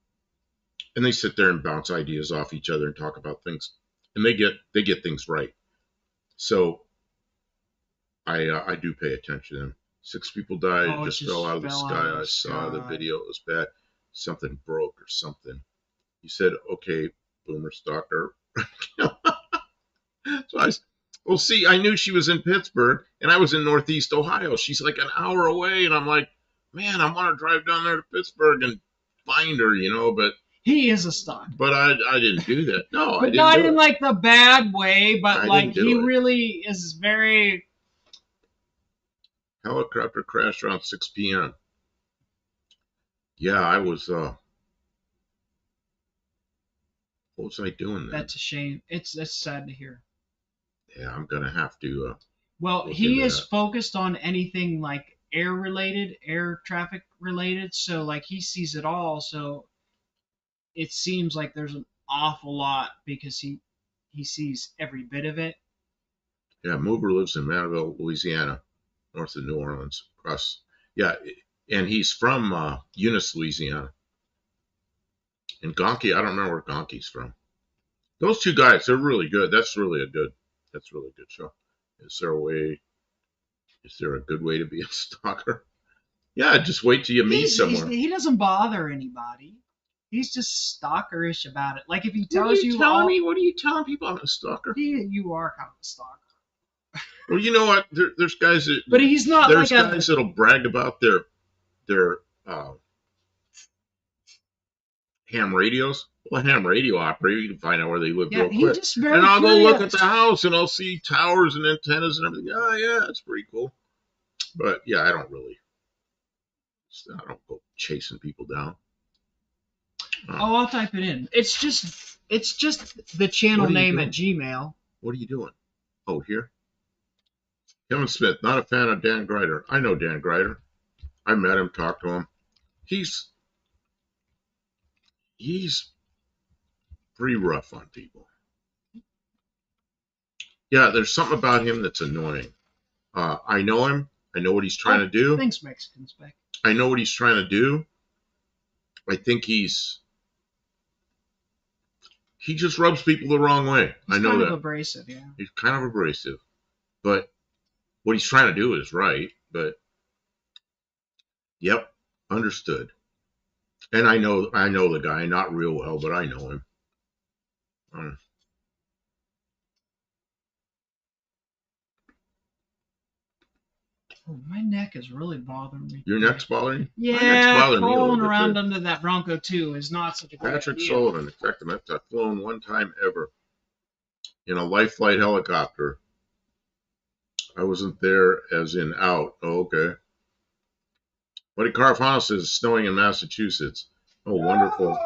and they sit there and bounce ideas off each other and talk about things, and they get things right. So I do pay attention to them. 6 people died. It oh, it just fell out just of the fell out of sky. the I saw the sky. video. It was bad. Something broke or something. He said, "Okay, Boomer Stalker." So well, see, I knew she was in Pittsburgh, and I was in Northeast Ohio. She's like an hour away, and I'm like, man, I want to drive down there to Pittsburgh and find her, He is a stalker. but I didn't do that. No, I But didn't not do in it. like the bad way, but I like didn't he do it. really is very. Helicopter crashed around 6 p.m. Yeah, I was. What was I doing then? That's a shame. That's sad to hear. Yeah, I'm gonna have to Well, look he into is that. focused on anything like air related, air traffic related. So like he sees it all. So it seems like there's an awful lot because he sees every bit of it. Yeah, Mover lives in Manville, Louisiana, north of New Orleans. Across. Yeah, and he's from Eunice, Louisiana. And Gonky, I don't remember where Gonky's from. Those two guys, they're really good. That's really good show. Is there a way? Is there a good way to be a stalker? Yeah, just wait till you meet someone. He doesn't bother anybody. He's just stalkerish about it. Like if he What are tells you you telling all, me? What are you telling people I'm a stalker? you are kind of a stalker. Well, you know what? There's guys that But he's not there's like a. guys that'll brag about their ham radios. Well, a ham radio operator, you can find out where they live Yeah, real he's quick. just And very I'll go look at curious. the house and I'll see towers and antennas and everything. Oh yeah, that's pretty cool. But yeah, I don't go chasing people down. Oh, I'll type it in. It's just the channel What are you name at doing? Gmail. What are you doing? Oh, here. Kevin Smith, not a fan of Dan Greider. I know Dan Greider. I met him, talked to him. He's he's pretty rough on people. Yeah, there's something about him that's annoying. I know him. I know what he's trying to do. Thanks, Mexican Spec. I know what he's trying to do. I think he just rubs people the wrong way. He's I know kind that. of abrasive, yeah. He's kind of abrasive. But what he's trying to do is right. But yep, understood. And I know the guy, not real well, but I know him. Oh, my neck is really bothering me. Your neck's bothering you? My neck's Yeah, bothering me a little crawling bit around too. under that Bronco too is not such a great Patrick idea. Sullivan. In fact, I've flown one time ever in a light flight helicopter. I wasn't there as in out. Oh, okay. Buddy Carfano says it's snowing in Massachusetts. Oh, wonderful.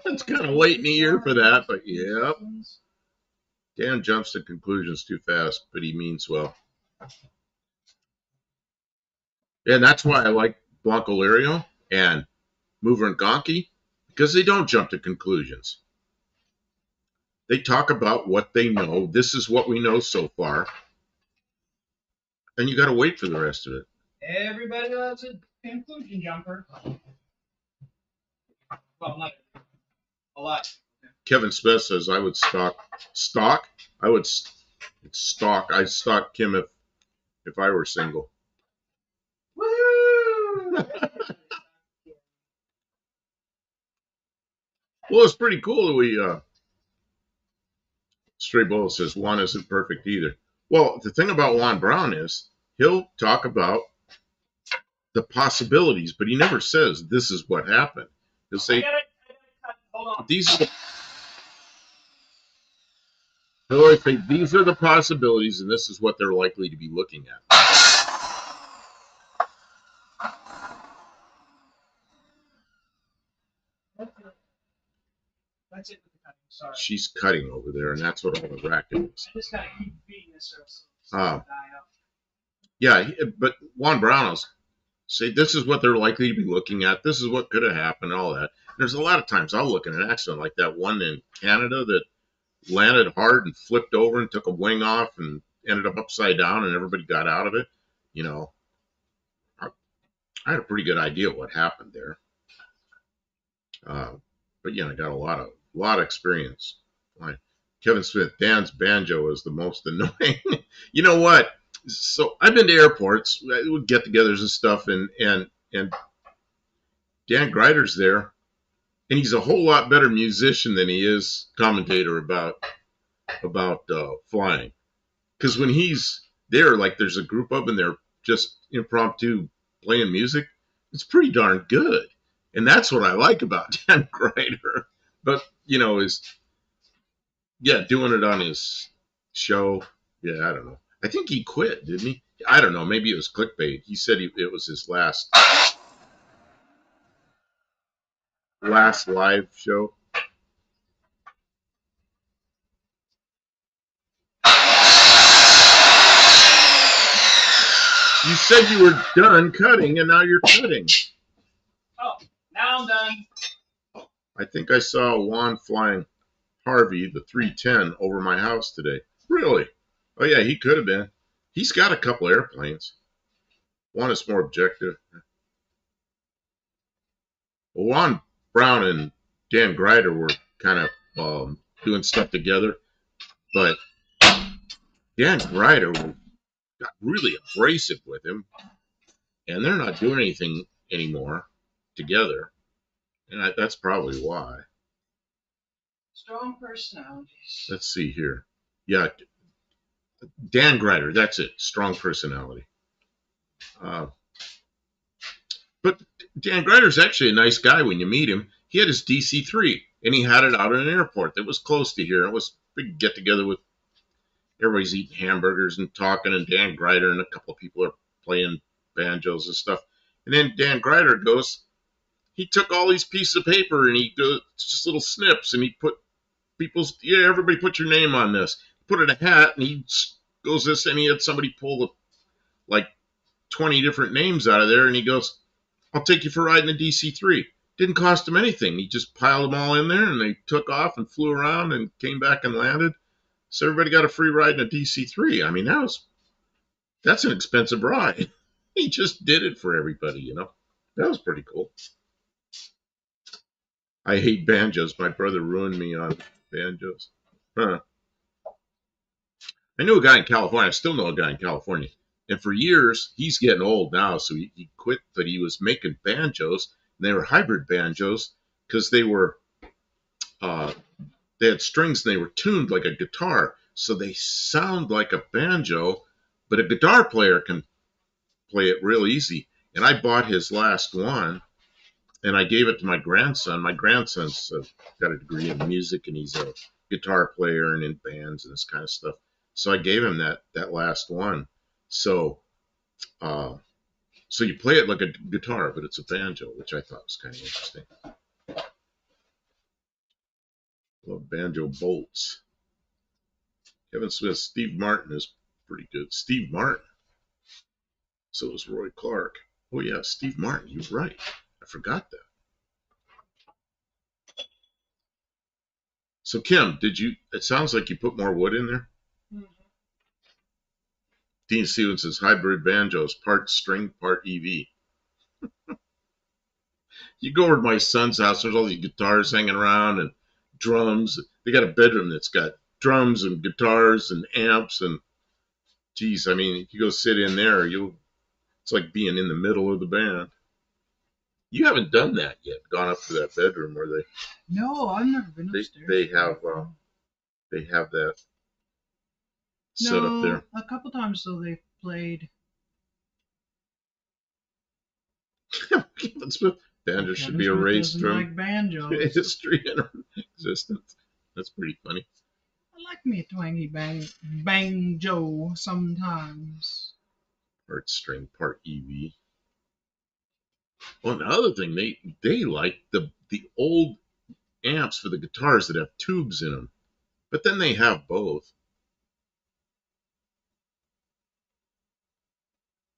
It's kind of late in the year for that, but yep. Dan jumps to conclusions too fast, but he means well. And that's why I like Blanco Lario and Mover and Gonky, because they don't jump to conclusions. They talk about what they know. This is what we know so far. And you got to wait for the rest of it. Everybody loves a conclusion jumper. Well, not a lot. Kevin Smith says I would stalk. I would stalk. I'd stalk Kim if I were single. Woo! Well, it's pretty cool that we. Stray Bullet says Juan isn't perfect either. Well, the thing about Juan Brown is he'll talk about the possibilities, but he never says this is what happened. He'll say these are the, he'll always say these are the possibilities, and this is what they're likely to be looking at. That's it with the cutting. Sorry. She's cutting over there, and that's what all the racket is. I just gotta keep feeding this so die out. Yeah, but Juan Brown will say this is what they're likely to be looking at. This is what could have happened, all that. There's a lot of times I'll look at an accident like that one in Canada that landed hard and flipped over and took a wing off and ended up upside down, and everybody got out of it. You know, I had a pretty good idea what happened there. But yeah, I got a lot of experience. Like Kevin Smith, Dan's banjo is the most annoying. You know what? So I've been to airports, with get-togethers and stuff, and Dan Greider's there, and he's a whole lot better musician than he is commentator about flying. Because when he's there, like there's a group of them, and they're just impromptu playing music, it's pretty darn good. And that's what I like about Dan Greider. But, you know, doing it on his show. Yeah, I don't know. I think he quit, didn't he? I don't know. Maybe it was clickbait. He said it was his last live show. You said you were done cutting, and now you're cutting. Oh, now I'm done. I think I saw Juan flying Harvey, the 310, over my house today. Really? Oh, yeah, he could have been. He's got a couple airplanes. One is more objective. Well, Juan Brown and Dan Greider were kind of doing stuff together, but Dan Greider got really abrasive with him, and they're not doing anything anymore together, and that's probably why. Strong personalities. Let's see here. Yeah, Dan Greider, that's it. Strong personality. But Dan Greider's actually a nice guy when you meet him. He had his DC-3, and he had it out at an airport that was close to here. It was a big get-together with everybody's eating hamburgers and talking, and Dan Greider and a couple of people are playing banjos and stuff. And then Dan Greider he took all these pieces of paper, and he goes, just little snips, and he put everybody put your name on this. Put it in a hat, and he goes this, and he had somebody pull like 20 different names out of there, and he goes, I'll take you for a ride in a DC-3. Didn't cost him anything. He just piled them all in there, and they took off and flew around and came back and landed. So everybody got a free ride in a DC-3. I mean, that's an expensive ride. He just did it for everybody, you know. That was pretty cool. I hate banjos. My brother ruined me on banjos. Huh. I knew a guy in California. I still know a guy in California. And for years, he's getting old now, so he quit, but he was making banjos, and they were hybrid banjos because they had strings and they were tuned like a guitar, so they sound like a banjo, but a guitar player can play it real easy. And I bought his last one, and I gave it to my grandson. My grandson's got a degree in music, and he's a guitar player and in bands and this kind of stuff. So I gave him that last one. So uh, so you play it like a guitar, but it's a banjo, which I thought was kind of interesting. Love banjo bolts. Kevin Smith, Steve Martin is pretty good. Steve Martin. So is Roy Clark. Oh yeah, Steve Martin. You're right. I forgot that. So Kim, did you? It sounds like you put more wood in there. Mhm. Dean Stevens says hybrid banjos, part string, part EV. You go over to my son's house. There's all these guitars hanging around and drums. They got a bedroom that's got drums and guitars and amps and geez, I mean, if you go sit in there, it's like being in the middle of the band. You haven't done that yet. Gone up to that bedroom where No, I've never been upstairs. they have that set up there. A couple times though they played. Kevin Smith, banjo should be Smith erased doesn't from like banjos. history and existence. That's pretty funny. I like me a twangy banjo sometimes. Part string, part EV. Well, another thing they like the old amps for the guitars that have tubes in them, but then they have both.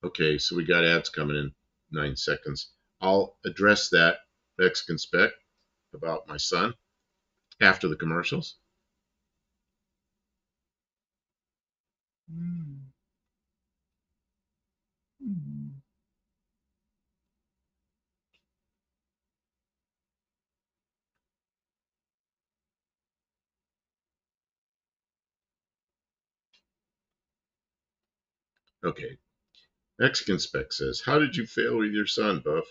Okay, so we got ads coming in 9 seconds. I'll address that Mexican spec about my son after the commercials. Mm. Mm. Okay, Mexican spec says, how did you fail with your son, Buff?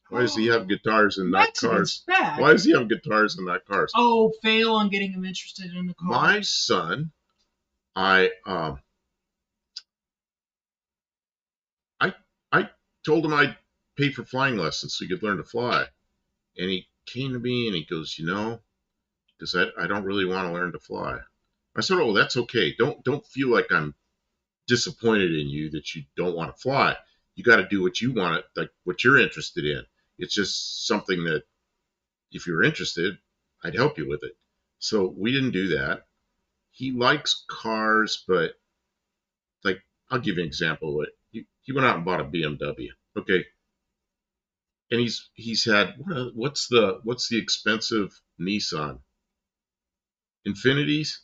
Why does he have guitars and not Mexican cars? spec? Why does he have guitars and not cars? Oh, fail on getting him interested in the car. My son, I I told him I'd pay for flying lessons so he could learn to fly. And he came to me and he goes, because I don't really want to learn to fly. I said, oh, that's okay. Don't feel like I'm disappointed in you that you don't want to fly. You got to do what you want, like what you're interested in. It's just something that if you're interested, I'd help you with it. So we didn't do that. He likes cars, but like I'll give you an example. He went out and bought a BMW. Okay, and he's had what's the expensive Nissan Infinities?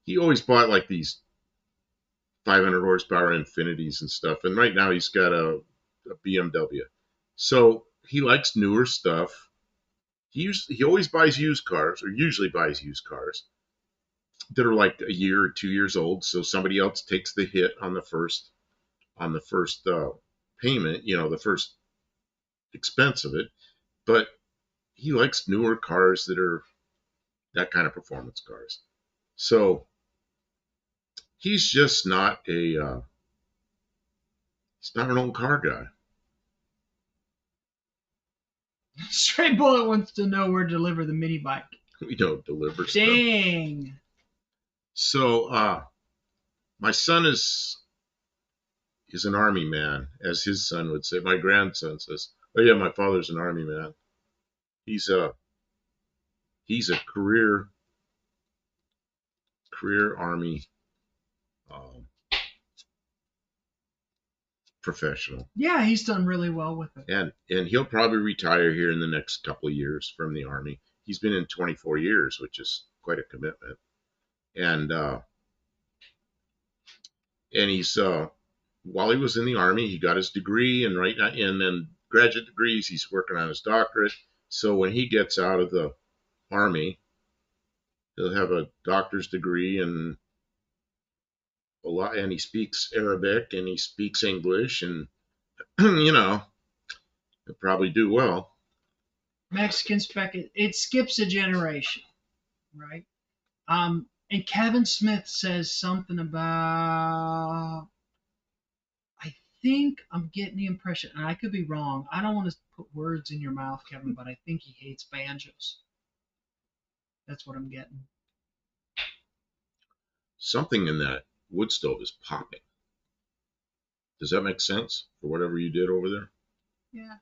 He always bought like these 500 horsepower Infinities and stuff, and right now he's got a BMW. So he likes newer stuff. He always buys used cars, or usually buys used cars that are like a year or 2 years old. So somebody else takes the hit on the first payment, the first expense of it. But he likes newer cars that are that kind of performance cars. So he's just not he's not an old car guy. Stray Bullet wants to know where to deliver the mini bike. We don't deliver stuff. Dang. So my son is an army man, as his son would say. My grandson says, "Oh yeah, my father's an army man. He's a career army um, professional." Yeah, he's done really well with it. And he'll probably retire here in the next couple of years from the Army. He's been in 24 years, which is quite a commitment. And he's while he was in the Army, he got his degree, and right now, and then graduate degrees. He's working on his doctorate. So when he gets out of the Army, he'll have a doctor's degree and and he speaks Arabic and he speaks English, and he'll probably do well. Mexican spec, it skips a generation, right? And Kevin Smith says something about, I think I'm getting the impression, and I could be wrong. I don't want to put words in your mouth, Kevin, but I think he hates banjos. That's what I'm getting. Something in that wood stove is popping. Does that make sense for whatever you did over there? Yeah,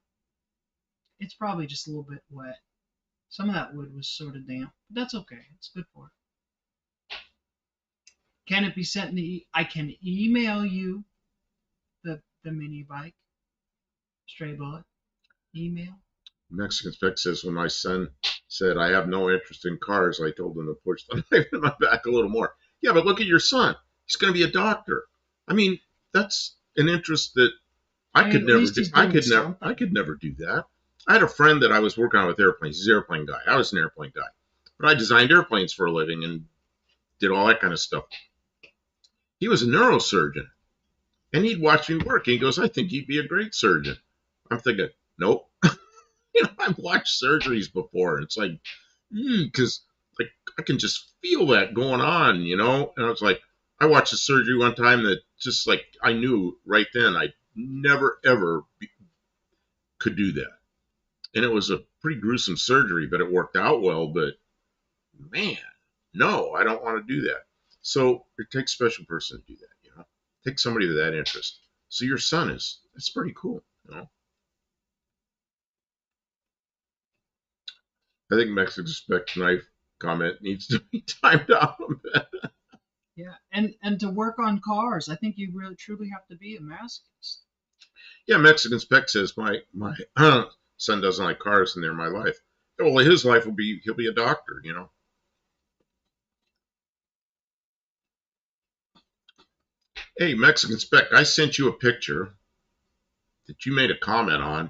it's probably just a little bit wet. Some of that wood was sort of damp, but that's okay. It's good for it. Can it be sent in I can email you the mini bike, stray bullet. Email. Mexican Spec says, when my son said, I have no interest in cars, I told him to push the knife in my back a little more. Yeah, but look at your son. He's going to be a doctor. I mean, that's an interest that I could at never least do. he's doing something. I could never do that. I had a friend that I was working on with airplanes. He's an airplane guy. I was an airplane guy. But I designed airplanes for a living and did all that kind of stuff. He was a neurosurgeon. And he'd watch me work. And he goes, I think you'd be a great surgeon. I'm thinking, nope. I've watched surgeries before. And it's like, because like I can just feel that going on, And I was like, I watched a surgery one time that just like I knew right then I never ever could do that. And it was a pretty gruesome surgery, but it worked out well. But man, no, I don't want to do that. So it takes a special person to do that, Take somebody with that interest. So your son it's pretty cool. I think Mexican Spec knife comment needs to be timed out a bit. Yeah, and to work on cars, I think you really truly have to be a masochist. Yeah, Mexican Spec says my son doesn't like cars and they're my life. Well, his life he'll be a doctor. Hey, Mexican Spec, I sent you a picture that you made a comment on.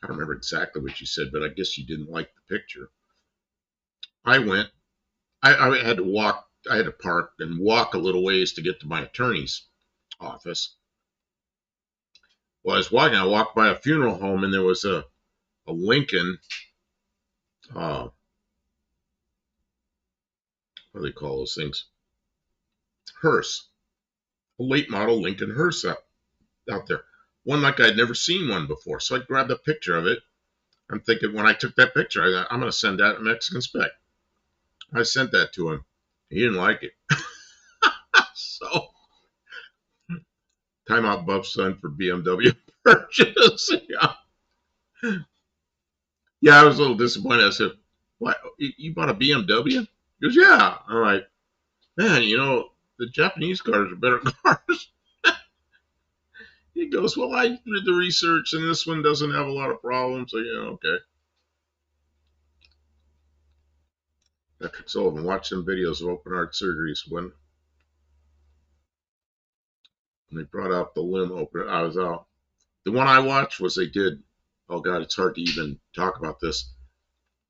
I don't remember exactly what you said, but I guess you didn't like the picture. I went, I had to walk, I had to park and walk a little ways to get to my attorney's office. Well, I walked by a funeral home and there was a Lincoln, uh, what do they call those things? Hearse, a late model Lincoln hearse out there. One like I'd never seen one before. So I grabbed a picture of it. I'm thinking when I took that picture, I'm going to send that to Mexican Spec. I sent that to him. He didn't like it. So, timeout Buff's son for BMW purchase. Yeah, I was a little disappointed. I said, what? You bought a BMW? He goes, yeah. I'm like, man, the Japanese cars are better cars. He goes, well, I did the research and this one doesn't have a lot of problems. So, yeah, okay. Patrick Sullivan, watch some videos of open heart surgeries when they brought out the limb opener. I was out. The one I watched was they did, oh God, it's hard to even talk about this.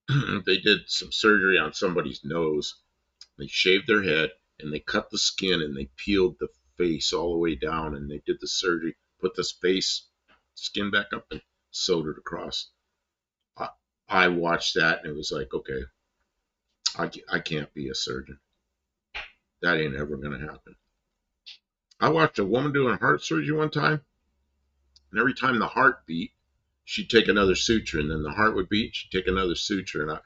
They did some surgery on somebody's nose. They shaved their head and they cut the skin and they peeled the face all the way down and they did the surgery, put this face skin back up and sewed it across. I watched that and it was like, okay, I can't be a surgeon. That ain't ever going to happen. I watched a woman doing heart surgery one time, and every time the heart beat, she'd take another suture, and then the heart would beat, she'd take another suture, and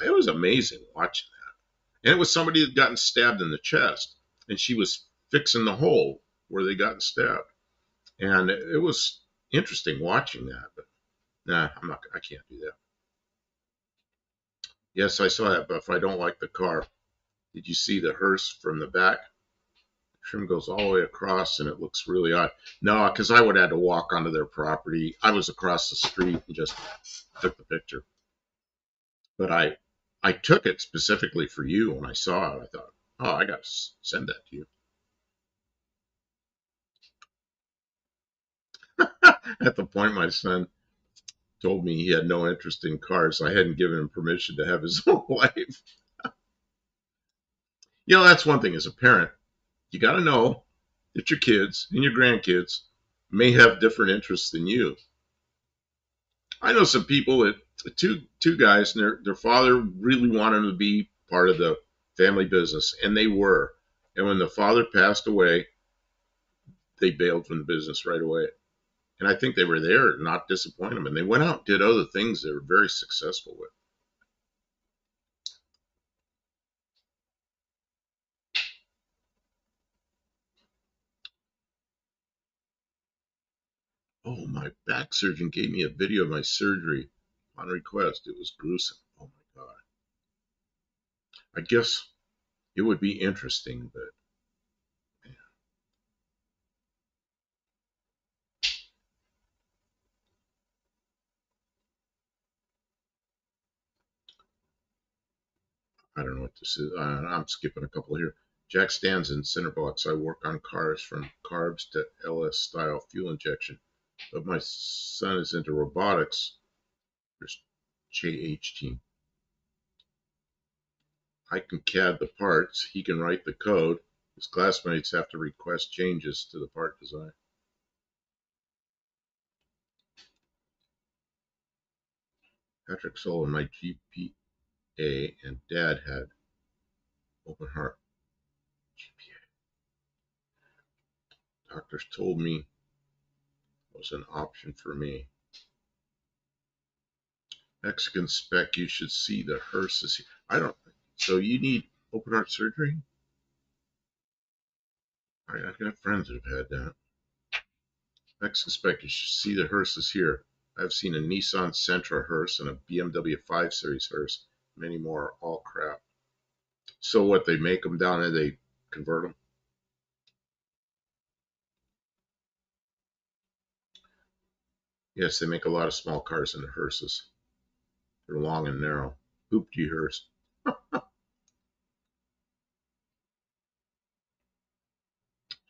it was amazing watching that. And it was somebody that had gotten stabbed in the chest, and she was fixing the hole where they gotten stabbed, and it was interesting watching that. But nah, I can't do that. Yes, I saw that, but if I don't like the car, did you see the hearse from the back? Trim goes all the way across and it looks really odd. No, because I would have to walk onto their property. I was across the street and just took the picture. But I took it specifically for you when I saw it. I thought, oh, I got to send that to you. At the point my son told me he had no interest in cars, I hadn't given him permission to have his own life. That's one thing as a parent. You got to know that your kids and your grandkids may have different interests than you. I know some people that two guys and their father really wanted them to be part of the family business, and they were. And when the father passed away, they bailed from the business right away. And I think they were there to not disappoint them. And they went out and did other things they were very successful with. Oh, my back surgeon gave me a video of my surgery on request. It was gruesome. Oh my God. I guess it would be interesting, but man, I don't know what this is. I'm skipping a couple here. Jack stands in center box. I work on cars from carbs to LS style fuel injection, but my son is into robotics. There's JH team. I can CAD the parts. He can write the code. His classmates have to request changes to the part design. Patrick Sullivan, my GPA, and dad had open heart GPA. Doctors told me it was an option for me. Mexican spec, you should see the hearses. I don't. So you need open heart surgery? I've got friends that have had that. Mexican spec, you should see the hearses here. I've seen a Nissan Sentra hearse and a BMW 5 Series hearse. Many more, all crap. So what? They make them down there, they convert them. Yes, they make a lot of small cars into hearses. They're long and narrow. Hoopty hearse.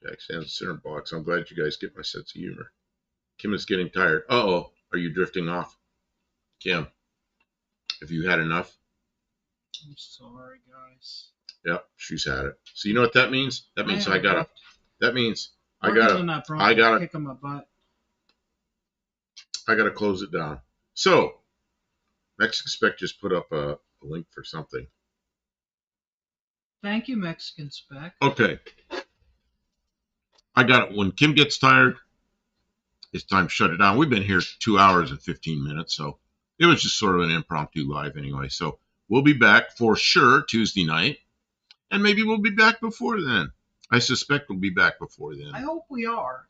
Jack stands center box. I'm glad you guys get my sense of humor. Kim is getting tired. Uh-oh. Are you drifting off? Kim, have you had enough? I'm sorry, guys. Yep, she's had it. So you know what that means? That means I gotta. That means I I gotta kick him a butt. I gotta close it down. So Mexican Spec just put up a link for something. Thank you, Mexican Spec. Okay, I got it. When Kim gets tired, it's time to shut it down. We've been here 2 hours and 15 minutes, so it was just sort of an impromptu live anyway. So we'll be back for sure Tuesday night, and maybe we'll be back before then. I suspect we'll be back before then. I hope we are.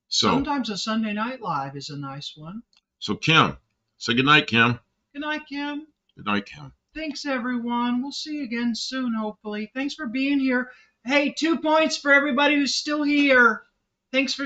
So sometimes a Sunday night live is a nice one. So Kim, say good night, Kim. Good night, Kim. Good night, Kim. Thanks, everyone. We'll see you again soon, hopefully. Thanks for being here. Hey, 2 points for everybody who's still here. Thanks for